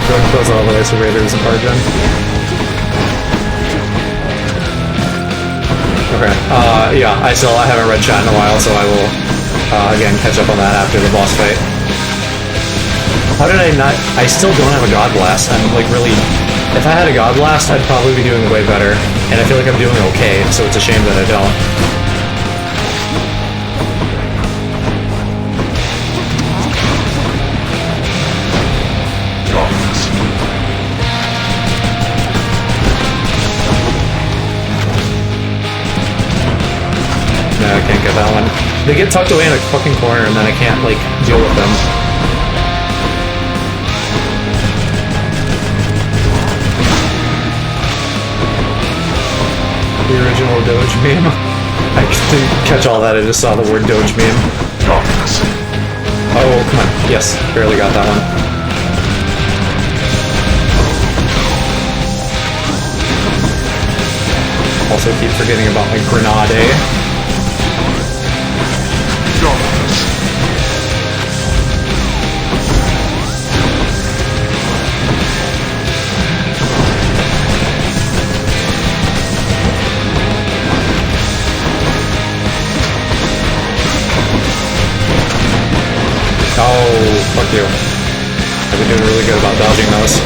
Go ahead and close all the Ice Raiders and Pargen. Okay, yeah, I haven't read chat in a while, so I will, again, catch up on that after the boss fight. How did I not... I still don't have a God Blast. I'm, like, really... If I had a God Blast, I'd probably be doing way better. And I feel like I'm doing okay, so it's a shame that I don't. No, I can't get that one. They get tucked away in a fucking corner, and then I can't, like, deal with them. The original Doge meme. I didn't catch all that, I just saw the word Doge meme. Oh, come on. Yes, barely got that one. Also keep forgetting about my grenade. Oh, fuck you. I've been doing really good about dodging those.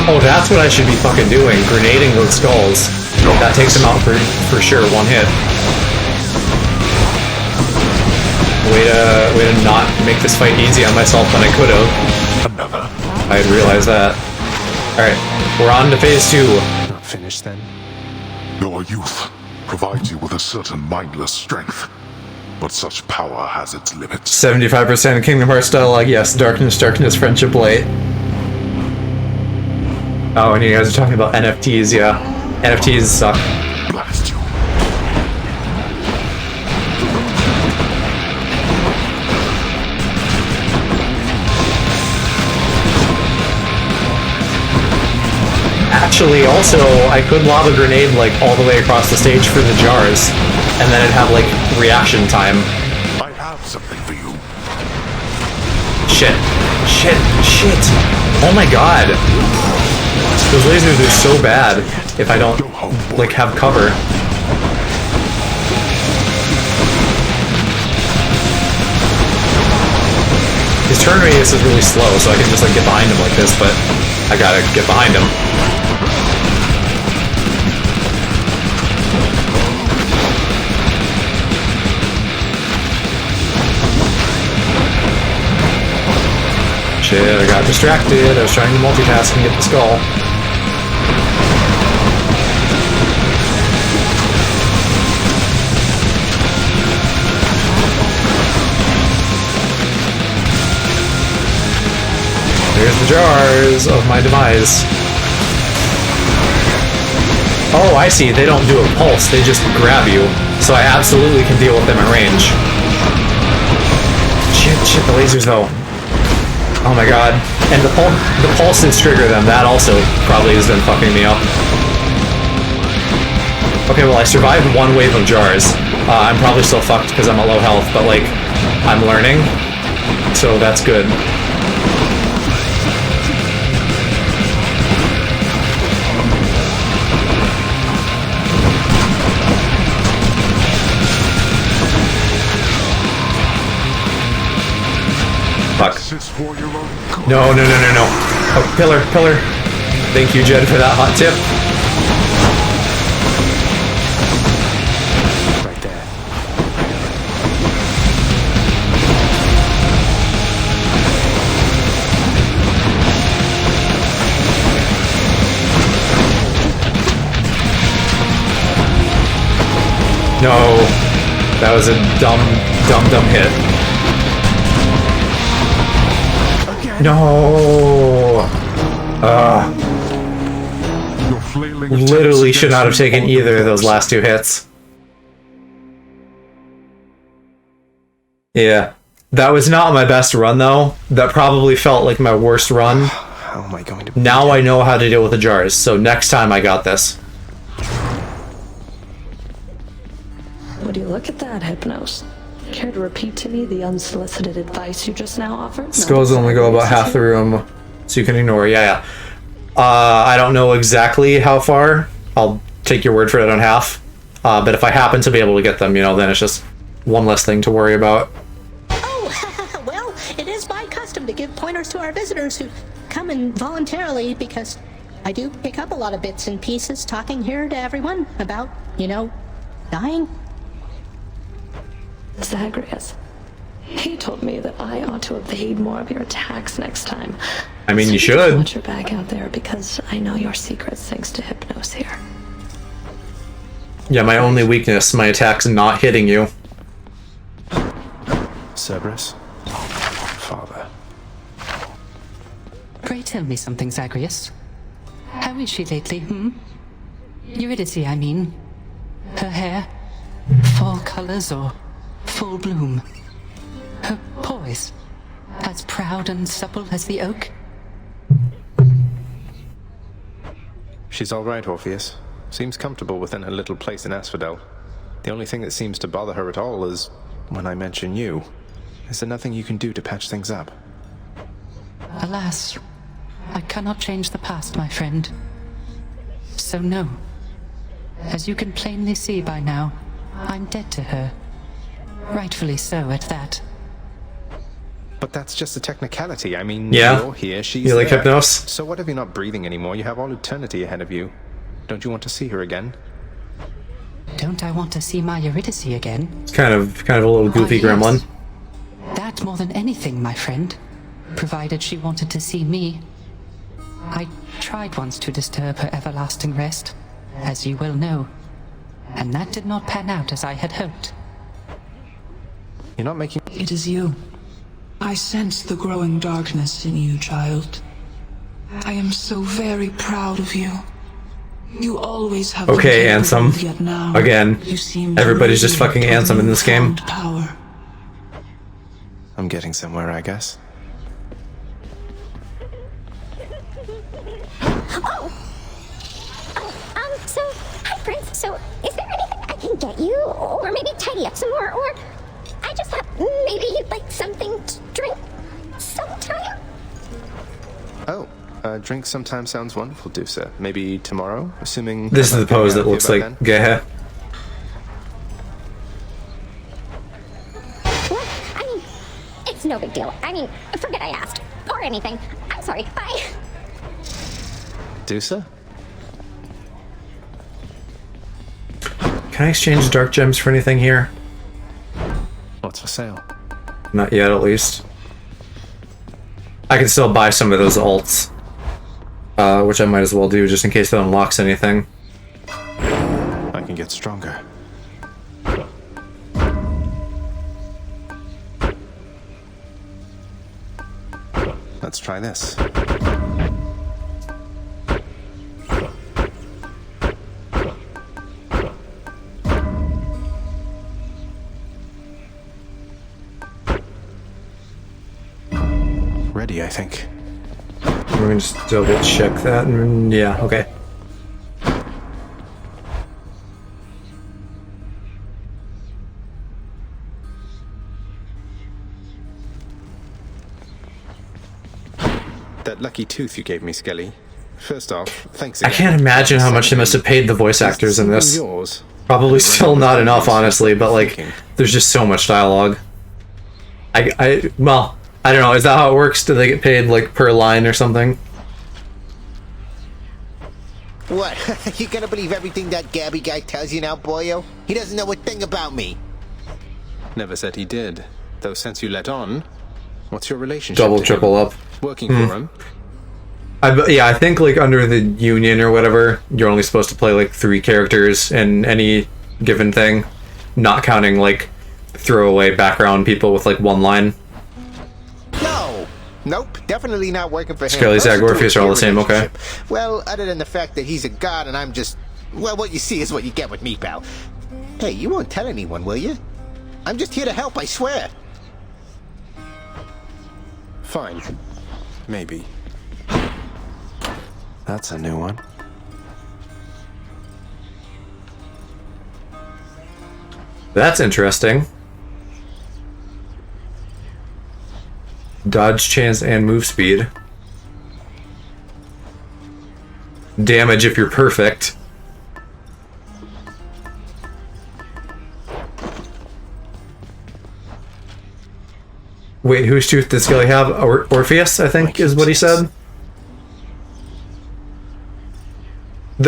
Oh, that's what I should be fucking doing. Grenading those skulls. That takes them out for sure, one hit. Way to not make this fight easy on myself when I could have. I had realized that. Alright, we're on to phase 2. Not finished then. Your youth provides you with a certain mindless strength, but such power has its limits. 75% Kingdom Hearts dialogue, yes. Darkness, darkness, friendship light. Oh, and you guys are talking about NFTs, yeah. NFTs suck. Blast you. Actually, also, I could lob a grenade, like, all the way across the stage for the jars, and then it'd have, like, reaction time. I have something for you. Shit. Shit. Shit. Oh my god. Those lasers are so bad if I don't, like, have cover. His turn radius is really slow, so I can just, like, get behind him like this, but I gotta get behind him. Shit, I got distracted. I was trying to multitask and get the skull. There's the jars of my demise. Oh, I see. They don't do a pulse. They just grab you. So I absolutely can deal with them at range. Shit, the lasers though. Oh my god. And the pulses trigger them. That also probably has been fucking me up. Okay, well I survived one wave of jars. I'm probably still fucked because I'm at low health, but like, I'm learning. So that's good. Fuck. No. Oh, pillar. Thank you, Jed, for that hot tip. Right there. No. That was a dumb hit. No. Literally should not have taken either of those last two hits. Yeah. That was not my best run, though. That probably felt like my worst run. How am I going to... Now I know how to deal with the jars, so next time I got this. Would you look at that, Hypnos? Care to repeat to me the unsolicited advice you just now offered? Skulls only go about half the room, so you can ignore. Yeah. I don't know exactly how far. I'll take your word for it on half. But if I happen to be able to get them, then it's just one less thing to worry about. Oh, well, it is my custom to give pointers to our visitors who come in voluntarily because I do pick up a lot of bits and pieces talking here to everyone about, dying. Zagreus. He told me that I ought to evade more of your attacks next time. I mean, so you should. Watch your back out there because I know your secrets thanks to Hypnos here. Yeah, my only weakness, my attack's not hitting you. Cerberus? Father. Pray tell me something, Zagreus. How is she lately, Eurydice, I mean. Her hair? Fall colors or full bloom? Her poise? As proud and supple as the oak? She's all right, Orpheus. Seems comfortable within her little place in Asphodel. The only thing that seems to bother her at all is when I mention you. Is there nothing you can do to patch things up? Alas, I cannot change the past, my friend. So no. As you can plainly see by now, I'm dead to her. Rightfully so, at that. But that's just a technicality. I mean, yeah. You're here, she's you like there. Hypnos? So what if you're not breathing anymore? You have all eternity ahead of you. Don't you want to see her again? Don't I want to see my Eurydice again? It's kind of a little goofy gremlin. That more than anything, my friend. Provided she wanted to see me. I tried once to disturb her everlasting rest, as you well know. And that did not pan out as I had hoped. You're not making... It is you. I sense the growing darkness in you, child. I am so very proud of you. You always have Okay, been Ansem. capable, yet now Again. you seem Everybody's just radiant fucking with Ansem in this game. newfound Power. I'm getting somewhere, I guess. So, hi, Prince. So, is there anything I can get you? Or maybe tidy up some more? Or I just thought maybe you'd like something to drink sometime? Oh, drink sometime sounds wonderful, Dusa. Maybe tomorrow, assuming... This is the pose that looks by like then? Gehe. What? I mean, it's no big deal. I mean, forget I asked. Or anything. I'm sorry. Bye. Dusa? Can I exchange dark gems for anything here? What's for sale? Not yet, at least. I can still buy some of those alts. Which I might as well do, just in case that unlocks anything. I can get stronger. Let's try this. Ready, I think. We're gonna just double check that, and yeah, okay. That lucky tooth you gave me, Skelly. First off, thanks I again. can't imagine how much they must have paid the voice actors in this. Yours. Probably still not enough, honestly, but like, there's just so much dialogue. Well, I don't know, is that how it works? Do they get paid like per line or something? What? You gonna believe everything that Gabby guy tells you now, boyo? He doesn't know a thing about me. Never said he did. Though since you let on, what's your relationship Double, to triple him? up. Working for him? Yeah, I think like under the union or whatever, you're only supposed to play like 3 characters in any given thing, not counting like throwaway background people with like 1 line. No! Nope, definitely not working for him. Skelly, Zag, Orpheus are all the same, okay. Well, other than the fact that he's a god and I'm just... Well, what you see is what you get with me, pal. Hey, you won't tell anyone, will you? I'm just here to help, I swear. Fine. Maybe. That's a new one. That's interesting. Dodge chance and move speed. Damage if you're perfect. Wait, whose tooth did Skelly have? Orpheus, I think, is what he said.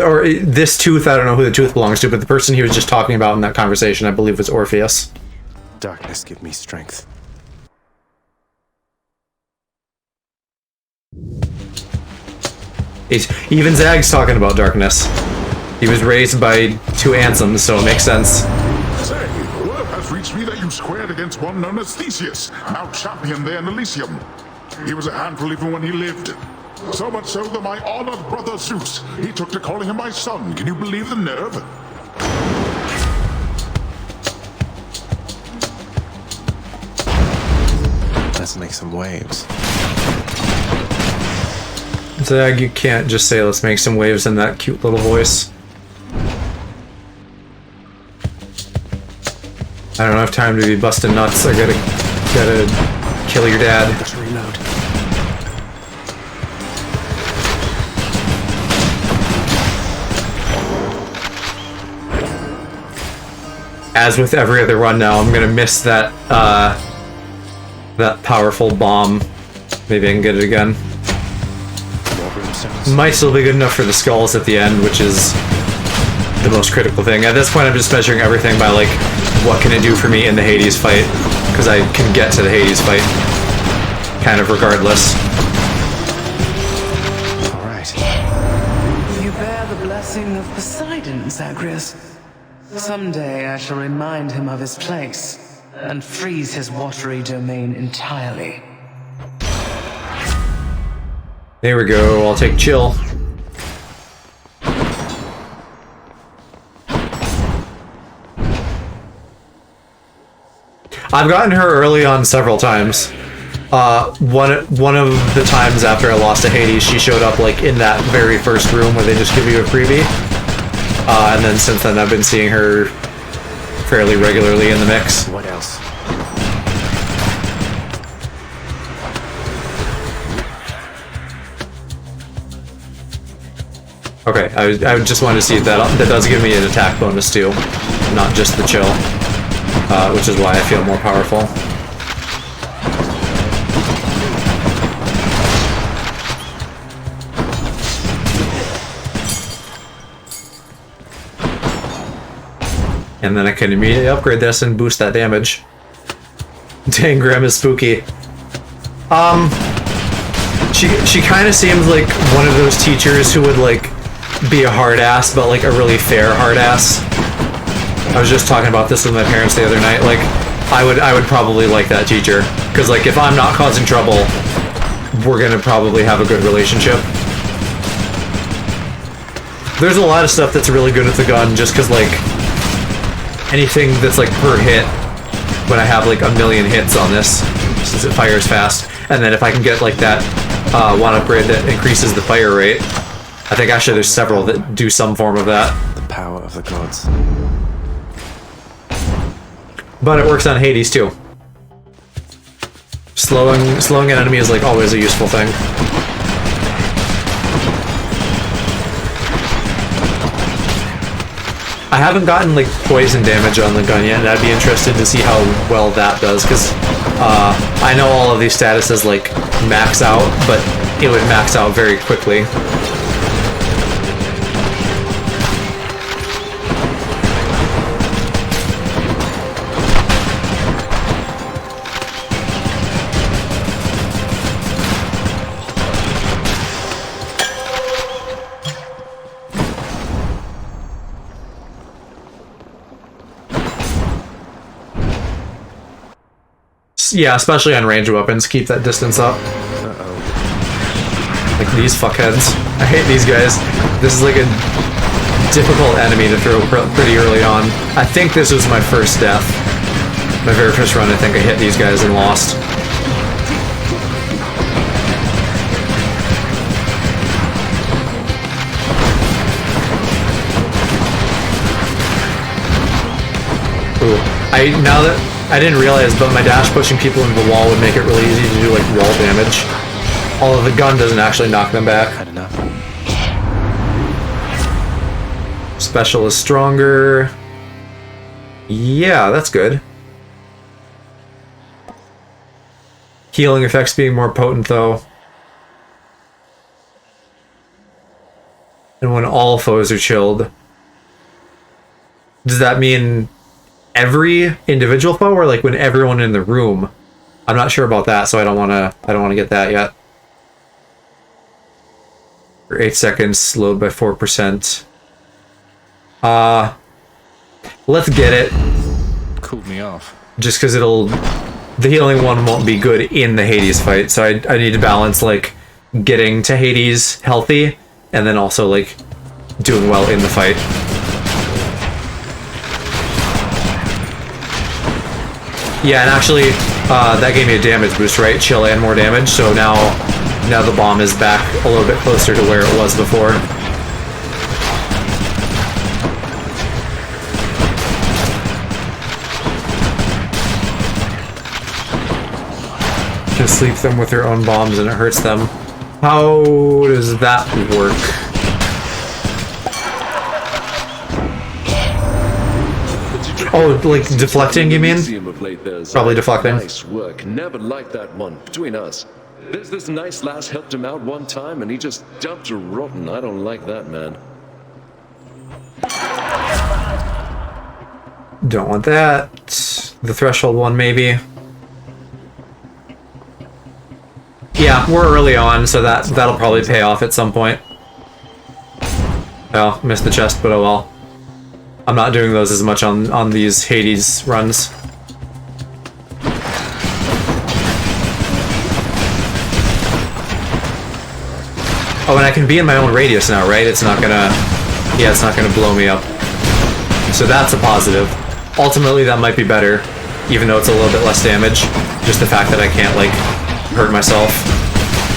Or this tooth, I don't know who the tooth belongs to, but the person he was just talking about in that conversation, I believe, was Orpheus. Darkness, give me strength. Even Zag's talking about darkness. He was raised by 2 Ansems, so it makes sense. Say, word has reached me that you squared against one known as Theseus, now champion there in Elysium. He was a handful even when he lived. So much so that my honored brother Zeus, he took to calling him my son. Can you believe the nerve? Let's make some waves. Zag, you can't just say let's make some waves in that cute little voice. I don't have time to be busting nuts. I gotta kill your dad. Let's reload. As with every other run now, I'm gonna miss that that powerful bomb. Maybe I can get it again. Might still be good enough for the skulls at the end, which is the most critical thing. At this point, I'm just measuring everything by like, what can it do for me in the Hades fight? Because I can get to the Hades fight kind of regardless. You bear the blessing of Poseidon, Zagreus. Someday I shall remind him of his place and freeze his watery domain entirely. There we go, I'll take chill. I've gotten her early on several times. One of the times after I lost to Hades, she showed up like in that very first room where they just give you a freebie. And then since then I've been seeing her fairly regularly in the mix. What else? Okay, I just wanted to see if that does give me an attack bonus too, not just the chill, which is why I feel more powerful. And then I can immediately upgrade this and boost that damage. Dang, Graham is spooky. She kind of seems like one of those teachers who would like be a hard ass, but like a really fair hard ass. I was just talking about this with my parents the other night. Like, I would probably like that teacher, because like if I'm not causing trouble, we're gonna probably have a good relationship. There's a lot of stuff that's really good with the gun, just because like anything that's like per hit, when I have like a million hits on this, since it fires fast, and then if I can get like that one upgrade that increases the fire rate. I think actually there's several that do some form of that. The power of the gods. But it works on Hades too. Slowing an enemy is like always a useful thing. I haven't gotten like poison damage on the gun yet, and I'd be interested to see how well that does, because I know all of these statuses like max out, but it would max out very quickly. Yeah, especially on ranged weapons, keep that distance up. Like these fuckheads. I hate these guys. This is like a difficult enemy to throw pretty early on. I think this was my first death. My very first run, I think I hit these guys and lost. Ooh. Now that I didn't realize, but my dash pushing people into the wall would make it really easy to do like wall damage. Although the gun doesn't actually knock them back. Had enough. Special is stronger. Yeah, that's good. Healing effects being more potent though. And when all foes are chilled. Does that mean every individual foe, or like when everyone in the room? I'm not sure about that, so I don't want to get that yet. For 8 seconds, slowed by 4%. Let's get it. Cooled me off. Just because the healing one won't be good in the Hades fight, so I need to balance like getting to Hades healthy and then also like doing well in the fight. Yeah, and actually, that gave me a damage boost, right? Chill and more damage, so now the bomb is back a little bit closer to where it was before. Just sleep them with their own bombs and it hurts them. How does that work? Oh, like deflecting, you mean? Probably deflecting. Nice work. Never liked that one. Between us, there's this nice lass helped him out one time, and he just dumped her rotten. I don't like that, man. Don't want that. The threshold one, maybe. Yeah, we're early on, so that'll probably pay off at some point. Oh, missed the chest, but oh well. I'm not doing those as much on these Hades runs. Oh, and I can be in my own radius now, right? It's not gonna... Yeah, it's not gonna blow me up. So that's a positive. Ultimately, that might be better, even though it's a little bit less damage. Just the fact that I can't, like, hurt myself.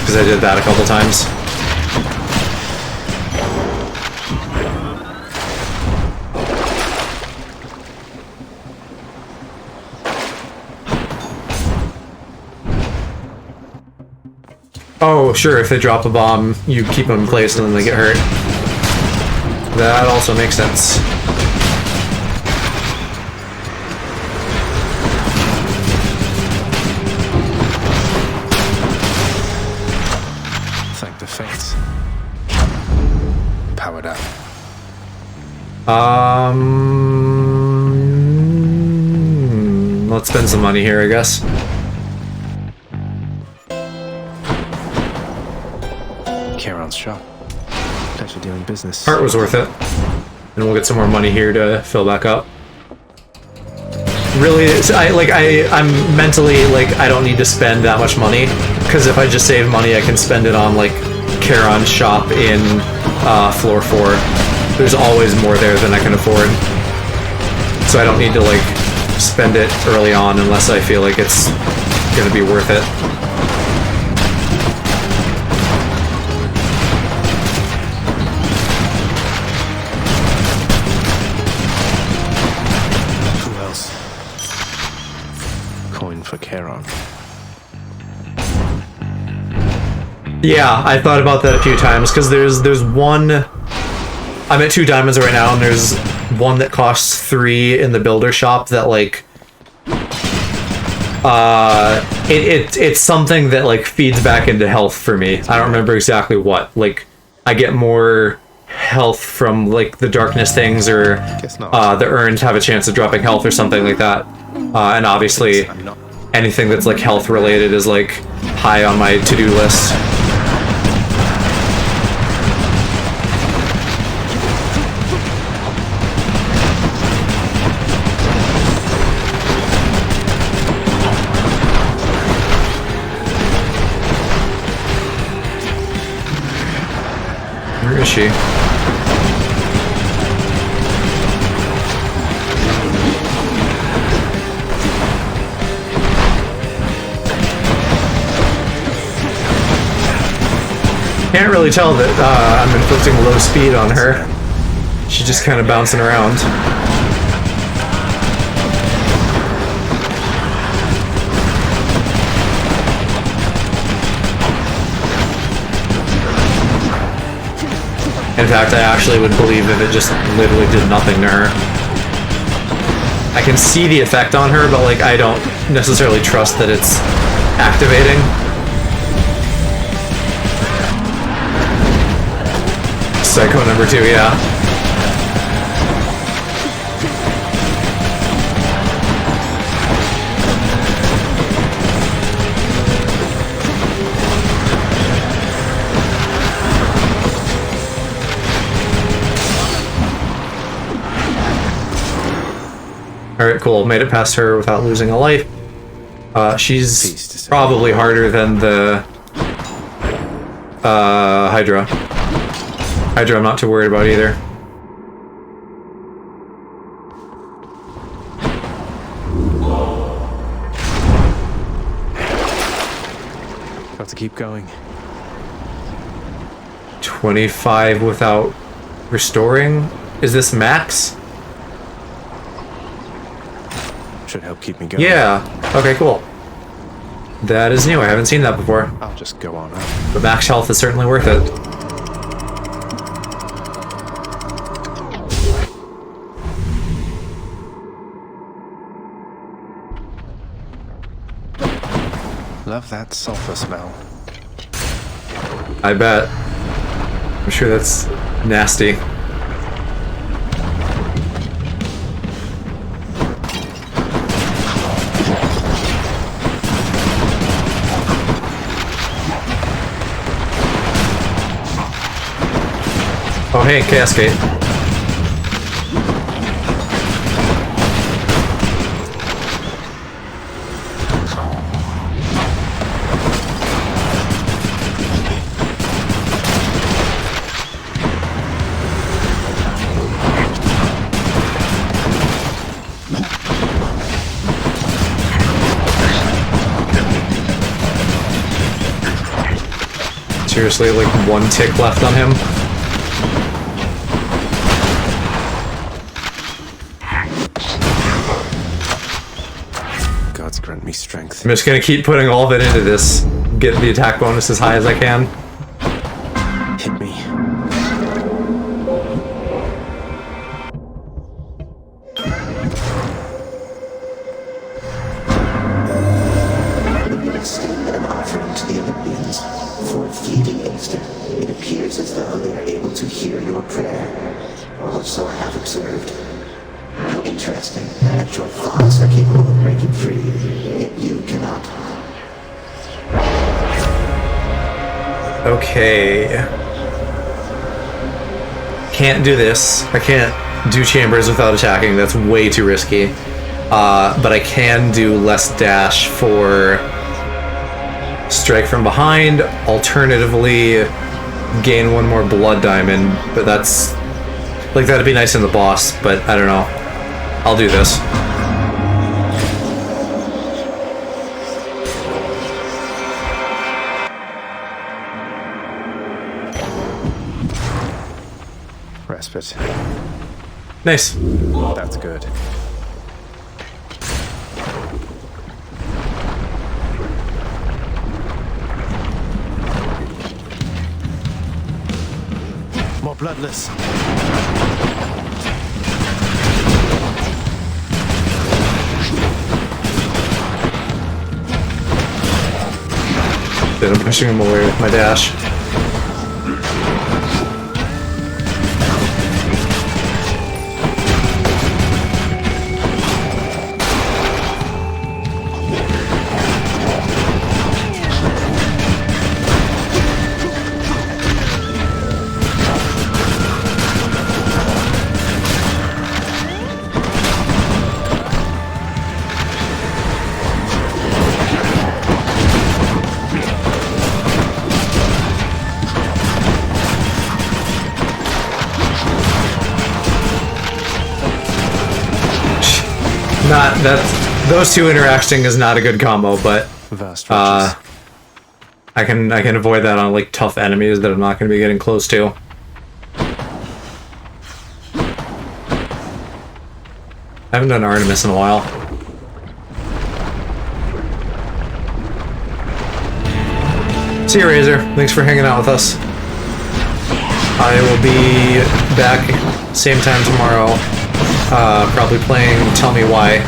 Because I did that a couple times. Oh, sure, if they drop a bomb, you keep them in place and then they get hurt. That also makes sense. Thank the fates. Powered up. Let's spend some money here, I guess. Charon's shop. Pleasure doing business. Heart was worth it. And we'll get some more money here to fill back up. Really, I'm mentally, like, I don't need to spend that much money. Because if I just save money, I can spend it on, like, Charon's shop in floor 4. There's always more there than I can afford. So I don't need to, like, spend it early on unless I feel like it's gonna be worth it. Who else? Coin for Charon. Yeah, I thought about that a few times, because there's one... I'm at 2 diamonds right now, and there's one that costs 3 in the builder shop that, like... It's something that, like, feeds back into health for me. I don't remember exactly what. Like, I get more health from, like, the darkness things, or the urns have a chance of dropping health or something like that. And obviously, anything that's, like, health related is, like, high on my to-do list. Where is she? Can't really tell that I'm inflicting low speed on her. She's just kind of bouncing around. In fact, I actually would believe if it just literally did nothing to her. I can see the effect on her, but like I don't necessarily trust that it's activating. Psycho number 2, yeah. Alright, cool. Made it past her without losing a life. She's probably harder than the Hydra. Hydra I'm not too worried about either. Got to keep going. 25 without restoring? Is this max? Should help keep me going. Yeah. Okay, cool. That is new. I haven't seen that before. I'll just go on up. But max health is certainly worth it. Love that sulfur smell. I bet. I'm sure that's nasty. Oh hey, Cascade. seriously like one tick left on him. Gods grant me strength. I'm just gonna keep putting all of it into this, get the attack bonus as high as I can. Hit me. When you extend an offering to the Olympians for feeding Easter, it appears as though they are able to hear your prayer, or so I have observed. How interesting that your thoughts are capable of breaking free, yet you cannot. Okay. Can't do this. I can't do chambers without attacking. That's way too risky. But I can do less dash for strike from behind. Alternatively, gain one more blood diamond. But that's like that'd be nice in the boss. But I don't know. I'll do this. Respite. Nice. That's good. More bloodless. Then I'm pushing him away with my dash. Not that those two interacting is not a good combo, but I can avoid that on like tough enemies that I'm not going to be getting close to. I haven't done Artemis in a while. See you, Razor. Thanks for hanging out with us. I will be back same time tomorrow. Probably playing Tell Me Why,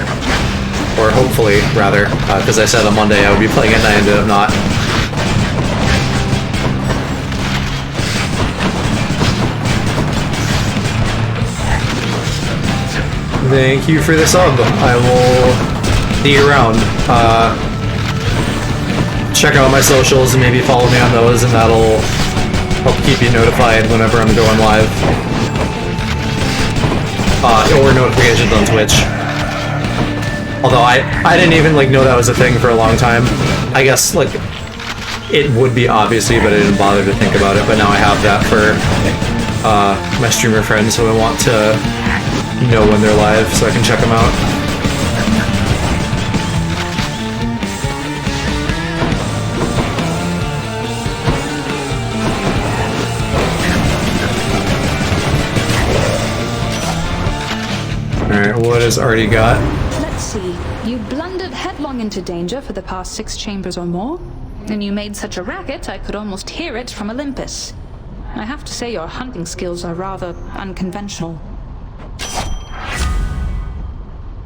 or hopefully, rather, because I said on Monday I would be playing it and I ended up not. Thank you for the sub. I will see you around. Check out my socials and maybe follow me on those, and that'll help keep you notified whenever I'm going live. Or notifications on Twitch. Although I didn't even like know that was a thing for a long time. I guess like it would be obviously, but I didn't bother to think about it. But now I have that for my streamer friends, so I want to know when they're live so I can check them out. Alright, what has Artie got? Let's see. You blundered headlong into danger for the past 6 chambers or more, and you made such a racket I could almost hear it from Olympus. I have to say your hunting skills are rather unconventional.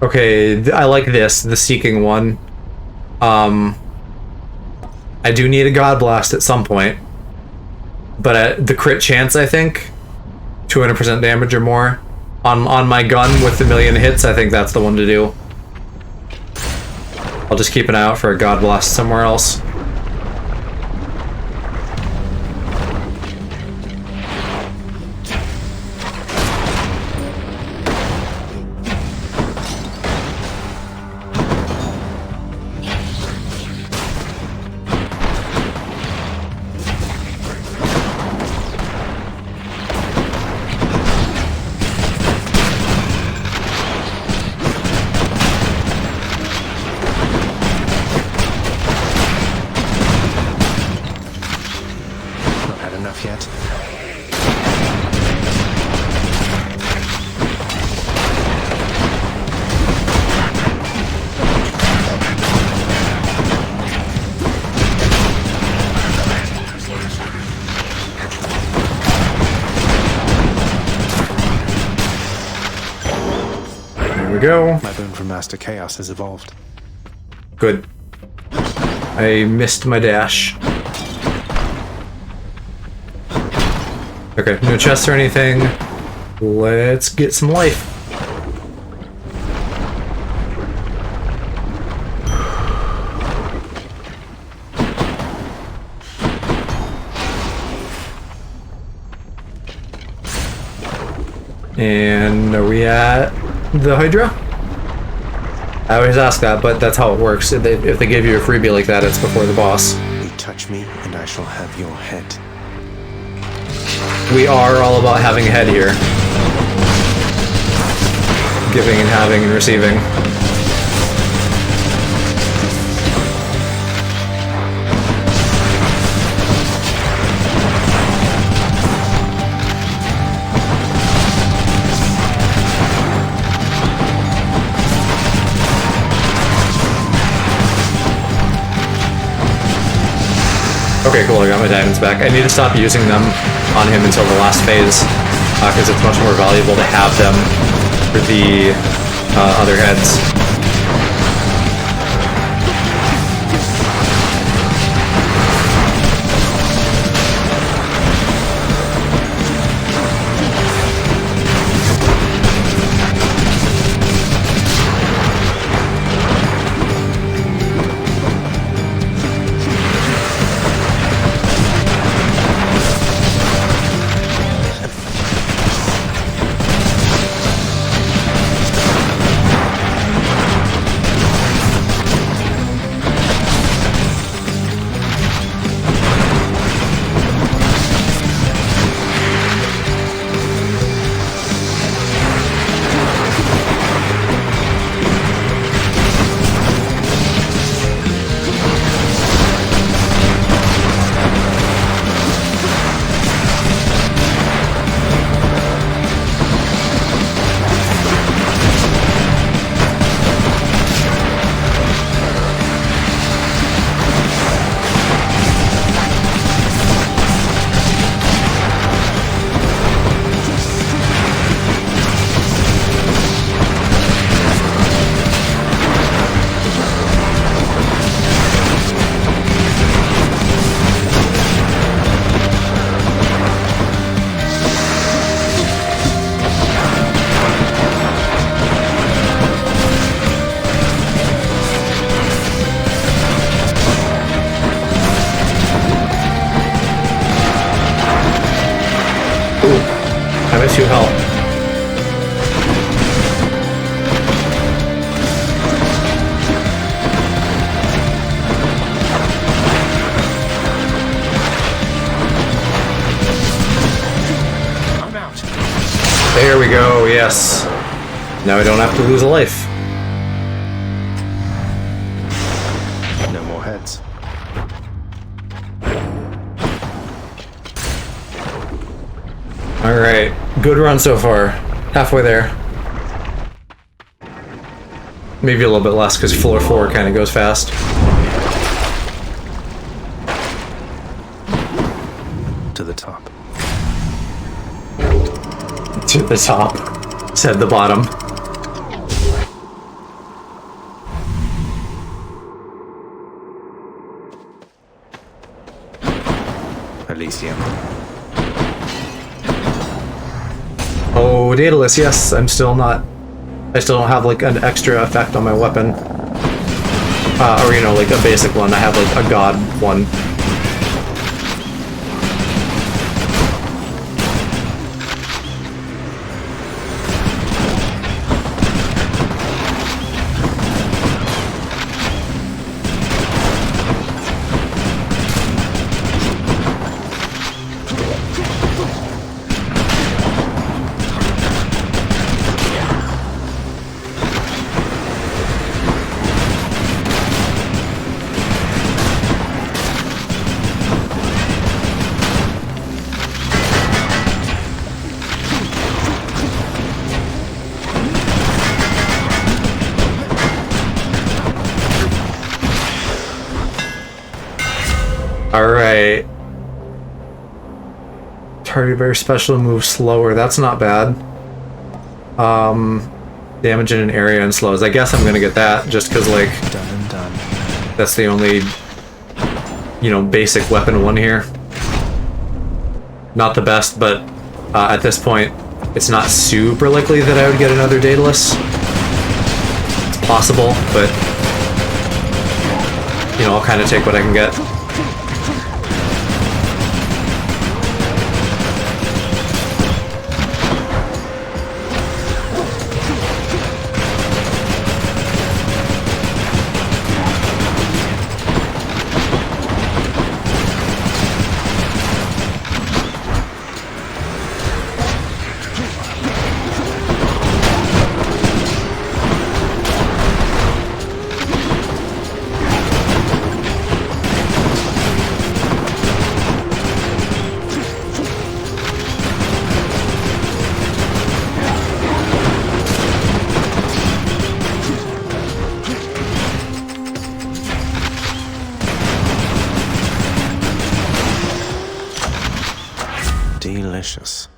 Okay, I like this, the Seeking one. I do need a God Blast at some point. But the crit chance, I think, 200% damage or more. On my gun with the 1,000,000 hits, I think that's the one to do. I'll just keep an eye out for a God Blast somewhere else. we go. My boon from Master Chaos has evolved. Good. I missed my dash. Okay, no chests or anything. Let's get some life. And are we at the Hydra? I always ask that, but that's how it works. If they give you a freebie like that, it's before the boss. You touch me, and I shall have your head. We are all about having a head here. Giving and having and receiving. Okay, cool, I got my diamonds back. I need to stop using them on him until the last phase, because it's much more valuable to have them for the other heads. I miss you, help. I'm out. There we go, yes. Now I don't have to lose a life. No more heads. Alright, good run so far. Halfway there. Maybe a little bit less because floor 4 kind of goes fast. To the top. To the top, said the bottom. Elysium. Oh, Daedalus, yes, I still don't have like an extra effect on my weapon. Or you know, like a basic one, I have like a god one. Alright. Target bear special move slower. That's not bad. Damage in an area and slows. I guess I'm gonna get that just because, like, Done and done. that's the only, you know, basic weapon one here. Not the best, but at this point, it's not super likely that I would get another Daedalus. It's possible, but, you know, I'll kind of take what I can get. Delicious.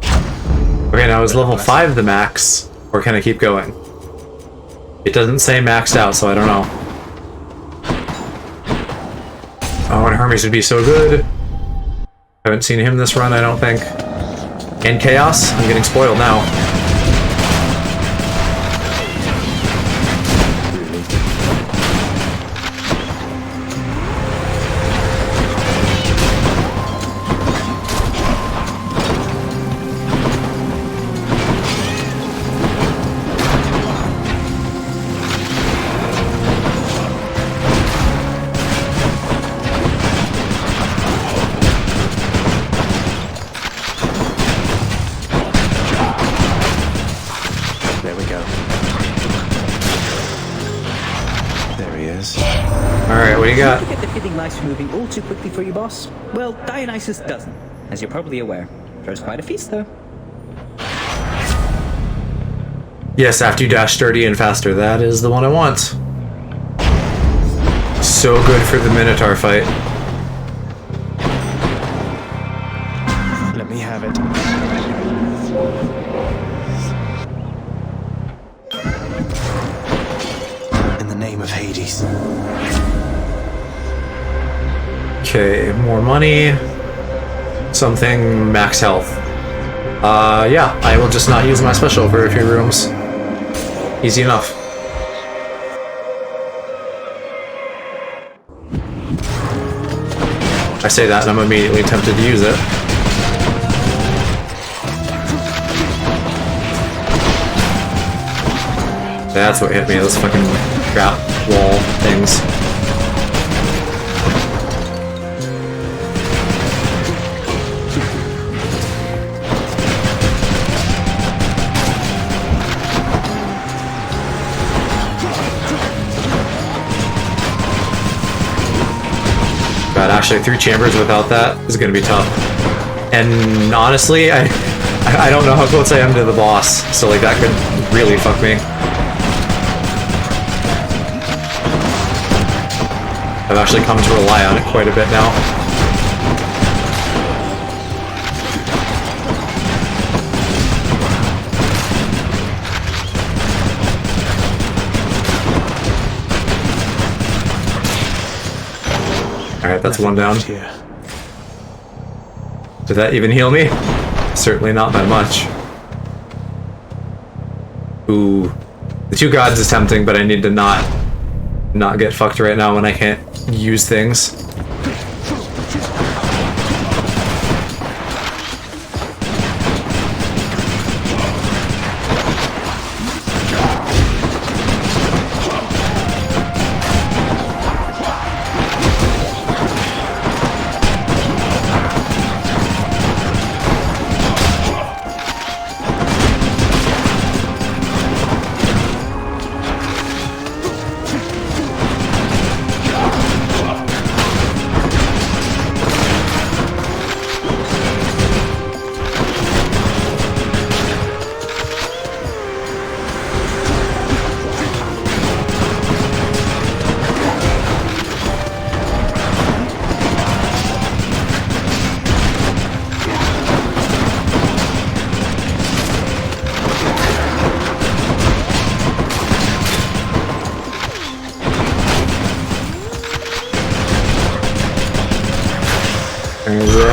Okay, now is level 5 the max, or can I keep going? It doesn't say maxed out, so I don't know. Oh, and Hermes would be so good. Haven't seen him this run, I don't think. And Chaos? I'm getting spoiled now. There we go. There he is. Alright, what do you got? You get the feeling life's moving all too quickly for you, boss? Well, Dionysus doesn't, as you're probably aware. Throws quite a feast, though. Yes, after you dash sturdy and faster, that is the one I want. So good for the Minotaur fight. Let me have it. In the name of Hades. Okay, more money. Something max health. Yeah, I will just not use my special for a few rooms. Easy enough. I say that and I'm immediately tempted to use it. That's what hit me, those fucking trap wall things. God, actually 3 chambers without that is gonna be tough. And honestly, I don't know how close I am to the boss, so like that could really fuck me. I've actually come to rely on it quite a bit now. Alright, that's one down. Did that even heal me? Certainly not by much. Ooh. The 2 gods is tempting, but I need to not get fucked right now when I can't use things.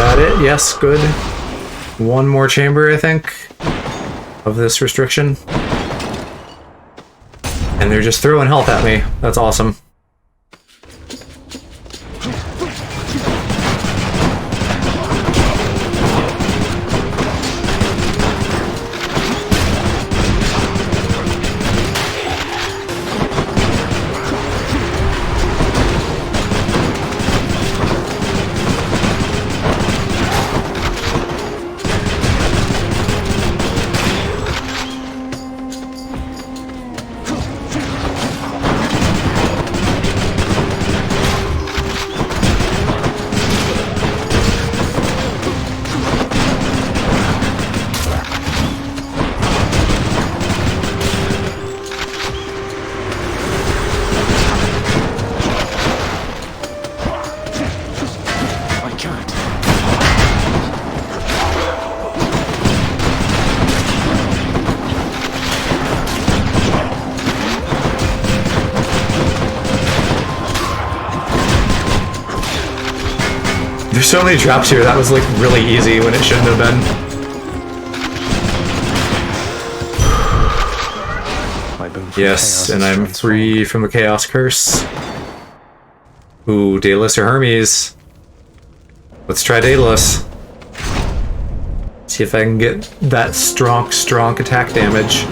that it? Yes, good. One more chamber, I think, of this restriction. And they're just throwing health at me. That's awesome. There's so many traps here, that was like really easy when it shouldn't have been. Yes, and I'm free from the Chaos Curse. Ooh, Daedalus or Hermes. Let's try Daedalus. See if I can get that strong attack damage.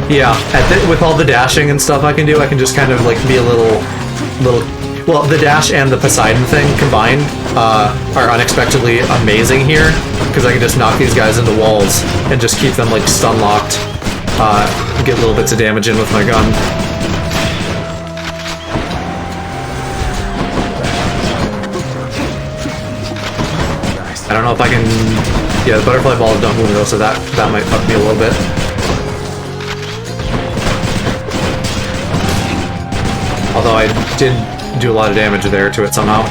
Yeah, with all the dashing and stuff I can do, I can just kind of like be a little. Well, the dash and the Poseidon thing combined are unexpectedly amazing here, because I can just knock these guys into walls and just keep them like stun locked. Get little bits of damage in with my gun. I don't know if I can. Yeah, the butterfly balls don't move though, so that might fuck me a little bit. Although I did do a lot of damage there to it somehow.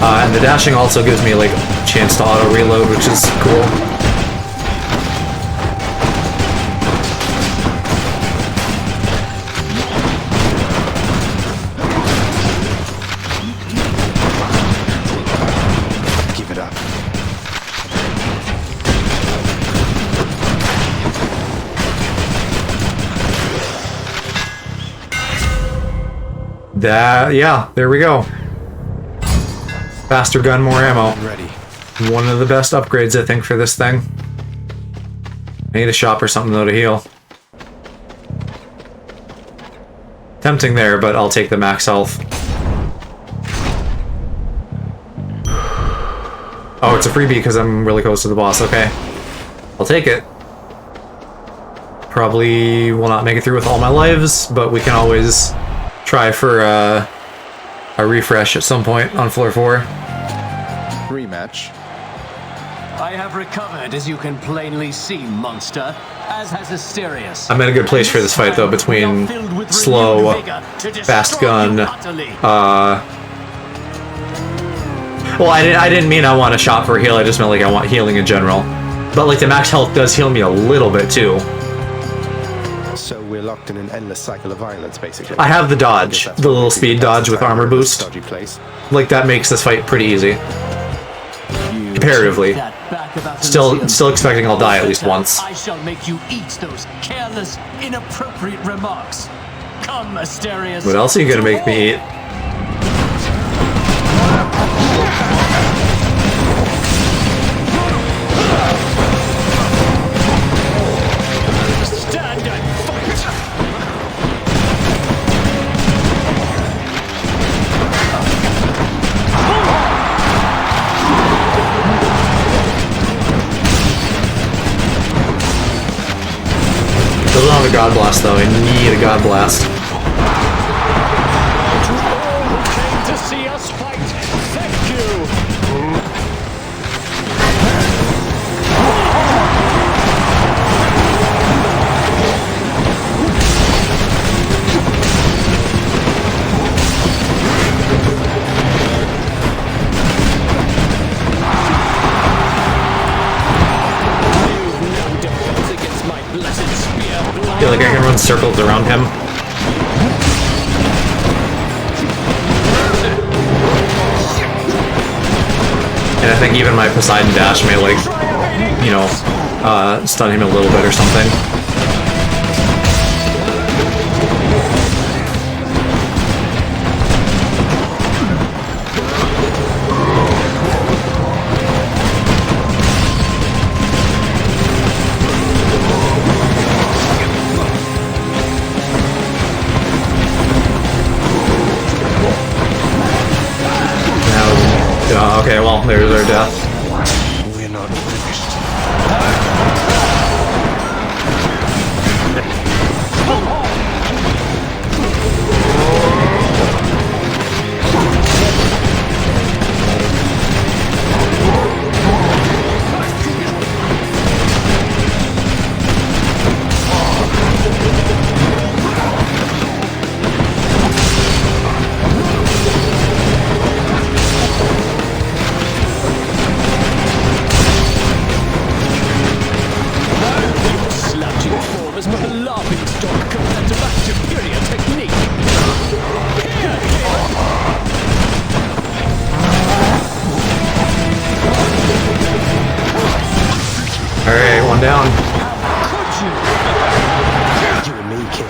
And the dashing also gives me like a chance to auto reload, which is cool. Yeah, there we go. Faster gun, more ammo. Ready. One of the best upgrades, I think, for this thing. I need a shop or something, though, to heal. Tempting there, but I'll take the max health. Oh, it's a freebie because I'm really close to the boss. Okay. I'll take it. Probably will not make it through with all my lives, but we can always try for a refresh at some point on floor 4. Rematch. I have recovered, as you can plainly see, monster, as has Asterius. I'm in a good place for this fight, though, between slow, fast gun. Well, I didn't mean I want a shot for a heal. I just meant like I want healing in general. But like the max health does heal me a little bit too. So we're locked in an endless cycle of violence, basically. I have the dodge, the little speed dodge with armor boost. Like that makes this fight pretty easy. Comparatively. Still expecting I'll die at least once. I shall make you eat those careless, inappropriate remarks. Come, Asterius. What else are you gonna make me eat? Stand and fight. Doesn't have a God Blast though, I need a God Blast. To see us fight, thank you. I feel like I can run circles around him. And I think even my Poseidon dash may, like, you know, stun him a little bit or something. Okay, well, there's our death. We're not finished. Alright, one down. You and me, kid.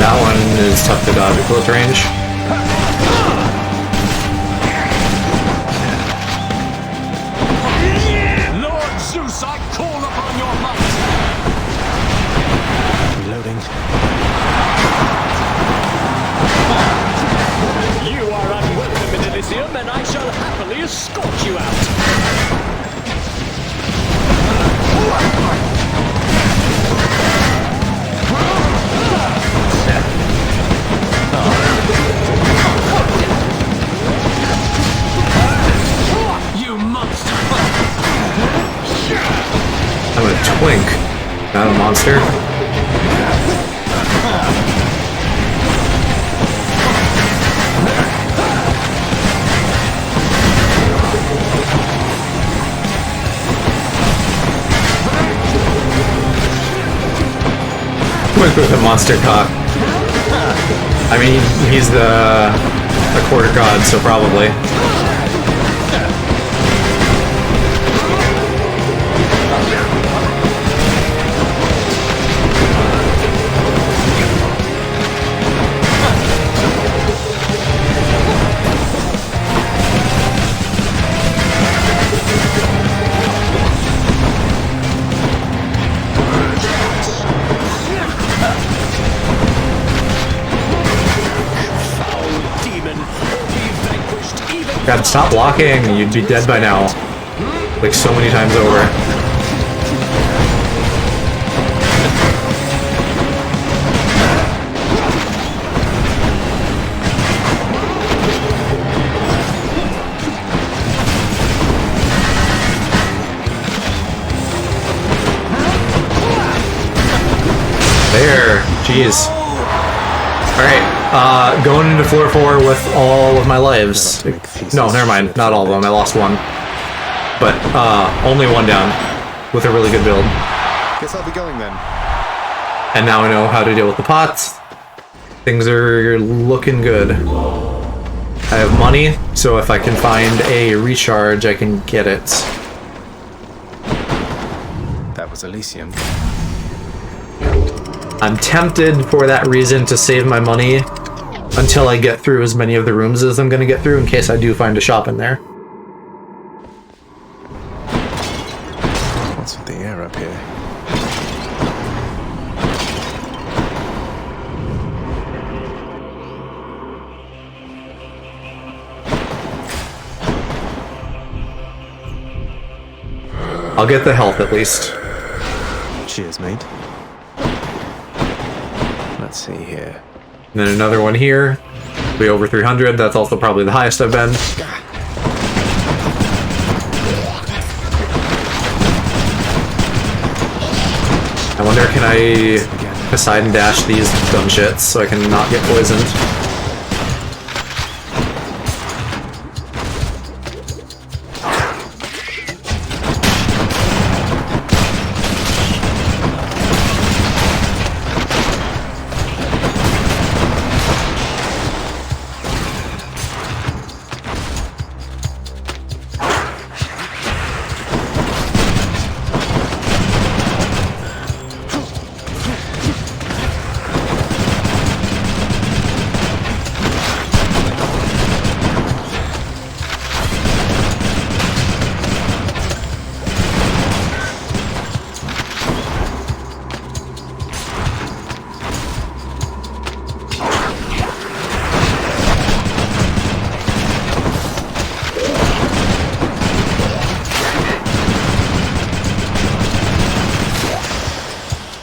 That one is tough to dodge at close range. Lord Zeus, I call upon your might! Reloading. You are unwelcome in Elysium, and I shall happily escort you out. You monster! I'm a twink, not a monster. Twink with a monster cock. I mean, he's a quarter god, so probably. God, stop blocking! You'd be dead by now. Like so many times over. There! Jeez. Alright, going into floor 4 with all of my lives. No, never mind, not all of them, I lost one. But, only one down, with a really good build. Guess I'll be going then. And now I know how to deal with the pots. Things are looking good. I have money, so if I can find a recharge, I can get it. That was Elysium. I'm tempted for that reason to save my money until I get through as many of the rooms as I'm going to get through in case I do find a shop in there. What's with the air up here? I'll get the health at least. Cheers, mate. Let's see here. And then another one here. Be over 300. That's also probably the highest I've been. I wonder, can I Poseidon dash these dumb shits so I can not get poisoned?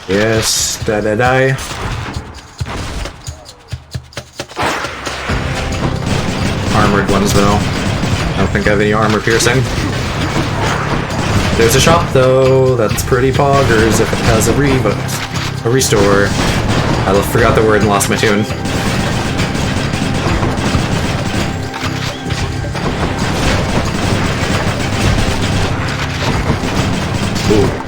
Yes, die. Armored ones, though. I don't think I have any armor piercing. There's a shop, though. That's pretty poggers if it has a restore. I forgot the word and lost my tune. Ooh.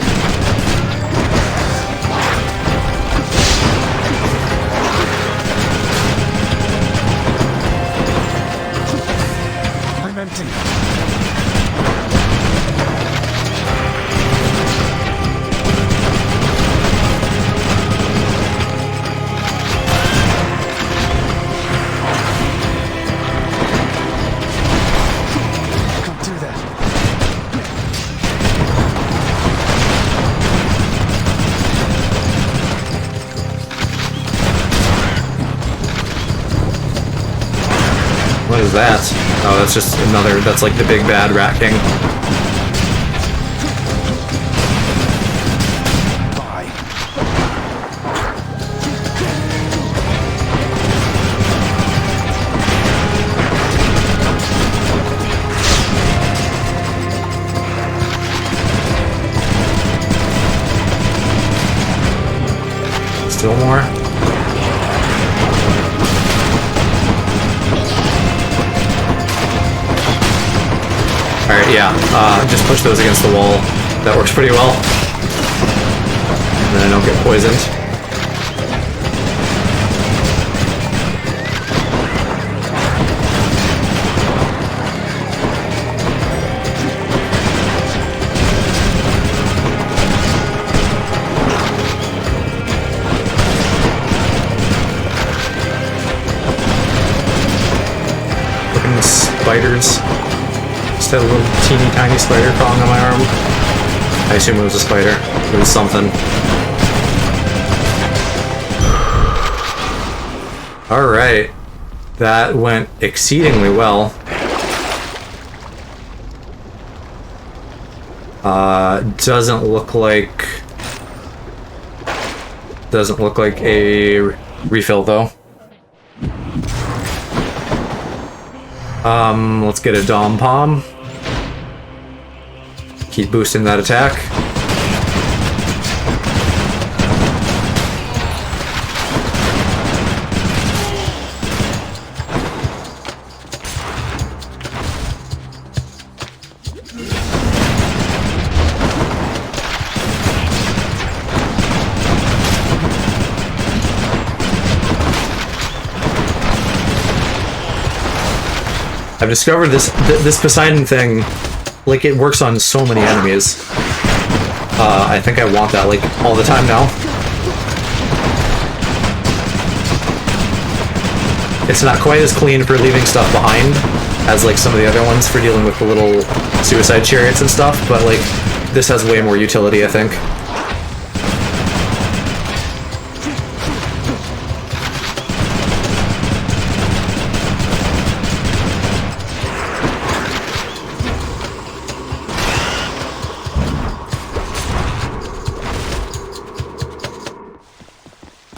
What is that? Oh, that's just another, that's like the big bad Rat King. Still more? Alright, yeah, just push those against the wall. That works pretty well. And then I don't get poisoned. Look at the spiders. Just had a little teeny tiny spider crawling on my arm. I assume it was a spider. It was something. Alright. That went exceedingly well. Doesn't look like a refill though. Let's get a Dom Palm. Keep boosting that attack. I've discovered this Poseidon thing, like, it works on so many enemies. I think I want that, like, all the time now. It's not quite as clean for leaving stuff behind as, like, some of the other ones for dealing with the little suicide chariots and stuff, but, like, this has way more utility, I think.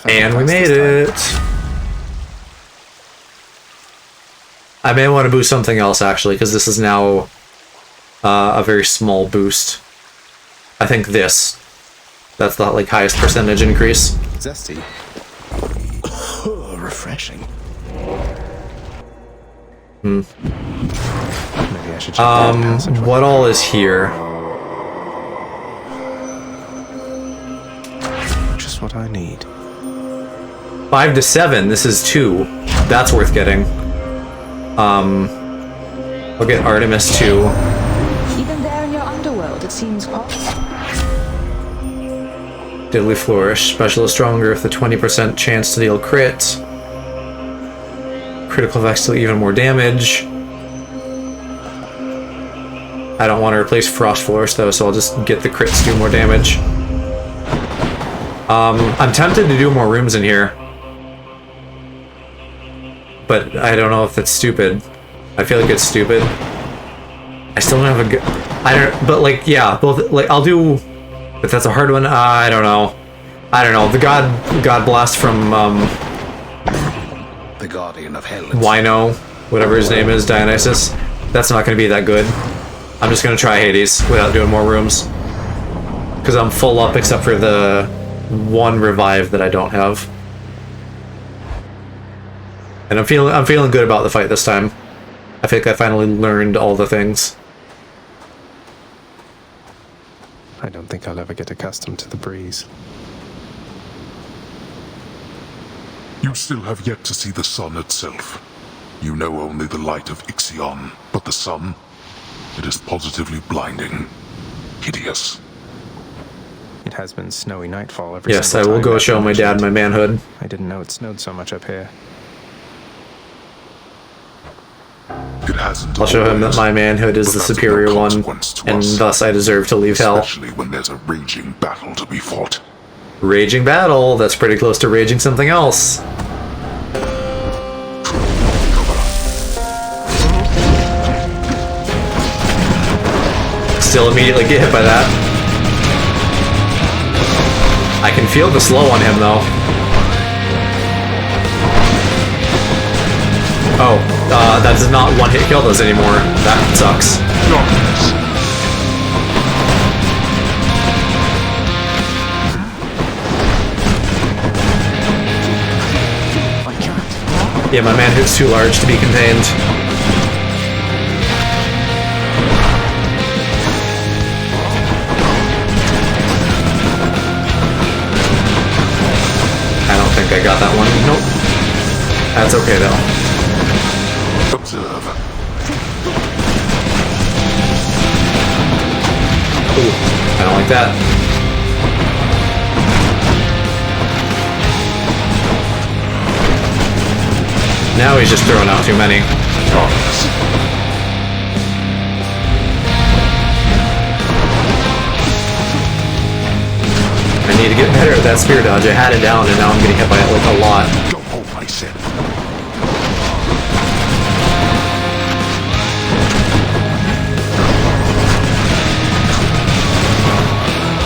And we made it! I may want to boost something else, actually, because this is now a very small boost. I think this. That's the like highest percentage increase. Zesty. Refreshing. Hmm. Maybe I should check that passageway. What all is here? Just what I need. 5 to 7. This is 2. That's worth getting. I'll get Artemis 2. Even there in your underworld, it seems quite... Deadly Flourish. Special is stronger with a 20% chance to deal crit. Critical Vex deal even more damage. I don't want to replace Frost Flourish though, so I'll just get the crits to do more damage. I'm tempted to do more rooms in here. But I don't know if that's stupid. I feel like it's stupid. I still don't have a good... I don't... But like, yeah, both... Like, I'll do... But that's a hard one. I don't know. I don't know. The God Blast from, The Guardian of Hell. Wino, whatever his name is, Dionysus. That's not going to be that good. I'm just going to try Hades without doing more rooms. Because I'm full up except for the one revive that I don't have. And I'm feeling good about the fight this time. I think I finally learned all the things. I don't think I'll ever get accustomed to the breeze. You still have yet to see the sun itself. You know only the light of Ixion, but the sun, it is positively blinding, hideous. It has been snowy nightfall every Yes, I single will time go I've show my dad my manhood. I didn't know it snowed so much up here. It hasn't. I'll show him that my manhood is the superior one, and thus I deserve to leave hell. Especially when there's a raging battle to be fought. Raging battle? That's pretty close to raging something else. Still immediately get hit by that. I can feel the slow on him though. Oh, that does not one-hit kill those anymore. That sucks. Yeah, my manhood's too large to be contained. I don't think I got that one. Nope. That's okay though. Observe. Ooh, I don't like that. Now he's just throwing out too many. I need to get better at that spear dodge. I had it down and now I'm getting hit by it like a lot. Don't hold myself.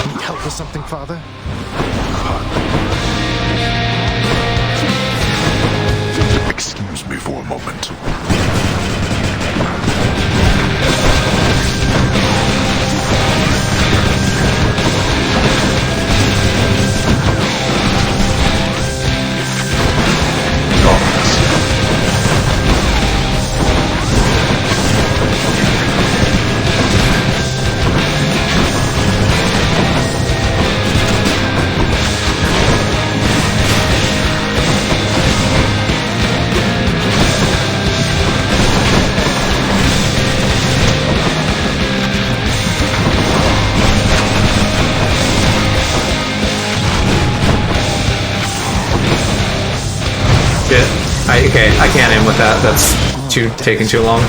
Need help with something, Father? Excuse me for a moment. Okay, I can't aim with that. That's taking too long.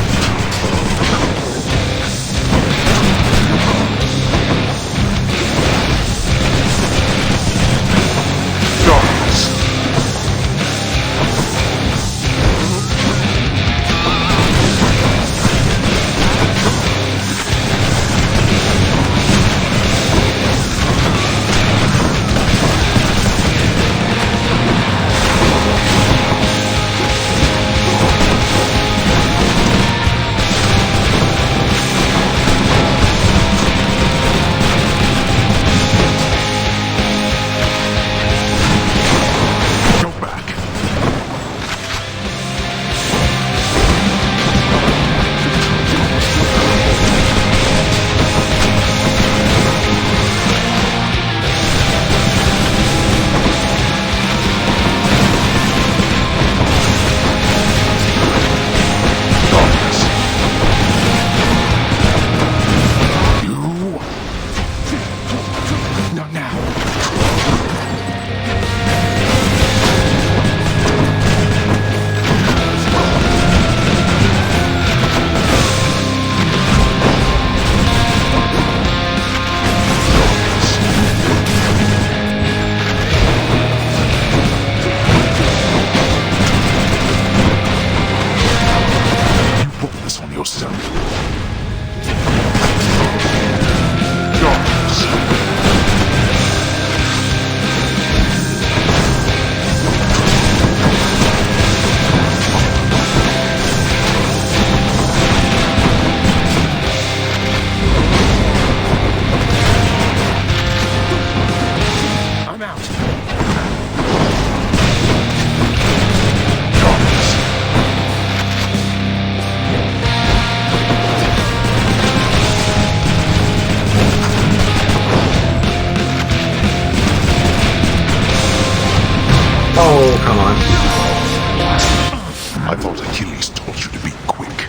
I thought Achilles taught you to be quick.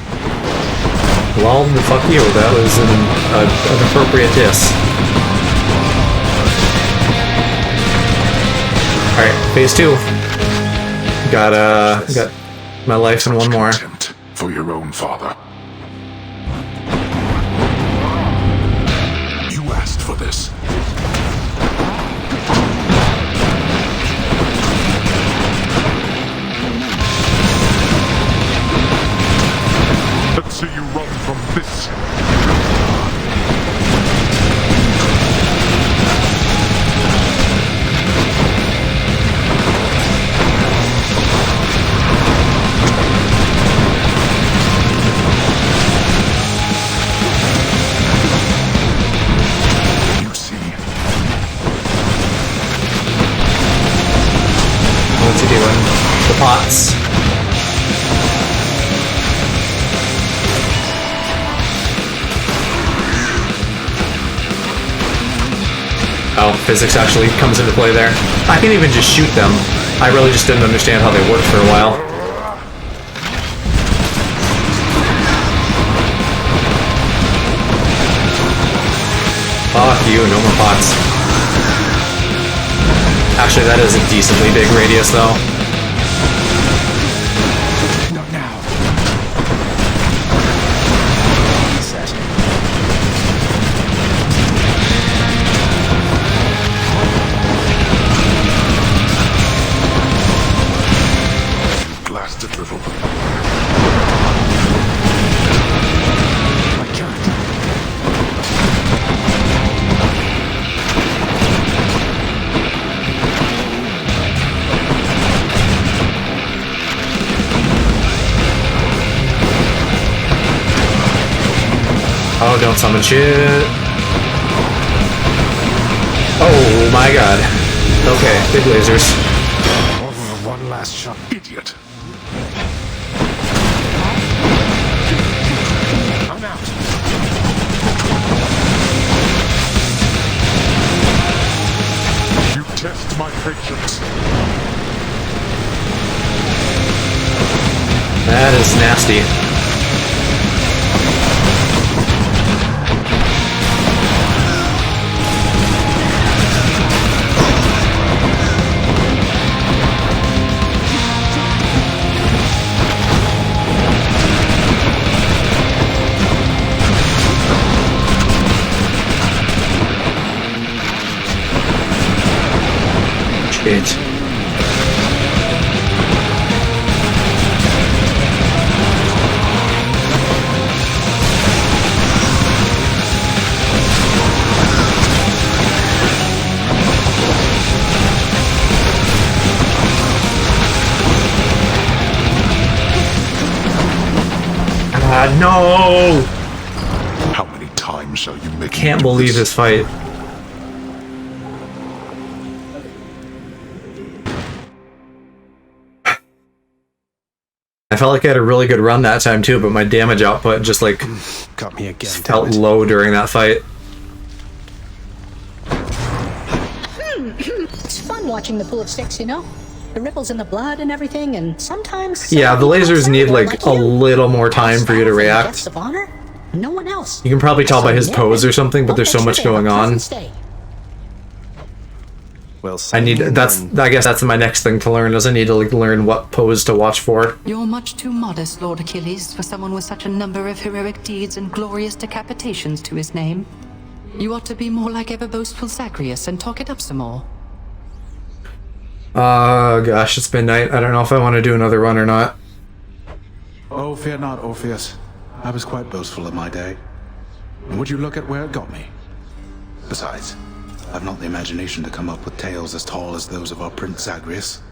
Well, fuck you. That was an appropriate diss. Alright, phase 2. Got my life and one more. For your own father. You asked for this. Let's see you run from this. What's he doing? The pots. Oh, physics actually comes into play there. I can even just shoot them. I really just didn't understand how they worked for a while. Fuck you, no more pots. Actually, that is a decently big radius, though. Not now. Set. Blasted little. I can't. Oh, don't summon shit. Oh my god. Okay, big lasers. One last shot. Idiot. I'm out. You test my patience. That is nasty. Shit. No! How many times shall you make? Can't believe this fight. I felt like I had a really good run that time too, but my damage output just like got me again. Felt low during that fight. It's fun watching the pool of sticks, you know? The ripples in the blood and everything, and sometimes... Yeah, the lasers need like a little more time for you to react. Guests of honor? No one else. You can probably tell by his pose or something, but there's so much going on. Well, I guess that's my next thing to learn, is I need to like learn what pose to watch for. You're much too modest, Lord Achilles, for someone with such a number of heroic deeds and glorious decapitations to his name. You ought to be more like ever boastful Zagreus and talk it up some more. Gosh, it's midnight. I don't know if I want to do another run or not. Oh, fear not, Orpheus. I was quite boastful in my day. And would you look at where it got me? Besides, I've not the imagination to come up with tales as tall as those of our Prince Zagreus.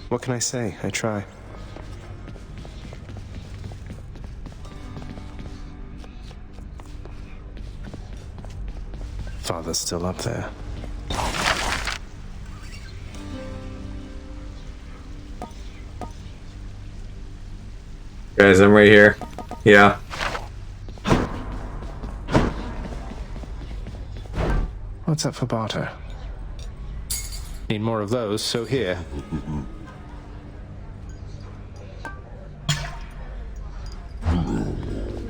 What can I say? I try. Father's still up there. Guys, I'm right here. Yeah. What's up for barter? Need more of those, so here.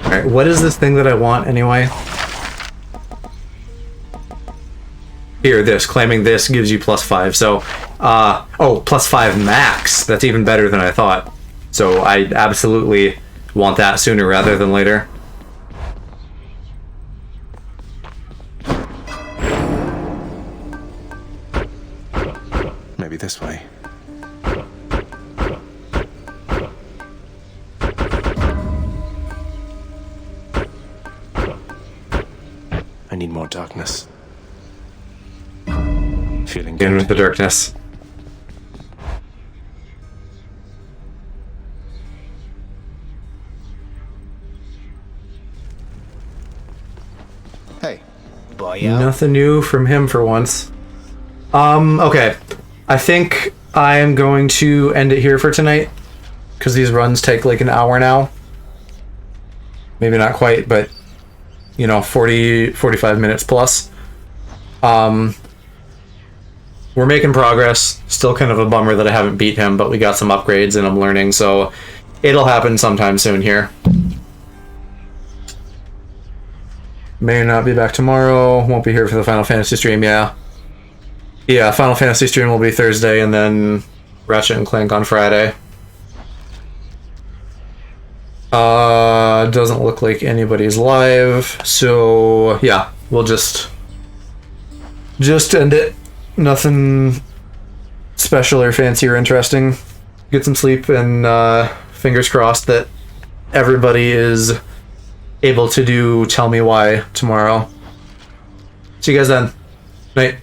Alright, what is this thing that I want anyway? Here, this. Claiming this gives you +5, so... oh, +5 max! That's even better than I thought. So I absolutely want that sooner rather than later. Maybe this way. I need more darkness. Feeling good. In with the darkness. Hey, boyo. Nothing new from him for once. Okay. I think I am going to end it here for tonight, because these runs take like an hour now. Maybe not quite, but, you know, 45 minutes plus. We're making progress. Still kind of a bummer that I haven't beat him, but we got some upgrades and I'm learning, so it'll happen sometime soon here. May not be back tomorrow. Won't be here for the Final Fantasy stream, yeah. Yeah, Final Fantasy stream will be Thursday, and then Ratchet and Clank on Friday. Doesn't look like anybody's live, so yeah, we'll just end it. Nothing special or fancy or interesting. Get some sleep, and fingers crossed that everybody is able to do Tell Me Why tomorrow. See you guys then. Night.